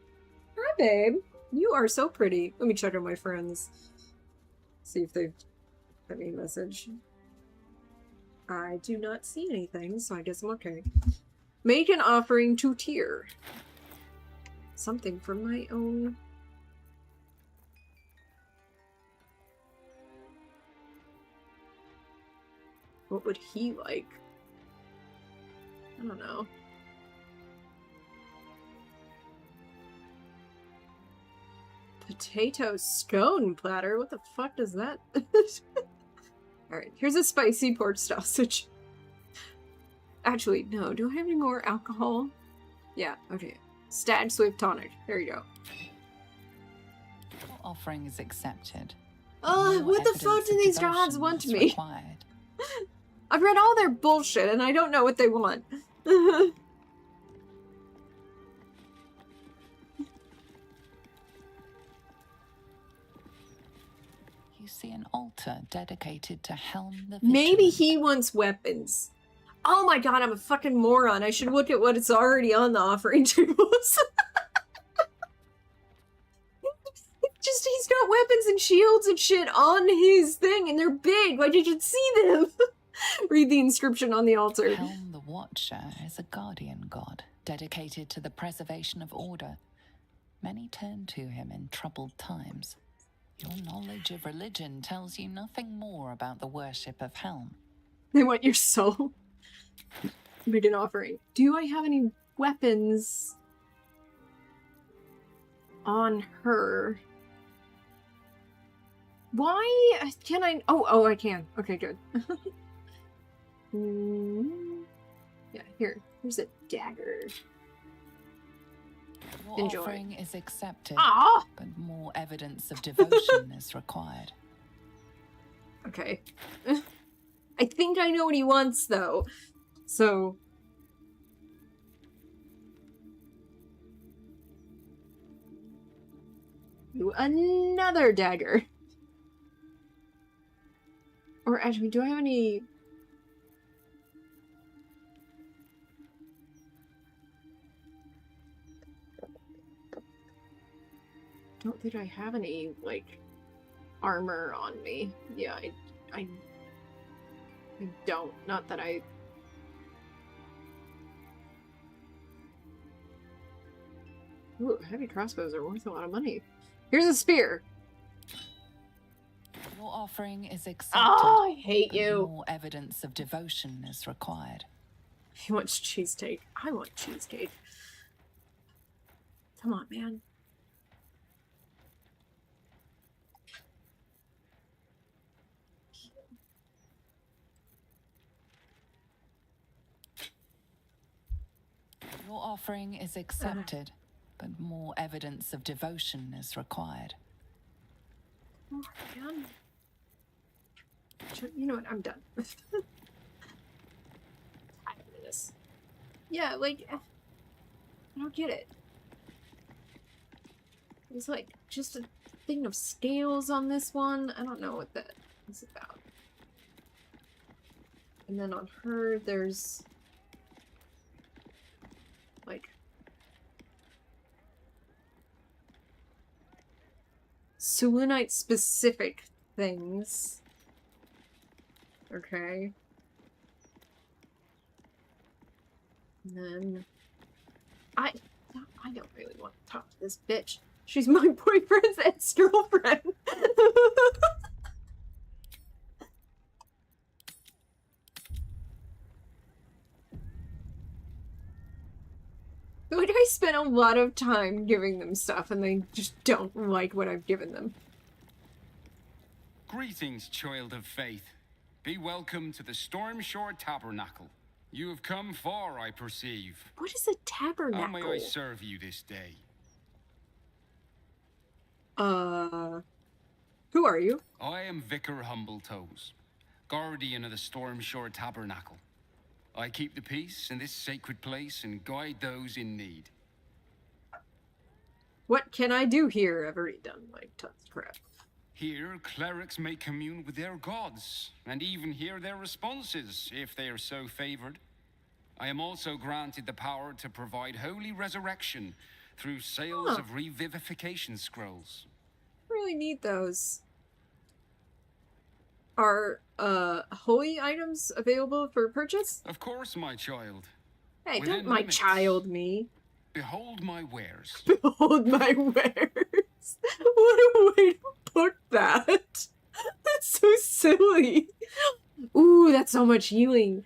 Hi, babe. You are so pretty. Let me check on my friends. See if they've sent me a message. I do not see anything, so I guess I'm okay. Make an offering to Tyr. Something from my own... What would he like? I don't know. potato scone platter. What the fuck does that? Alright, here's a spicy pork sausage. Actually, no. Do I have any more alcohol? Yeah, okay. Stag Swift tonic. There you go.
Your offering is accepted.
What the fuck do these gods want me? I've read all their bullshit and I don't know what they want.
You see an altar dedicated to Helm the
Maybe he wants weapons. Oh my god, I'm a fucking moron. I should look at what it's already on the offering tables. Just, he's got weapons and shields and shit on his thing, and they're big. Like, you should see them. Read the inscription on the altar.
Helm the Watcher is a guardian god, dedicated to the preservation of order. Many turn to him in troubled times. Your knowledge of religion tells you nothing more about the worship of Helm.
They want your soul. Make an offering. Do I have any weapons on her? Why can I? Oh, I can. Okay, good. Yeah, here's a dagger.
Your
Enjoy.
offering is accepted,
Ah!
but more evidence of devotion is required.
Okay. I think I know what he wants, though. So... Ooh, another dagger. Or actually, do I have any... Don't think I have any, like, armor on me. Yeah, I don't. Not that I... Ooh, heavy crossbows are worth a lot of money. Here's a spear.
Your offering is accepted.
Oh, I hate
but
you.
More evidence of devotion is required.
He wants cheesecake. I want cheesecake. Come on, man.
Your offering is accepted, but more evidence of devotion is required.
Oh, man. You know what? I'm done. Tired of this. Yeah, like, I don't get it. There's like just a thing of scales on this one. I don't know what that is about. And then on her, there's like Selenite specific things. Okay. And then I don't really want to talk to this bitch. She's my boyfriend's ex-girlfriend. Like, I spent a lot of time giving them stuff and they just don't like what I've given them.
Greetings, child of faith. Be welcome to the Stormshore Tabernacle. You have come far, I perceive.
What is a tabernacle?
How may I serve you this day?
Who are you?
I am Vicar Humbletoes, guardian of the Stormshore Tabernacle. I keep the peace in this sacred place and guide those in need.
What can I do here? I've already done like tons of crap.
Here, clerics may commune with their gods, and even hear their responses, if they are so favored. I am also granted the power to provide holy resurrection through sales of revivification scrolls.
Really need those. Are, holy items available for purchase?
Of course, my child.
Hey,
Within
don't my
limits.
child me.
Behold my wares.
Behold my wares. What a way to put that. That's so silly. Ooh, that's so much healing.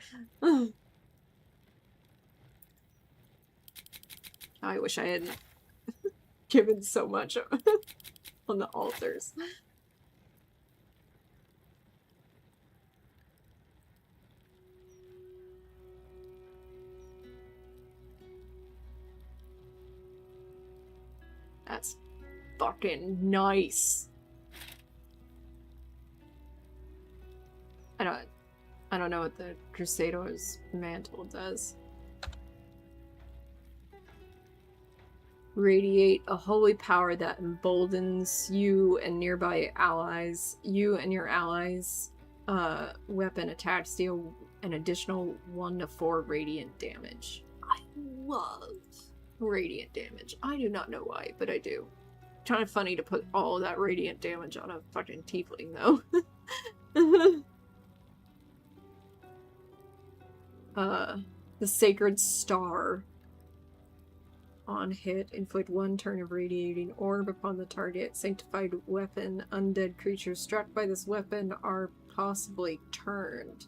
I wish I hadn't given so much on the altars. That's fucking nice. I don't know what the Crusader's mantle does. Radiate a holy power that emboldens you and nearby allies. You and your allies' weapon attacks deal an additional 1 to 4 radiant damage. I love radiant damage. I do not know why, but I do. Kind of funny to put all of that radiant damage on a fucking tiefling, though. The Sacred Star. On hit, inflict 1 turn of radiating orb upon the target. Sanctified weapon. Undead creatures struck by this weapon are possibly turned.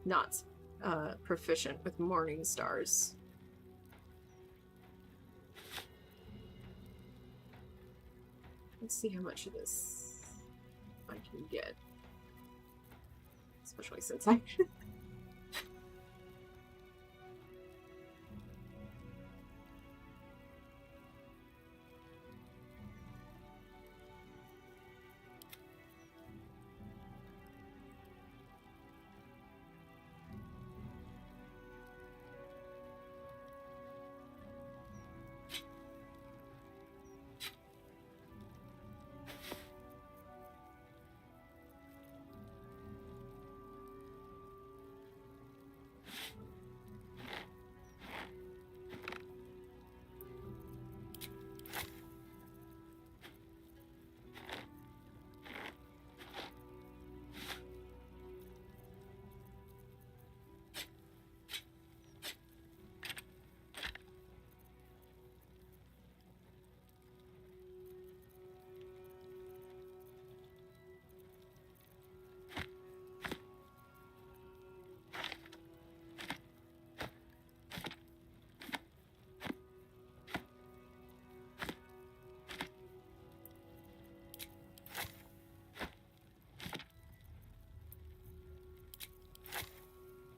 Not proficient with Morning Stars. Let's see how much of this I can get. Especially since I...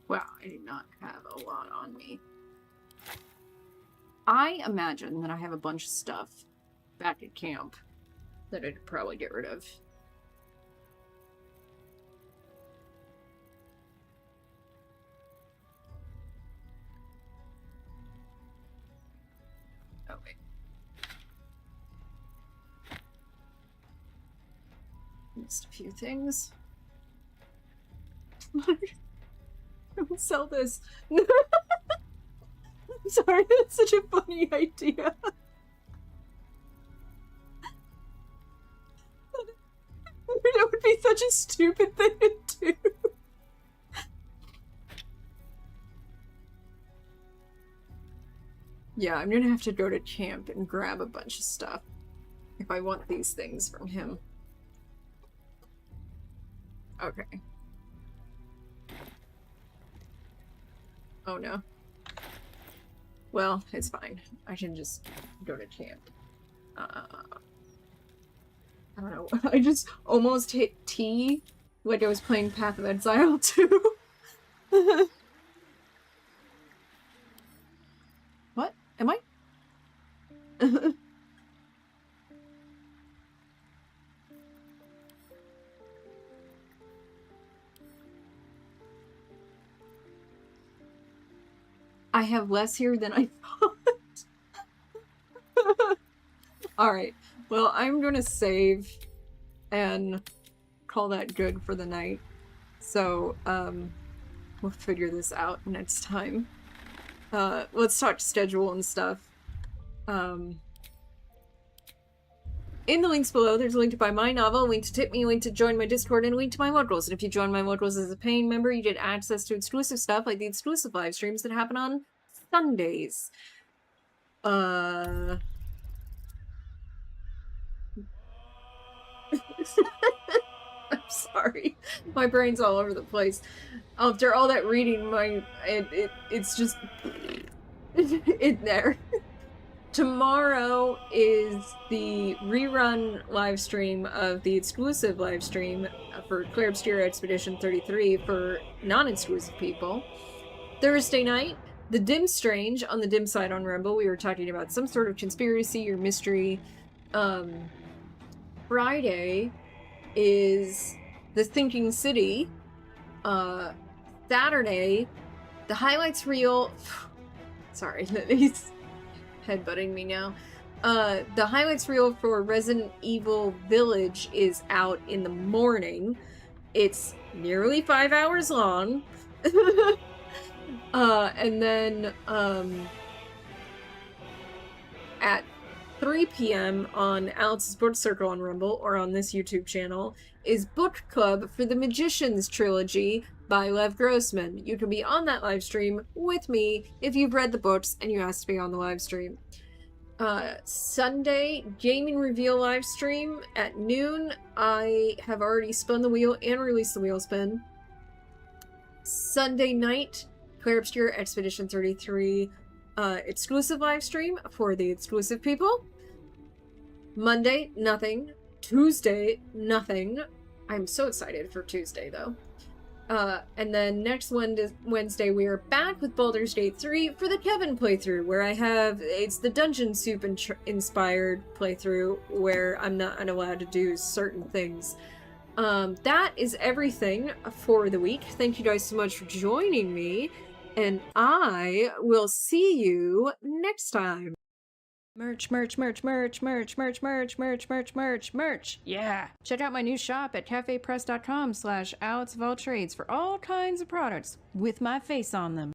Wow, I do not have a lot on me. I imagine that I have a bunch of stuff back at camp that I'd probably get rid of. Oh, wait. Missed a few things. Don't sell this. I'm sorry, that's such a funny idea. That would be such a stupid thing to do. Yeah, I'm gonna have to go to camp and grab a bunch of stuff if I want these things from him. Okay. Oh no. Well, it's fine. I can just go to camp. I don't know. I just almost hit T like I was playing Path of Exile 2. What? Am I? I have less here than I thought. Alright, well, I'm gonna save and call that good for the night. So, we'll figure this out next time. Let's talk schedule and stuff. In the links below, there's a link to buy my novel, a link to tip me, a link to join my Discord, and a link to my Wood Rolls. And if you join my Wood Rolls as a paying member, you get access to exclusive stuff, like the exclusive live streams that happen on Sundays. I'm sorry. My brain's all over the place. After all that reading, it's just... in there. tomorrow is the rerun live stream of the exclusive live stream for Claire Obscura Expedition 33 for non-exclusive people. Thursday night, the Dim Strange on the Dim side on Rumble. We were talking about some sort of conspiracy or mystery. Friday is the Thinking City. Saturday, the highlights reel. Sorry, he's headbutting me now. The highlights reel for Resident Evil Village is out in the morning. It's nearly 5 hours long. And then at 3 p.m. on Alex's Book Circle on Rumble, or on this YouTube channel, is Book Club for the Magician's Trilogy by Lev Grossman. You can be on that live stream with me if you've read the books and you asked to be on the live stream. Sunday, Gaming Reveal live stream at noon. I have already spun the wheel and released the wheel spin. Sunday night, Claire Obscura Expedition 33 exclusive live stream for the exclusive people. Monday, nothing. Tuesday, nothing. I'm so excited for Tuesday, though. And then next Wednesday, we are back with Baldur's Gate 3 for the Kevin playthrough, where it's the Dungeon Soup inspired playthrough, where I'm not allowed to do certain things. That is everything for the week. Thank you guys so much for joining me, and I will see you next time. Merch. Yeah. Check out my new shop at cafepress.com/AlexofAllTrades for all kinds of products with my face on them.